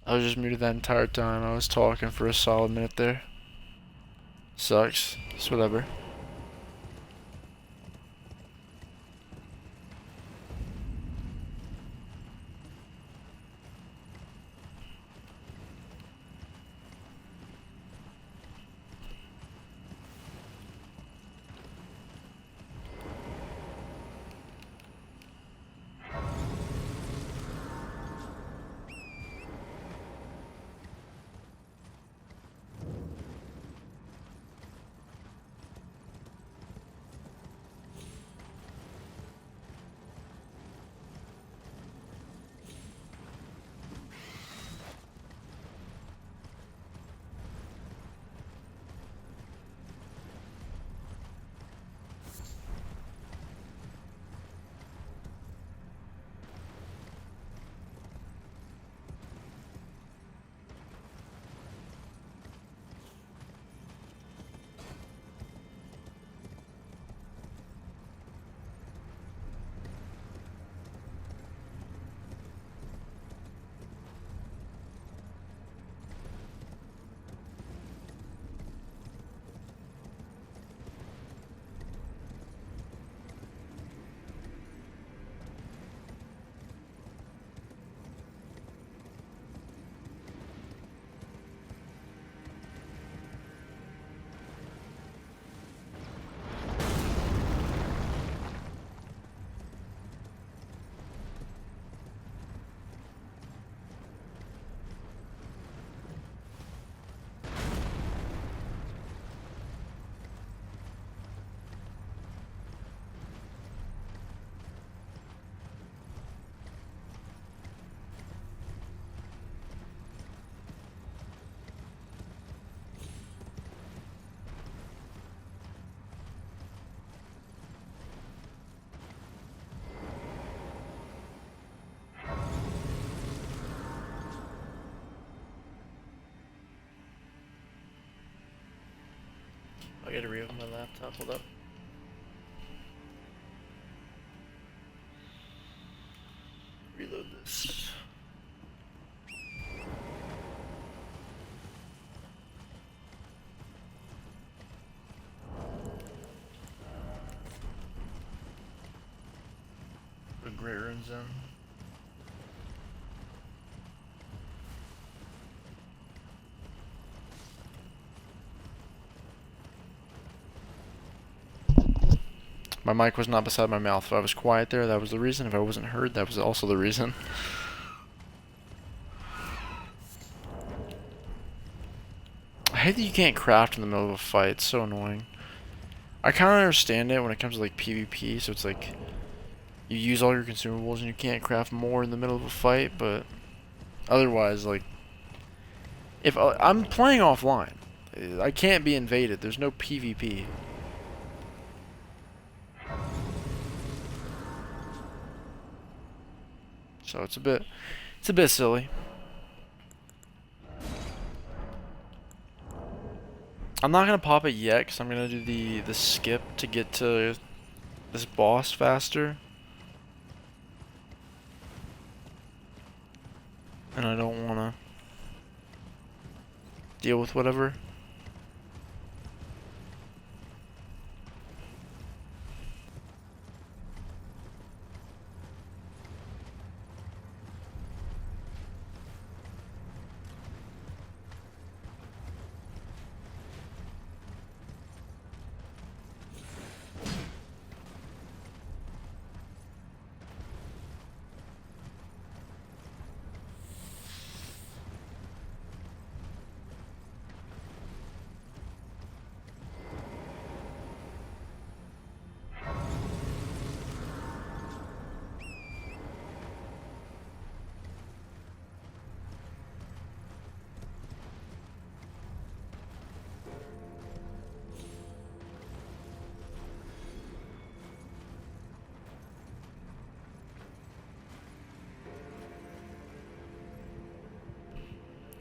I was just muted that entire time. I was talking for a solid minute there. Sucks. It's whatever. I gotta reopen my laptop. Hold up. Reload this. Put a great runes in. My mic was not beside my mouth. If I was quiet there, that was the reason. If I wasn't heard, that was also the reason. I hate that you can't craft in the middle of a fight. It's so annoying. I kind of understand it when it comes to like PvP, so it's like you use all your consumables and you can't craft more in the middle of a fight, but otherwise, like, if I'm playing offline, I can't be invaded. There's no PvP. So it's a bit silly. I'm not gonna pop it yet because I'm gonna do the skip to get to this boss faster, and I don't wanna deal with whatever.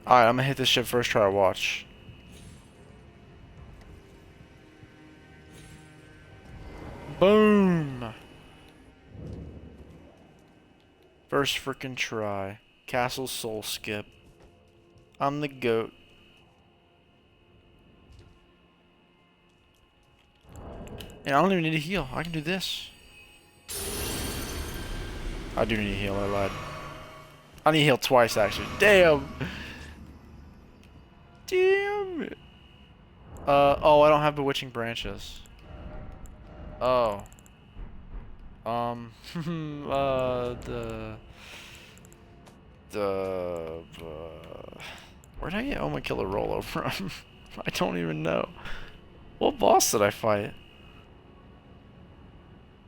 Alright, I'm gonna hit this shit first try to watch. Boom! First frickin' try. Castle Soul Skip. I'm the goat. And I don't even need to heal. I can do this. I do need to heal, I lied. I need to heal twice, actually. Damn! Damn! Oh, I don't have bewitching branches. Oh. Where'd I get Oma Killer Rolo from? I don't even know. What boss did I fight?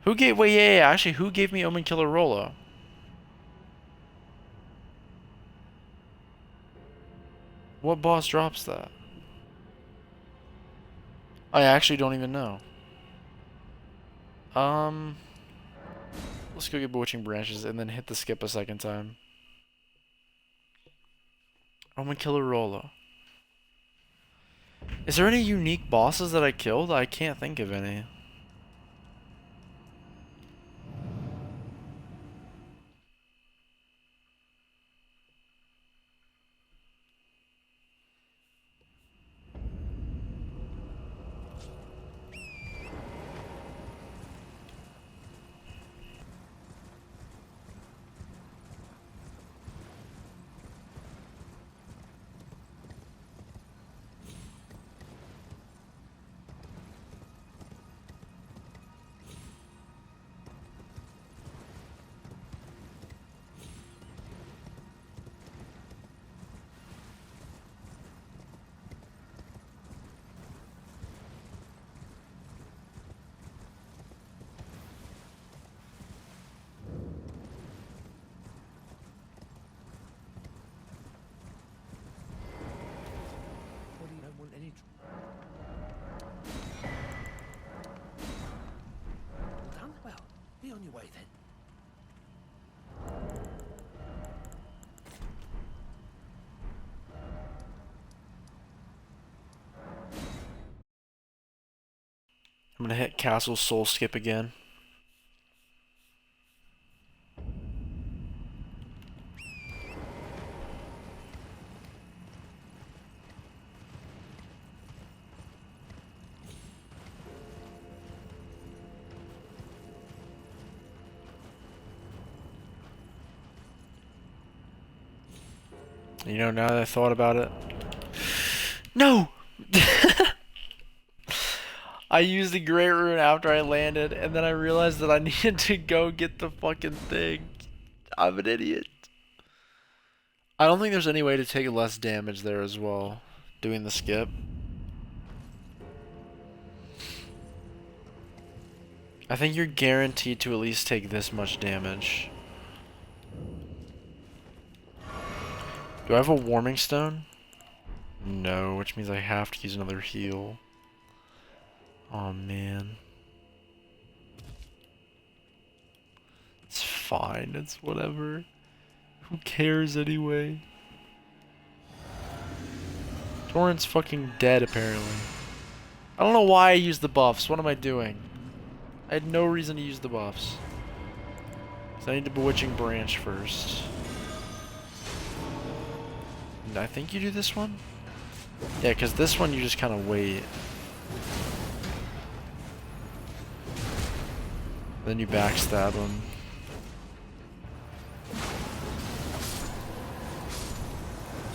Who gave, wait, yeah, actually, who gave me Omen Killer Rolo? What boss drops that? I actually don't even know. Let's go get Bewitching Branches and then hit the skip a second time. Omen Killer Rolo. Is there any unique bosses that I killed? I can't think of any. What do you don't want any? All done? Well, be on your way then. I'm gonna hit Castle Soul Skip again. You know, now that I thought about it. No! I used the Great Rune after I landed, and then I realized that I needed to go get the fucking thing. I'm an idiot. I don't think there's any way to take less damage there as well, doing the skip. I think you're guaranteed to at least take this much damage. Do I have a Warming Stone? No, which means I have to use another heal. Oh man. It's fine, it's whatever. Who cares anyway? Torrent's fucking dead apparently. I don't know why I used the buffs. What am I doing? I had no reason to use the buffs. So I need the Bewitching Branch first. And I think you do this one? Yeah, because this one you just kind of wait. Then you backstab him.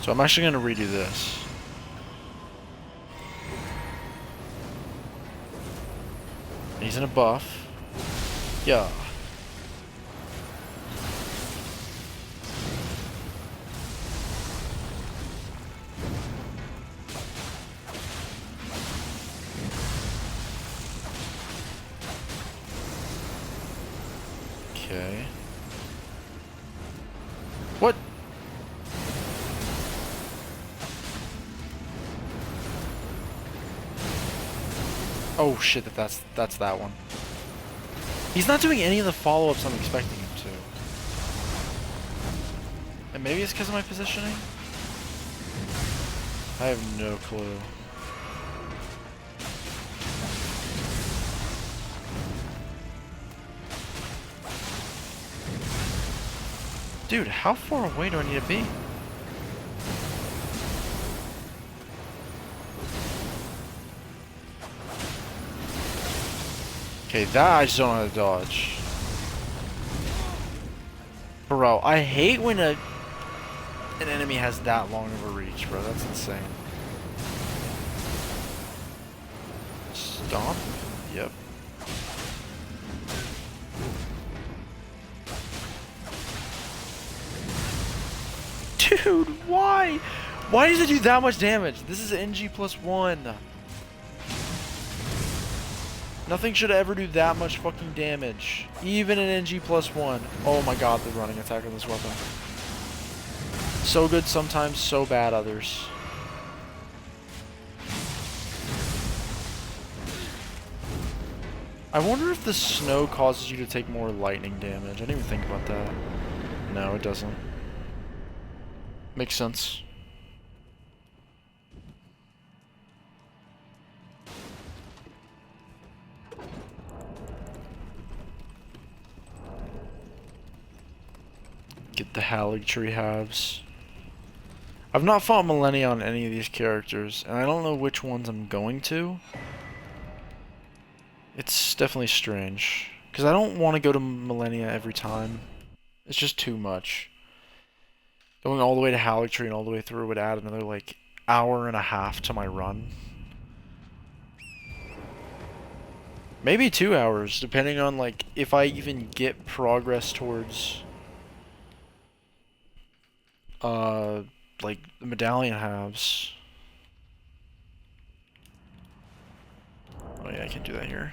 So I'm actually going to redo this. He's in a buff. Yeah. Okay. What? Oh shit, that's that one. He's not doing any of the follow-ups I'm expecting him to. And maybe it's because of my positioning? I have no clue. Dude, how far away do I need to be? Okay, that I just don't know how to dodge. Bro, I hate when an enemy has that long of a reach, bro. That's insane. Stomp? Yep. Dude, why? Why does it do that much damage? This is NG +1. Nothing should ever do that much fucking damage. Even an NG +1. Oh my god, the running attack on this weapon. So good sometimes, so bad others. I wonder if the snow causes you to take more lightning damage. I didn't even think about that. No, it doesn't. Makes sense. Get the Haligtree halves. I've not fought Millennia on any of these characters, and I don't know which ones I'm going to. It's definitely strange. Because I don't want to go to Millennia every time. It's just too much. Going all the way to Haligtree and all the way through would add another, like, hour and a half to my run. Maybe 2 hours, depending on, like, if I even get progress towards, like, the medallion halves. Oh yeah, I can do that here.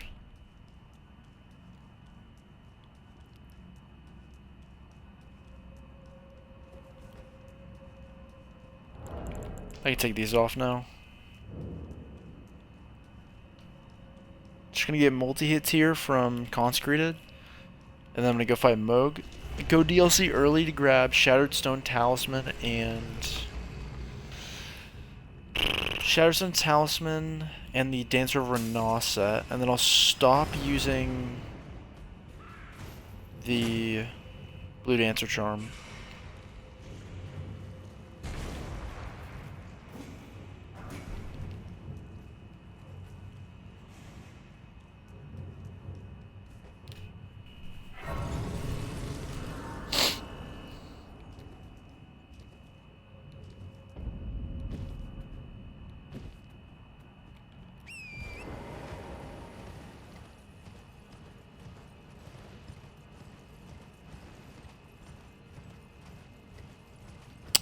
I can take these off now. Just gonna get multi-hits here from Consecrated. And then I'm gonna go fight Moog. Go DLC early to grab Shattered Stone Talisman and... Shattered Stone Talisman and the Dancer of Renah set. And then I'll stop using the Blue Dancer Charm.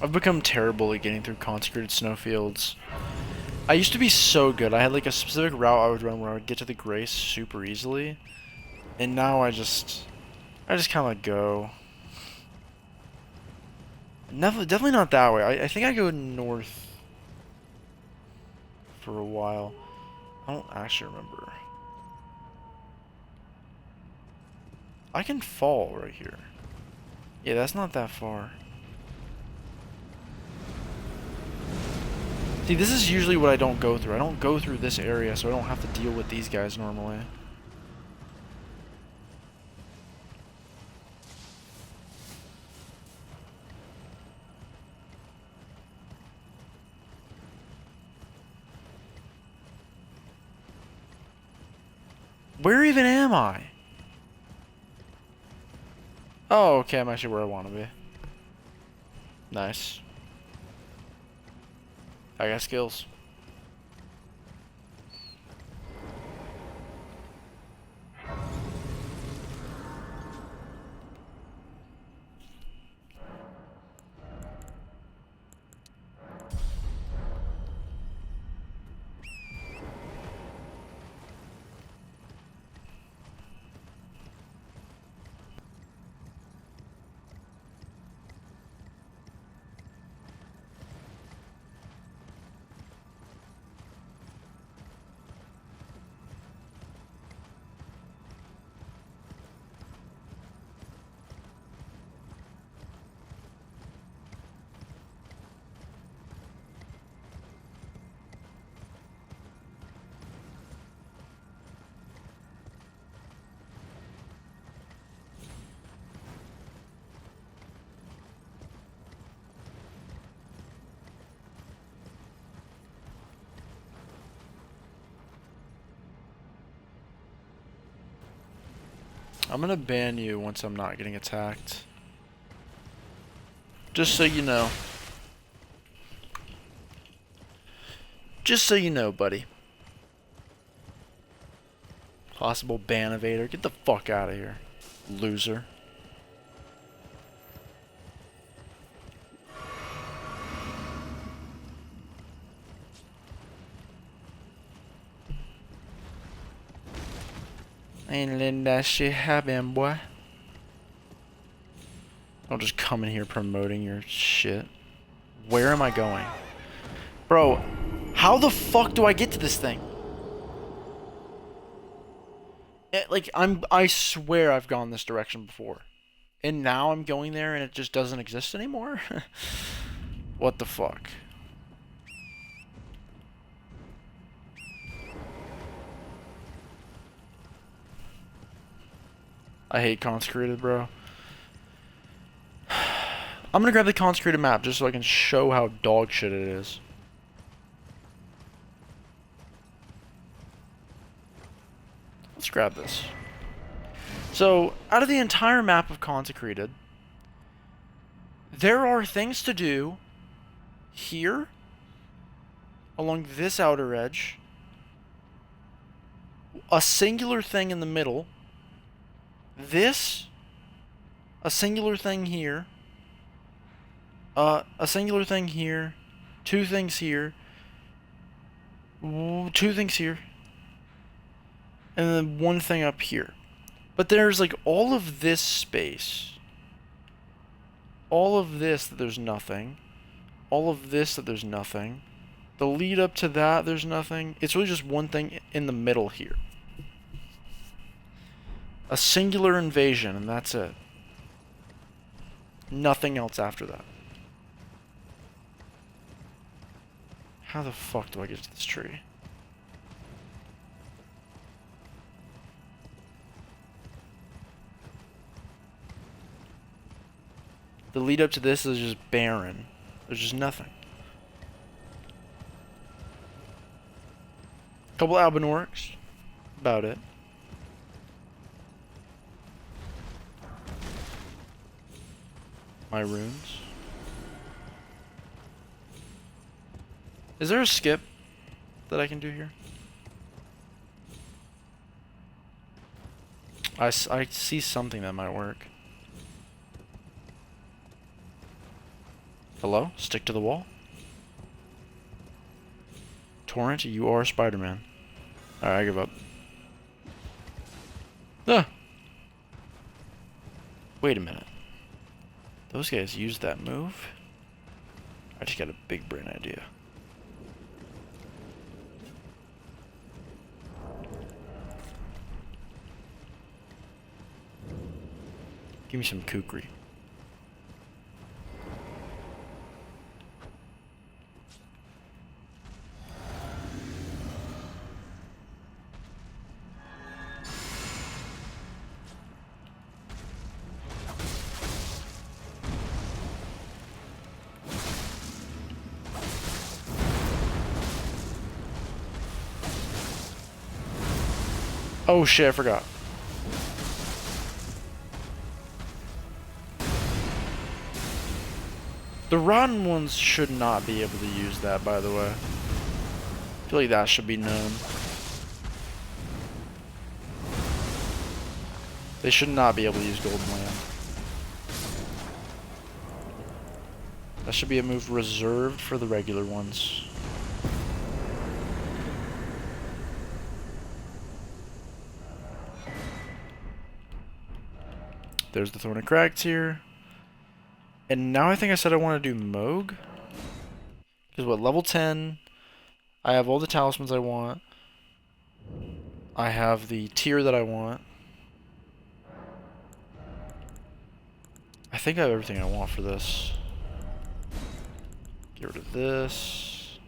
I've become terrible at getting through consecrated snowfields. I used to be so good. I had like a specific route I would run where I would get to the Grace super easily. And now I just kind of like go. Definitely not that way. I think I go north for a while. I don't actually remember. I can fall right here. Yeah, that's not that far. See, this is usually what I don't go through. I don't go through this area, so I don't have to deal with these guys normally. Where even am I? Oh, okay, I'm actually where I want to be. Nice. I got skills. I'm gonna ban you once I'm not getting attacked. Just so you know. Just so you know, buddy. Possible ban evader. Get the fuck out of here, loser. Ain't letting that shit happen, boy. Don't just come in here promoting your shit. Where am I going? Bro, how the fuck do I get to this thing? I swear I've gone this direction before. And now I'm going there and it just doesn't exist anymore? What the fuck? I hate consecrated, bro. I'm gonna grab the consecrated map just so I can show how dog shit it is. Let's grab this. So, out of the entire map of consecrated, there are things to do here, along this outer edge, a singular thing in the middle, this, a singular thing here, a singular thing here, two things here, two things here, and then one thing up here. But there's like all of this space, all of this that there's nothing, all of this that there's nothing, the lead up to that there's nothing. It's really just one thing in the middle here. A singular invasion, and that's it. Nothing else after that. How the fuck do I get to this tree? The lead up to this is just barren. There's just nothing. Couple Albinorks. About it. My runes. Is there a skip that I can do here? I see something that might work. Hello? Stick to the wall? Torrent, you are Spider-Man. Alright, I give up. Ah! Wait a minute. Those guys used that move? I just got a big brain idea. Give me some kukri. Oh shit, I forgot. The rotten ones should not be able to use that, by the way. I feel like that should be known. They should not be able to use Golden Land. That should be a move reserved for the regular ones. There's the Thorn of Crags here. And now I think I said I want to do Moog. Because what, level 10. I have all the talismans I want. I have the tier that I want. I think I have everything I want for this. Get rid of this.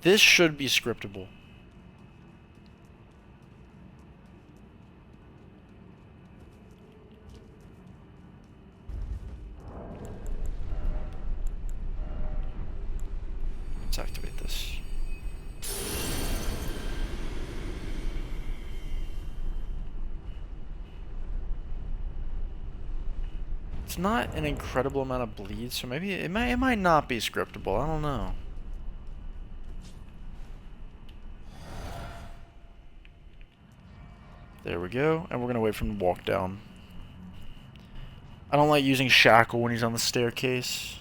This should be scriptable. Let's activate this. It's not an incredible amount of bleed, so maybe it might not be scriptable. I don't know. There we go, and we're gonna wait for him to walk down. I don't like using Shackle when he's on the staircase.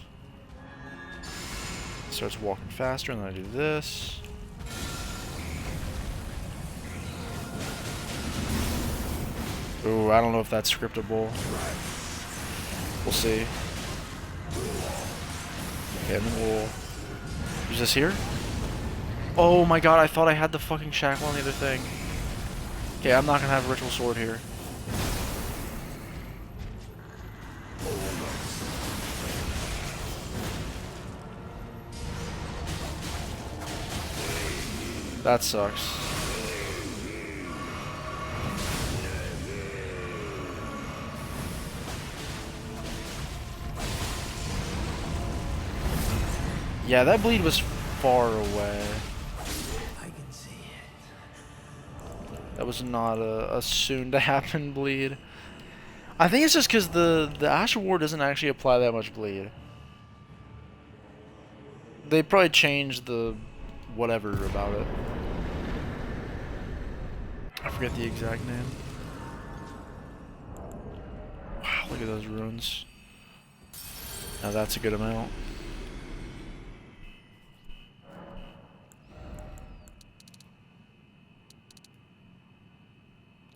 Starts walking faster, and then I do this. Ooh, I don't know if that's scriptable. We'll see. Okay, and then we'll use this here. Oh my god, I thought I had the fucking Shackle on the other thing. Okay, I'm not gonna have a Ritual Sword here. That sucks. Yeah, that bleed was far away. I can see it. That was not a soon to happen bleed. I think it's just because the Ash of War doesn't actually apply that much bleed. They probably changed the whatever about it. I forget the exact name. Wow, look at those runes. Now that's a good amount.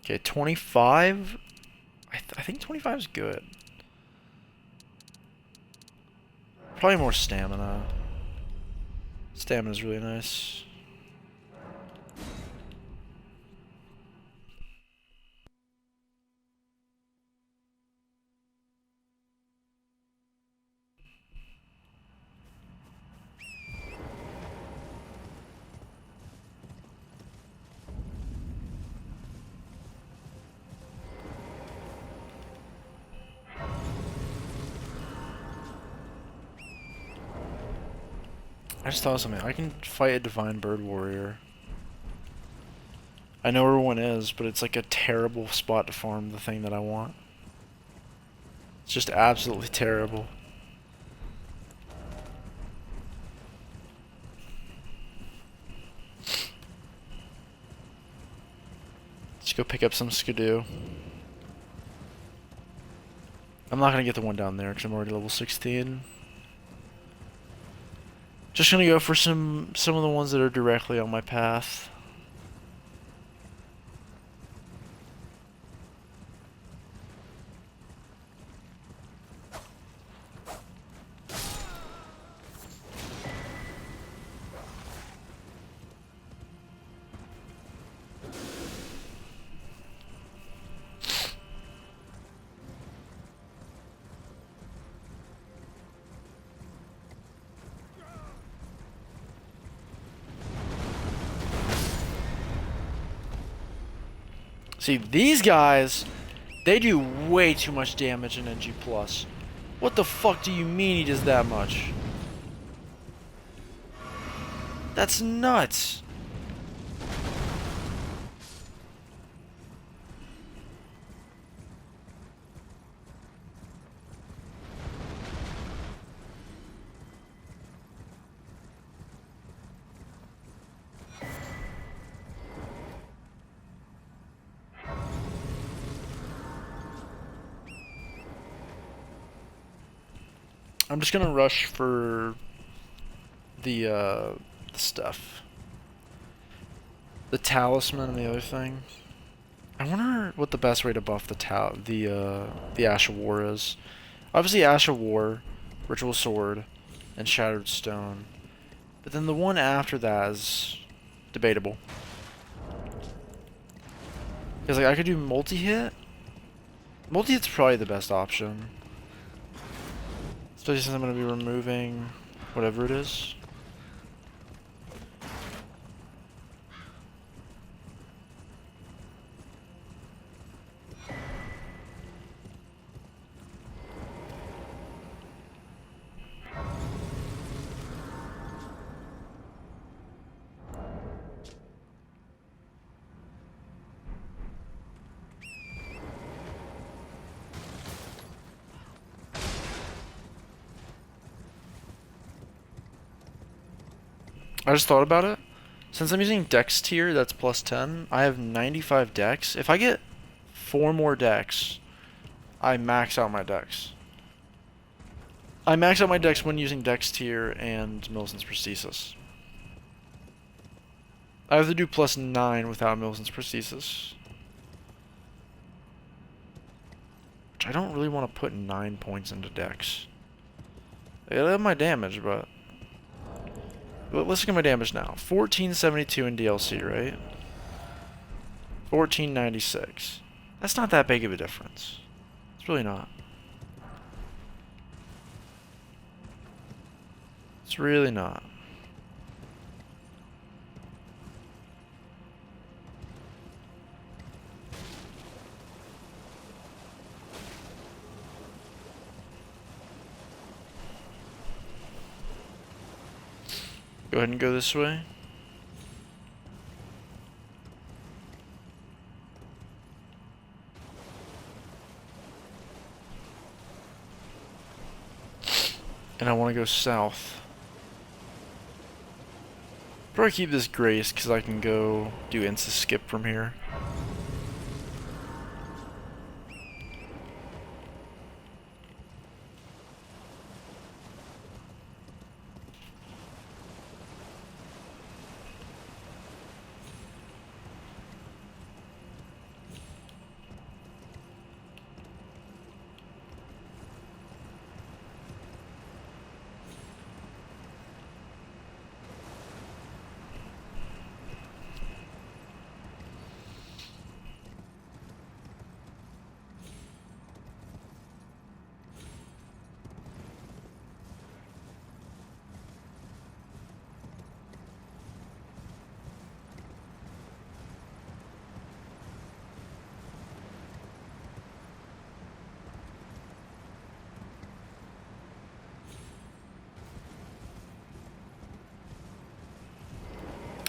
Okay, 25? I think 25 is good. Probably more stamina. Stamina's really nice. I just thought of something. I can fight a Divine Bird Warrior. I know where one is, but it's like a terrible spot to farm the thing that I want. It's just absolutely terrible. Let's go pick up some Skidoo. I'm not gonna get the one down there because I'm already level 16. Just gonna go for some of the ones that are directly on my path. See, these guys, they do way too much damage in NG+. What the fuck do you mean he does that much? That's nuts. I'm just gonna rush for the stuff. The talisman and the other thing. I wonder what the best way to buff the Ash of War is. Obviously Ash of War, Ritual Sword, and Shattered Stone. But then the one after that is debatable. Because like I could do multi-hit. Multi-hit's probably the best option. Especially since I'm going to be removing whatever it is. I just thought about it. Since I'm using Dex tier, that's plus 10. I have 95 Dex. If I get 4 more Dex, I max out my Dex. I max out my Dex when using Dex tier and Millicent's Prosthesis. I have to do plus 9 without Millicent's Prosthesis. Which I don't really want to put 9 points into Dex. I have my damage, but let's look at my damage now. 1472 in DLC, right? 1496. That's not that big of a difference. It's really not. It's really not. Go ahead and go this way. And I want to go south. Probably keep this grace because I can go do insta skip from here.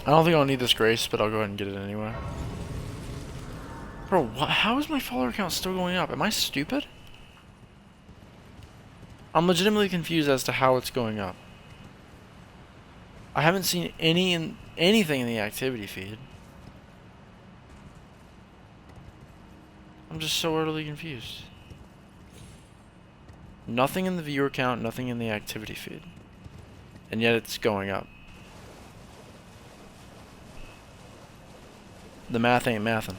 I don't think I'll need this grace, but I'll go ahead and get it anyway. Bro, how is my follower count still going up? Am I stupid? I'm legitimately confused as to how it's going up. I haven't seen anything in the activity feed. I'm just so utterly confused. Nothing in the viewer count, nothing in the activity feed. And yet it's going up. The math ain't mathin'.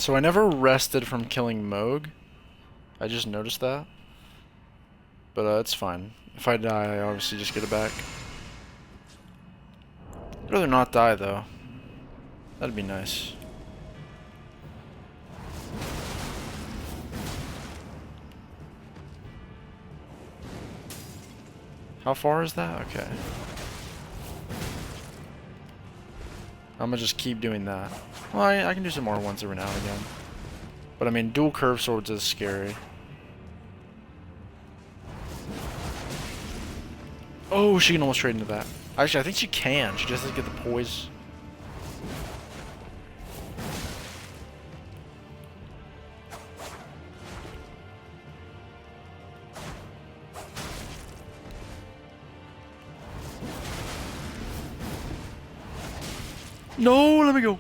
So I never rested from killing Moog. I just noticed that. But it's fine. If I die, I obviously just get it back. I'd rather not die, though. That'd be nice. How far is that? Okay. I'm gonna just keep doing that. Well, I can do some more ones every now and again. But I mean, dual curve swords is scary. Oh, she can almost trade into that. Actually, I think she can. She just has to get the poise. No, let me go.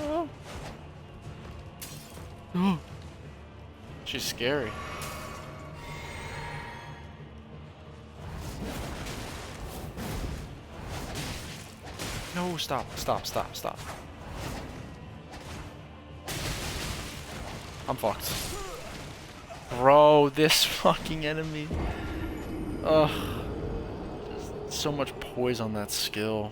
Oh. Oh. She's scary. No, stop, stop, stop, stop. I'm fucked. Bro, this fucking enemy. Ugh. There's so much poise on that skill.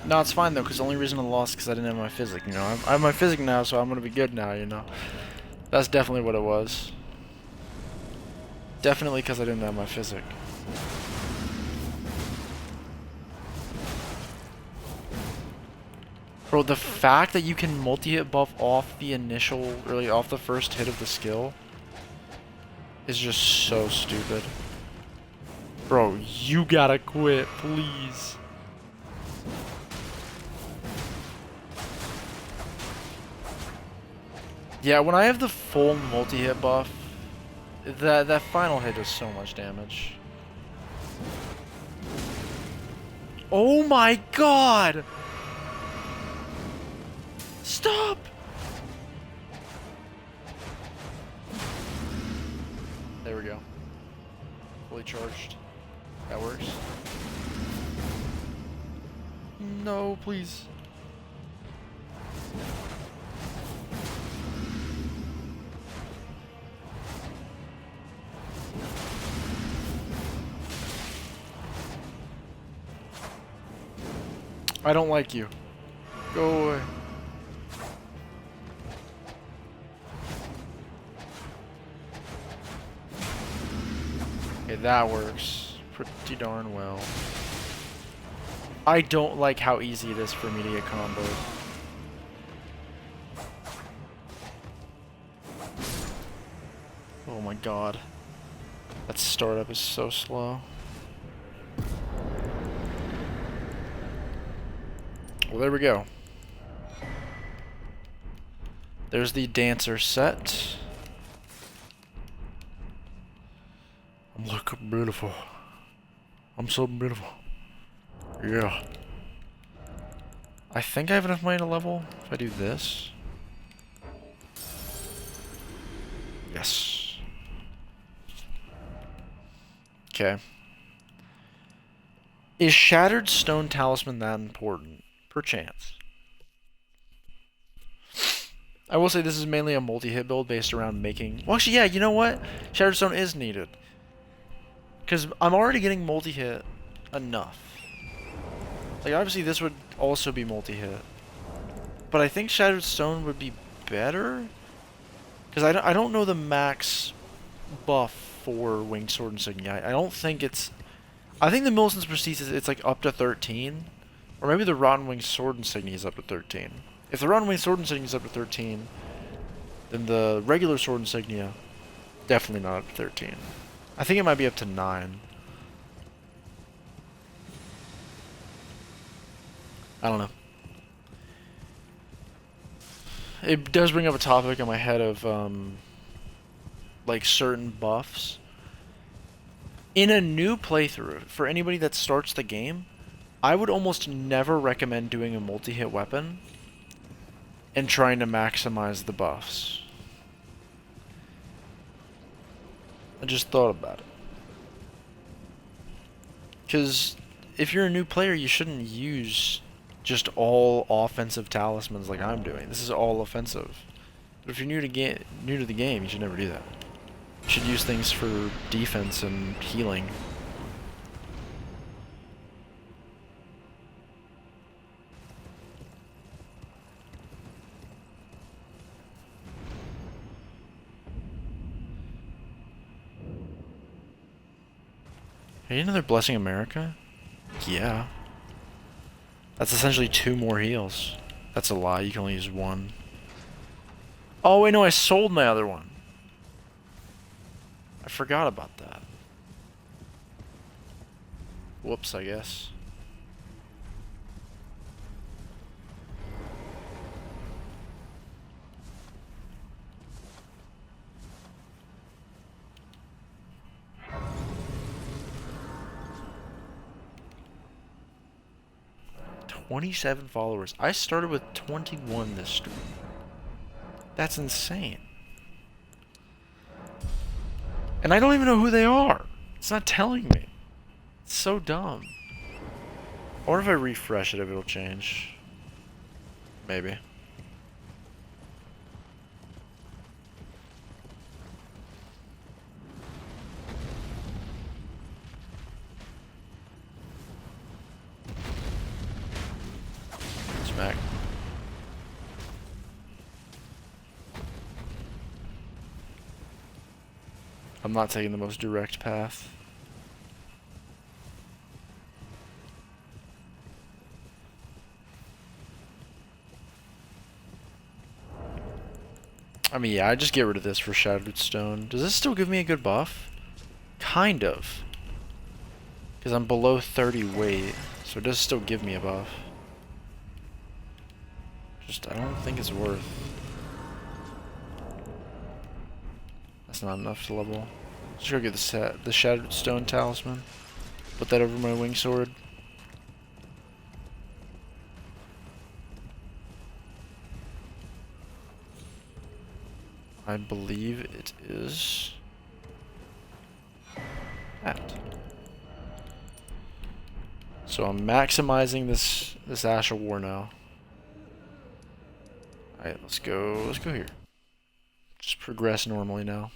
No, it's fine though, because the only reason I lost is because I didn't have my physic, you know. I have my physic now, so I'm gonna be good now, you know. That's definitely what it was. Definitely because I didn't have my physic. Bro, the fact that you can multi-hit buff off the initial, really off the first hit of the skill is just so stupid. Bro, you gotta quit, please. Yeah, when I have the full multi-hit buff, that final hit does so much damage. Oh my god! Stop! There we go. Fully charged. That works. No, please. I don't like you. Go away. Okay, that works pretty darn well. I don't like how easy it is for me to get comboed. Oh my god. That startup is so slow. Well, there we go. There's the dancer set. I'm looking beautiful. I'm so beautiful. Yeah. I think I have enough money to level if I do this. Yes. Okay. Is Shattered Stone Talisman that important? Perchance. I will say this is mainly a multi-hit build based around making... Well, actually, yeah, you know what? Shattered Stone is needed. Because I'm already getting multi-hit enough. Like, obviously this would also be multi-hit. But I think Shattered Stone would be better? Because I don't know the max buff for Winged Sword Insignia. I don't think it's... I think the Millicent's Prestige is it's like up to 13. Or maybe the Rotten Winged Sword Insignia is up to 13. If the Rotten Winged Sword Insignia is up to 13, then the regular Sword Insignia, definitely not up to 13. I think it might be up to 9. I don't know. It does bring up a topic in my head of, like, certain buffs. In a new playthrough, for anybody that starts the game, I would almost never recommend doing a multi-hit weapon. and trying to maximize the buffs. I just thought about it. Because if you're a new player, you shouldn't use just all offensive talismans like I'm doing. This is all offensive. But if you're new to the game, you should never do that. You should use things for defense and healing. Are you another Blessing America? Yeah. That's essentially 2 more heals. That's a lie, you can only use 1. Oh wait, no, I sold my other one. I forgot about that. Whoops, I guess. "27 followers. I started with 21 this stream. That's insane. And I don't even know who they are. It's not telling me. It's so dumb. Or if I refresh it, if it'll change. Maybe. Smack. I'm not taking the most direct path. I mean, yeah, I just get rid of this for Shattered Stone. Does this still give me a good buff? Kind of. Because I'm below 30 weight, so it does still give me a buff. Just, I don't think it's worth. That's not enough to level. Let's go get the Shattered Stone Talisman. Put that over my wing sword. I believe it is that. So I'm maximizing this Ash of War now. Alright, let's go here. Just progress normally now.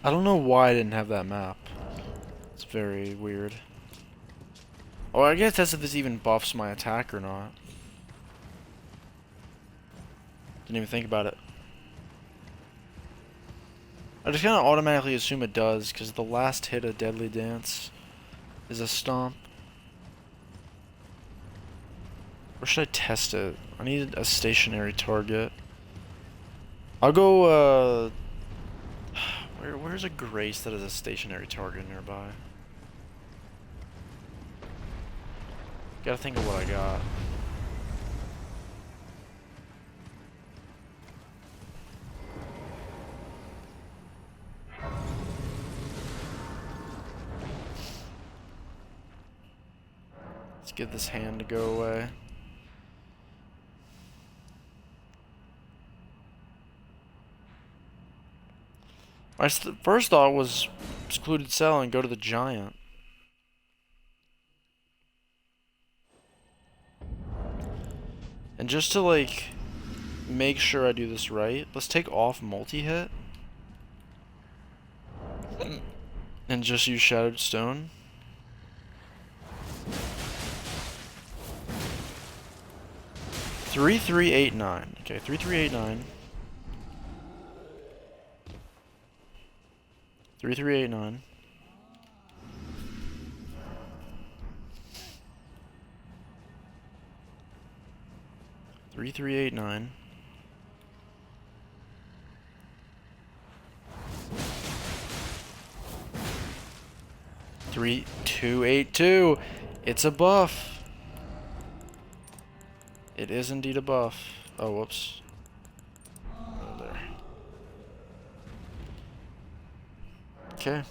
I don't know why I didn't have that map. It's very weird. Oh, I guess that's if this even buffs my attack or not. Didn't even think about it. I just kind of automatically assume it does, because the last hit of Deadly Dance is a stomp. Where should I test it? I need a stationary target. I'll go, where's a Grace that is a stationary target nearby? Gotta think of what I got. Let's get this hand to go away. My first thought was secluded cell and go to the giant. And just to like make sure I do this right, let's take off multi-hit and just use Shattered Stone. Three, 3, 8, 9. Okay, 3, 3, 8, 9. 3, 3, 8, 9. Three, 3, 8, 9. 3, 2, 8, 2. It's a buff. It is indeed a buff. Oh, whoops. Oh, there. Okay.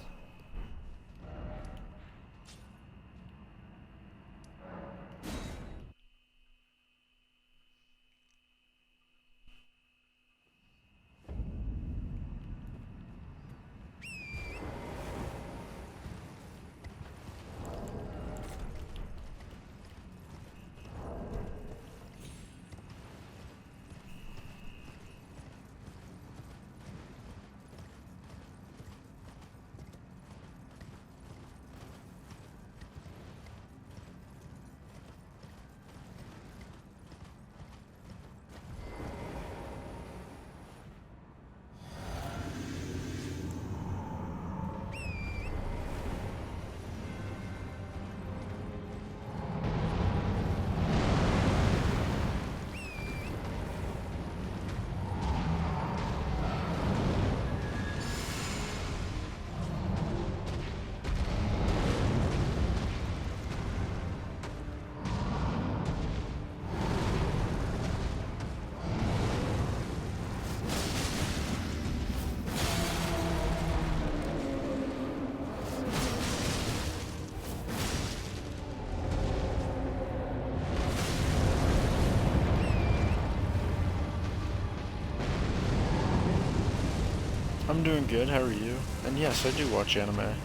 I'm doing good, how are you? And yes, I do watch anime.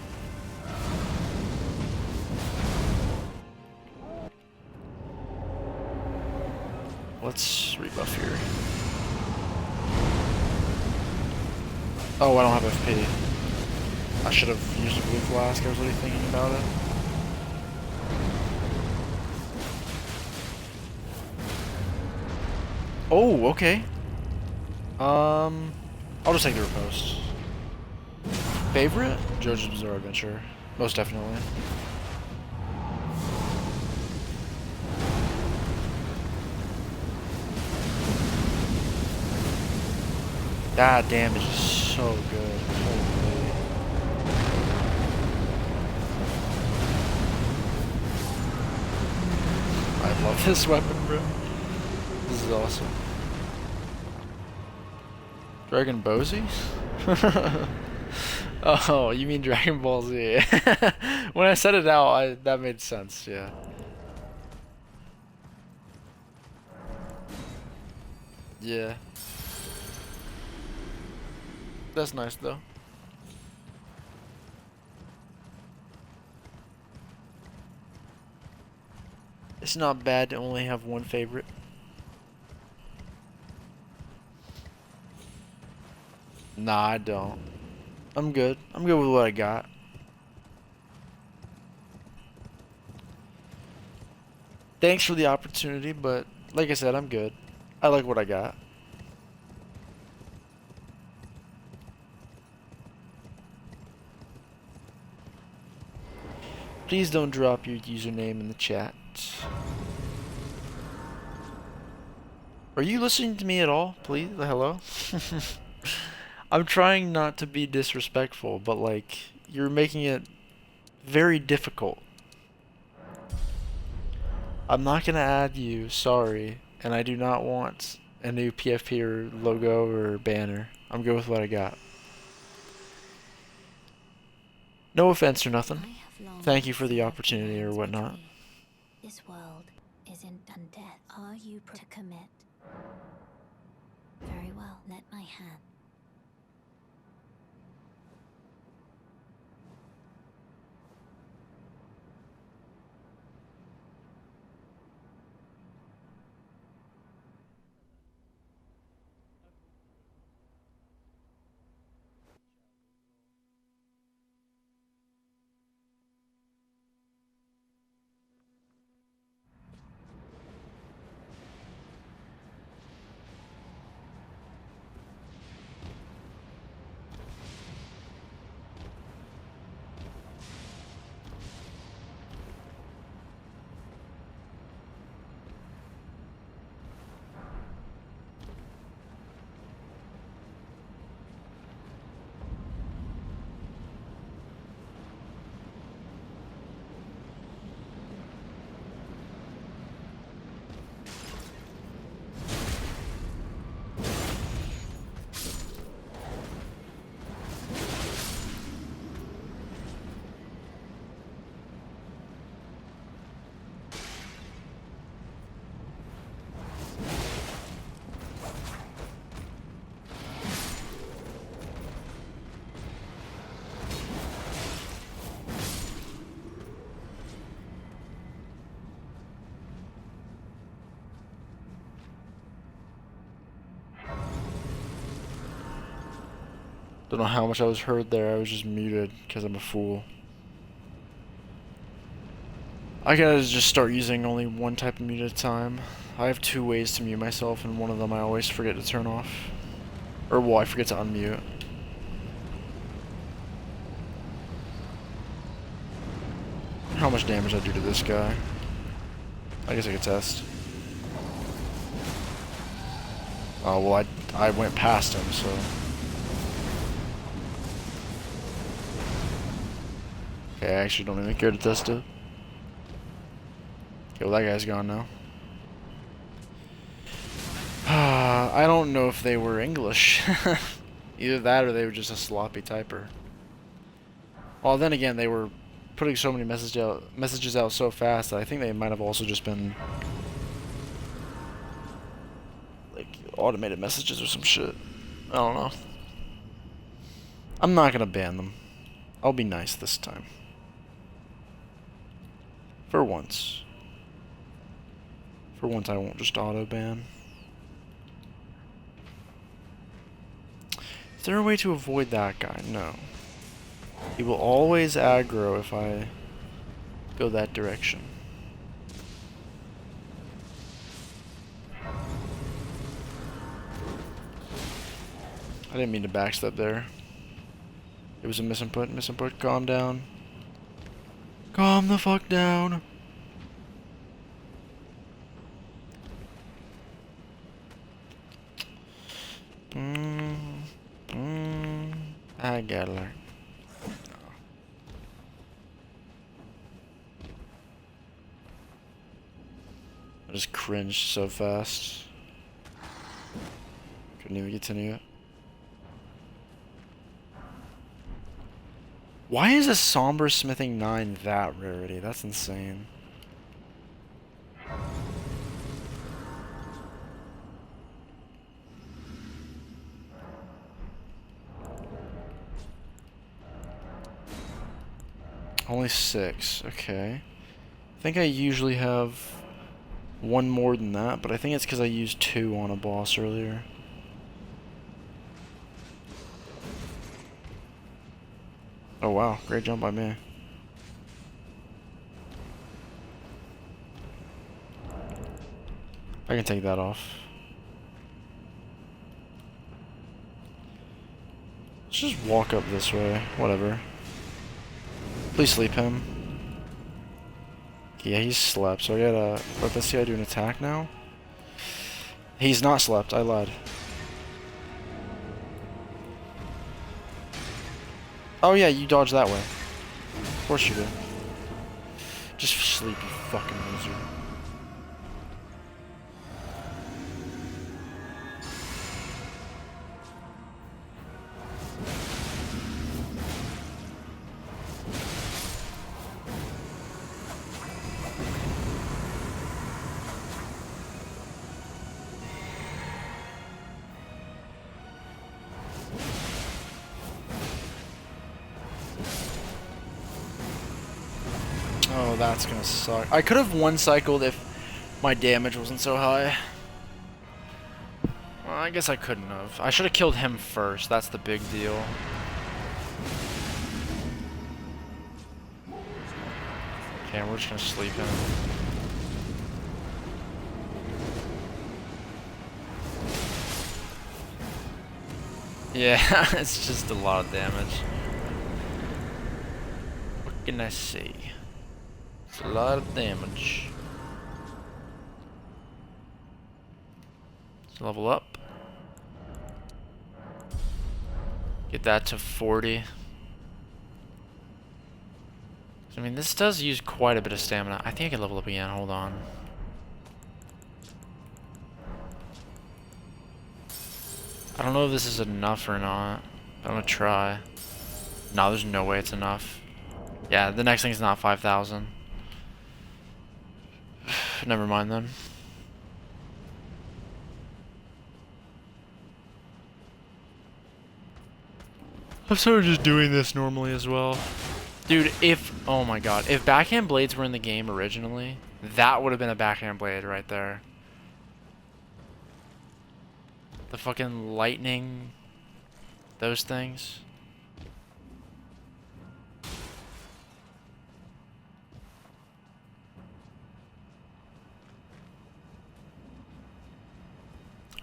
Let's rebuff here. Oh, I don't have FP. I should have used a blue flask, I was really thinking about it. Oh, okay. I'll just take the riposte. Favorite? JoJo's Bizarre Adventure. Most definitely. That damage is so good. Holy. I love this weapon, bro. This is awesome. Dragon Bozy? Oh, you mean Dragon Ball Z. When I said it out, that made sense, yeah. Yeah. That's nice, though. It's not bad to only have one favorite. Nah, I don't. I'm good. I'm good with what I got. Thanks for the opportunity, but like I said, I'm good. I like what I got. Please don't drop your username in the chat. Are you listening to me at all? Please? Hello? I'm trying not to be disrespectful, but like, you're making it very difficult. I'm not gonna add you, sorry, and I do not want a new PFP or logo or banner. I'm good with what I got. No offense or nothing. I have long Thank you for the observed opportunity or lines whatnot. between. This world is in death. Are you to commit? Very well. Let my hand. Don't know how much I was heard there. I was just muted because I'm a fool. I gotta just start using only one type of mute at a time. I have 2 ways to mute myself, and one of them I always forget to turn off. Or, well, I forget to unmute. How much damage I do to this guy. I guess I could test. Oh, well, I went past him, so... Okay, I actually don't even care to test it. Okay, well, that guy's gone now. I don't know if they were English. Either that or they were just a sloppy typer. Well, then again, they were putting so many messages out so fast that I think they might have also just been like automated messages or some shit. I don't know. I'm not gonna ban them. I'll be nice this time. For once. For once I won't just auto ban. Is there a way to avoid that guy? No. He will always aggro if I go that direction. I didn't mean to backstep there. It was a misinput. Misinput. Calm down. Calm the fuck down. I gotta learn. I just cringed so fast. Couldn't even get to it. Why is a Somber Smithing 9 that rarity? That's insane. Only 6, okay. I think I usually have one more than that, but I think it's because I used 2 on a boss earlier. Oh wow, great jump by me. I can take that off. Let's just walk up this way. Whatever. Please sleep him. Yeah, he's slept, so I gotta let this guy do an attack now. He's not slept, I lied. Oh yeah, you dodged that way. Of course you did. Just sleep, you fucking loser. Oh, that's gonna suck. I could have one cycled if my damage wasn't so high. Well, I guess I couldn't have. I should have killed him first. That's the big deal. Okay, we're just gonna sleep him. Yeah, it's just a lot of damage. What can I say? It's a lot of damage. Let's level up. Get that to 40. I mean, this does use quite a bit of stamina. I think I can level up again. Hold on. I don't know if this is enough or not. But I'm gonna try. No, there's no way it's enough. Yeah, the next thing's not 5,000. Never mind then. I'm sort of just doing this normally as well. Dude, oh my god, if backhand blades were in the game originally, that would have been a backhand blade right there. The fucking lightning, those things.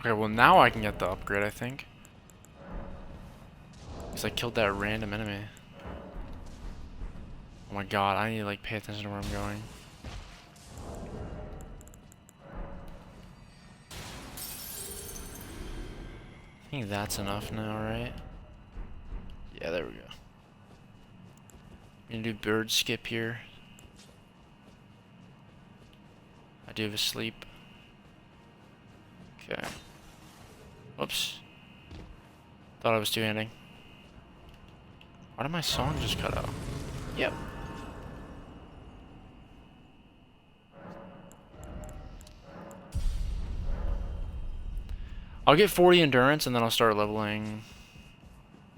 Okay, well now I can get the upgrade, I think. Because I killed that random enemy. Oh my god, I need to like pay attention to where I'm going. I think that's enough now, right? Yeah, there we go. I'm gonna do bird skip here. I do have a sleep. Okay. Oops. Thought I was two-handing. Why did my song just cut out? Yep. I'll get 40 endurance and then I'll start leveling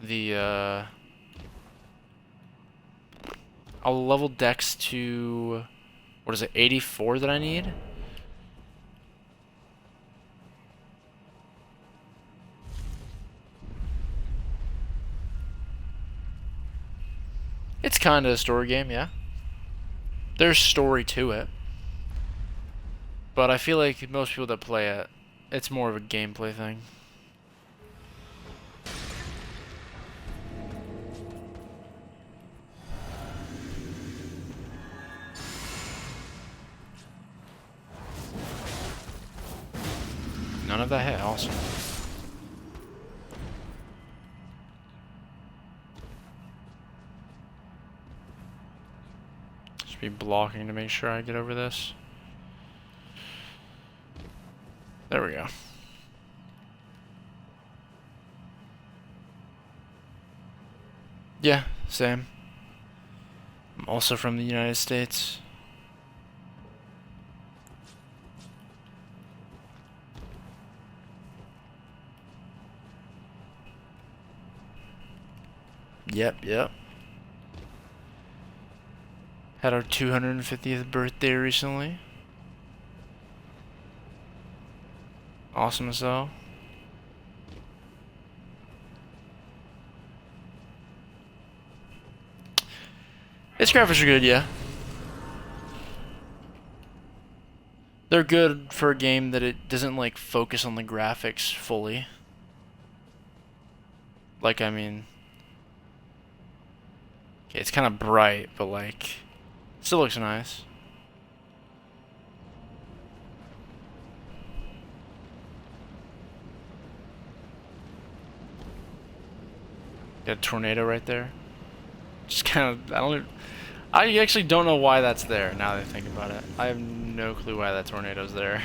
the I'll level dex to, what is it, 84 that I need? It's kind of a story game, yeah. There's story to it. But I feel like most people that play it, it's more of a gameplay thing. None of that hit, awesome. Just be blocking to make sure I get over this. There we go. Yeah, same. I'm also from the United States. Yep. Had our 250th birthday recently. Awesome as hell. Its graphics are good, yeah. They're good for a game that it doesn't like focus on the graphics fully. Like, I mean, okay, it's kind of bright, but like, still looks nice. Got a tornado right there. Just kind of, I actually don't know why that's there now that I think about it. I have no clue why that tornado's there.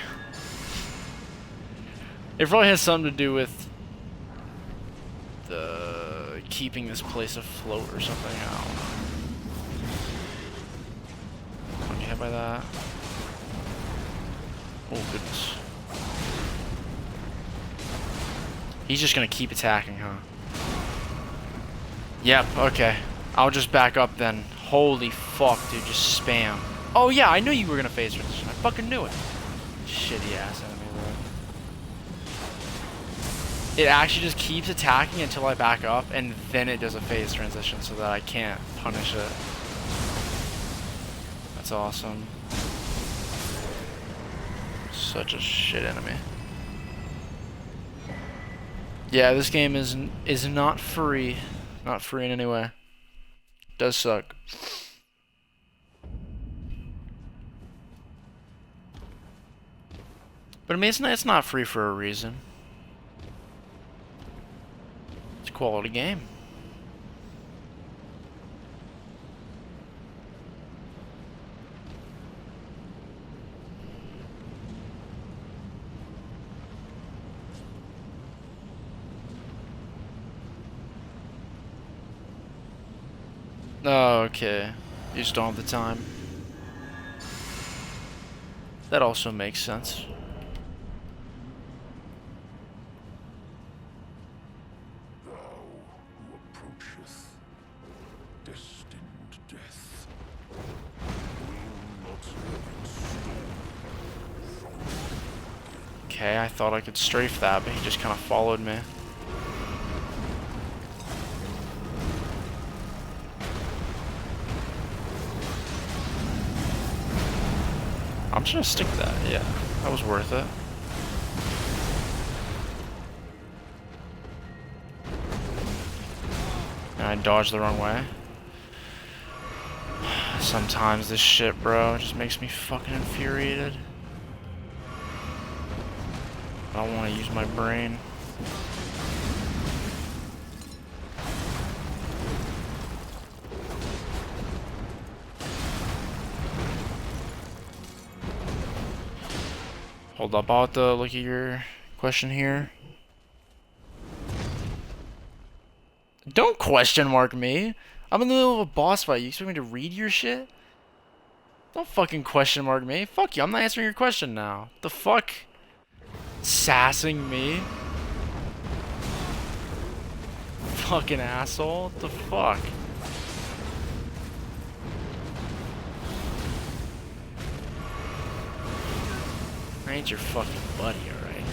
It probably has something to do with the keeping this place afloat or something. I don't know. Don't get hit by that. Oh goodness. He's just gonna keep attacking, huh? Yep, okay. I'll just back up then. Holy fuck, dude, just spam. Oh yeah, I knew you were gonna phase transition. I fucking knew it. Shitty ass enemy, bro. It actually just keeps attacking until I back up, and then it does a phase transition so that I can't punish it. That's awesome. Such a shit enemy. Yeah, this game is not free. Not free in any way. Does suck. But I mean, it's not free for a reason. It's a quality game. Oh, okay. You just don't have the time. That also makes sense. Thou who approacheth destined death will not have it stolen from thee. Okay, I thought I could strafe that, but he just kind of followed me. I'm just gonna stick that, yeah. That was worth it. And I dodged the wrong way. Sometimes this shit, bro, just makes me fucking infuriated. I don't want to use my brain. Hold up, I'll have to look at your question here. Don't question mark me. I'm in the middle of a boss fight. You expect me to read your shit? Don't fucking question mark me. Fuck you, I'm not answering your question now. The fuck? Sassing me? Fucking asshole. What the fuck? I ain't your fucking buddy, alright?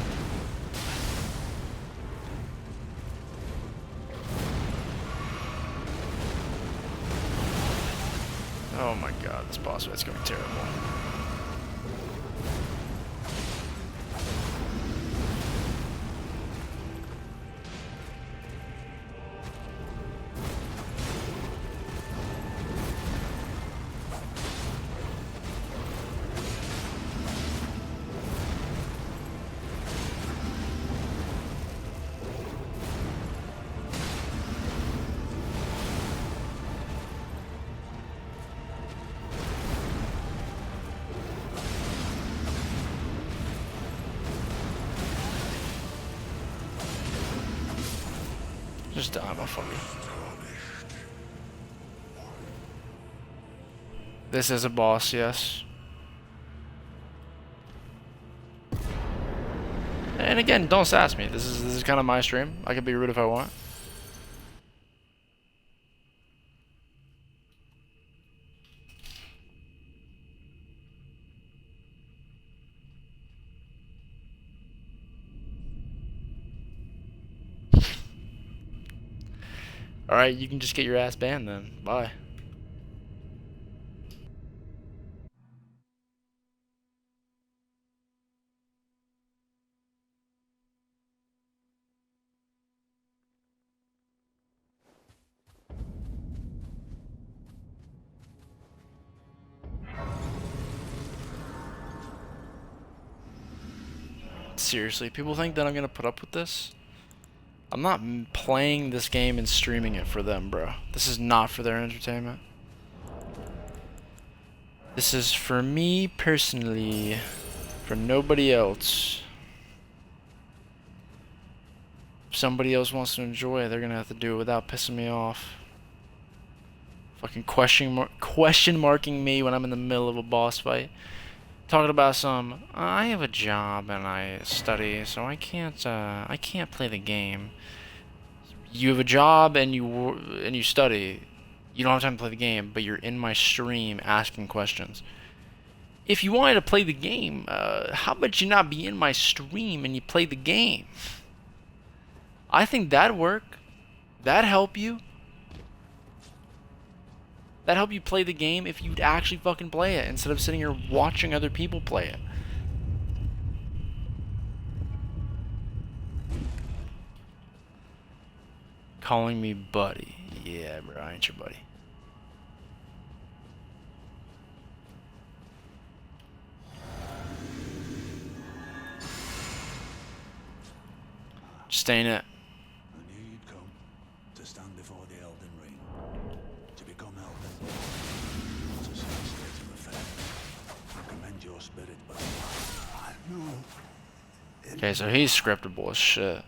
Oh my god, this boss fight's going terrible. Just die, motherfucker. This is a boss, yes. And again, don't sass me. This is kind of my stream. I can be rude if I want. Alright, you can just get your ass banned then. Bye. Seriously, people think that I'm gonna put up with this? I'm not playing this game and streaming it for them, bro. This is not for their entertainment. This is for me personally, for nobody else. If somebody else wants to enjoy it, they're gonna have to do it without pissing me off. Fucking question marking me when I'm in the middle of a boss fight. Talking about some, I have a job and I study, so I can't play the game. You have a job and you study. You don't have time to play the game, but you're in my stream asking questions. If you wanted to play the game, how about you not be in my stream and you play the game? I think that'd work. That'd help you. That'd help you play the game if you'd actually fucking play it instead of sitting here watching other people play it. Calling me buddy. Yeah, bro, I ain't your buddy. Just ain't it. I knew you'd come to stand before the Elden Ring. To become Elden. Not a sad state of affair. I commend your spirit, but I know. Okay, so he's scriptable as shit.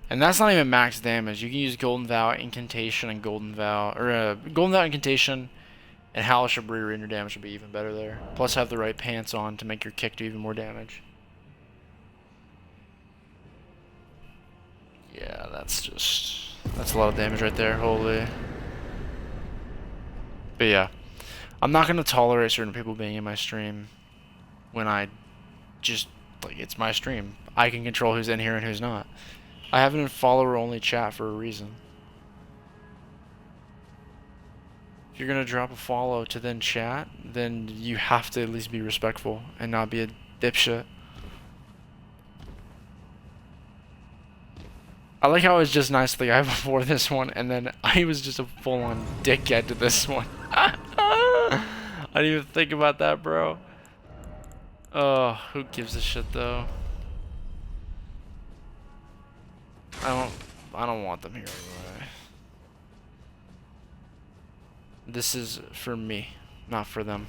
And that's not even max damage. You can use Golden Vow, Incantation, and Golden Vow. Or, Golden Vow, Incantation, and Hellish Brewery, and your damage will be even better there. Plus, have the right pants on to make your kick do even more damage. Yeah, that's a lot of damage right there, holy. But yeah, I'm not gonna tolerate certain people being in my stream when I just, like, it's my stream. I can control who's in here and who's not. I have it in follower-only chat for a reason. If you're gonna drop a follow to then chat, then you have to at least be respectful and not be a dipshit. I like how I was just nice to the guy before this one, and then I was just a full-on dickhead to this one. I didn't even think about that, bro. Oh, who gives a shit, though? I don't want them here anyway. This is for me, not for them.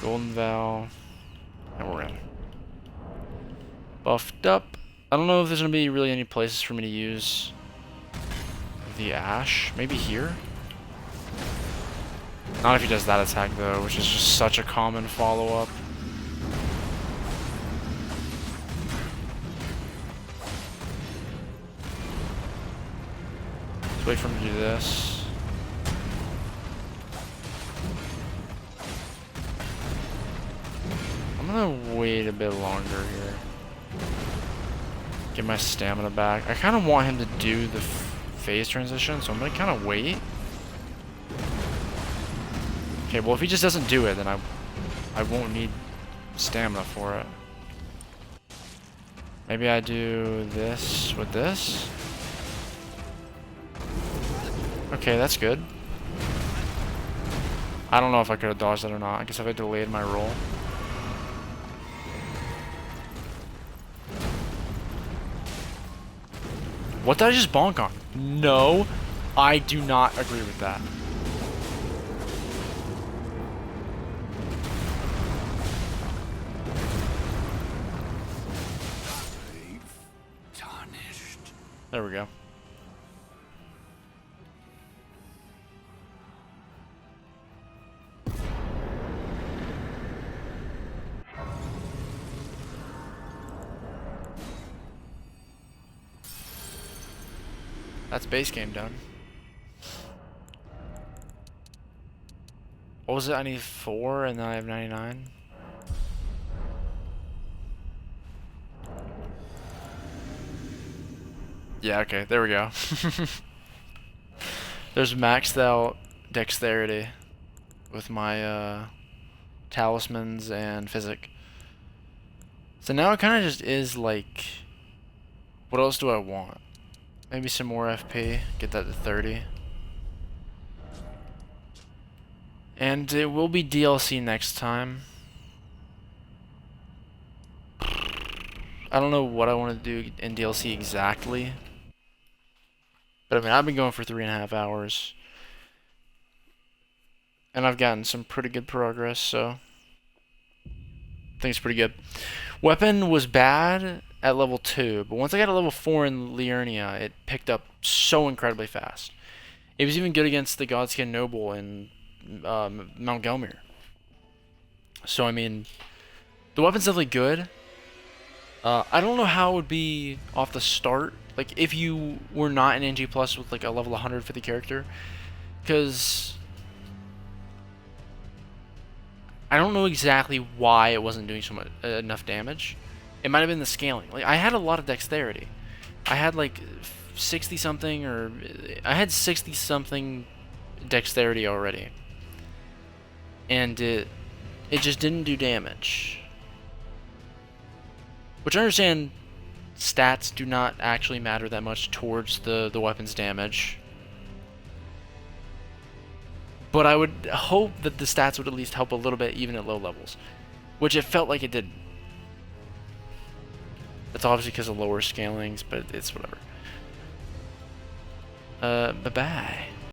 Golden Vow, and we're in. Buffed up. I don't know if there's gonna be really any places for me to use the Ash. Maybe here? Not if he does that attack though, which is just such a common follow-up. Let's wait for him to do this. I'm gonna wait a bit longer here. Get my stamina back. I kind of want him to do the phase transition, so I'm gonna kind of wait. Okay, well if he just doesn't do it, then I won't need stamina for it. Maybe I do this with this. Okay, that's good. I don't know if I could have dodged that or not. I guess if I delayed my roll. What did I just bonk on? No, I do not agree with that. Tarnished. There we go. That's base game done. What was it? I need 4 and then I have 99. Yeah, okay, there we go. There's maxed out dexterity with my talismans and physic. So now it kind of just is like, what else do I want? Maybe some more FP, get that to 30. And it will be DLC next time. I don't know what I want to do in DLC exactly. But I mean, I've been going for 3.5 hours. And I've gotten some pretty good progress, so I think it's pretty good. Weapon was bad at level 2, but once I got to level 4 in Liurnia, it picked up so incredibly fast. It was even good against the Godskin Noble in Mount Gelmir. So, I mean, the weapon's definitely good. I don't know how it would be off the start, like if you were not an NG Plus with like a level 150 character, because I don't know exactly why it wasn't doing so much enough damage. It might have been the scaling. Like I had a lot of dexterity. I had like 60 something, or I had 60 something dexterity already, and it just didn't do damage. Which I understand stats do not actually matter that much towards the weapon's damage. But I would hope that the stats would at least help a little bit even at low levels. Which it felt like it did. That's obviously because of lower scalings, but it's whatever. Bye-bye.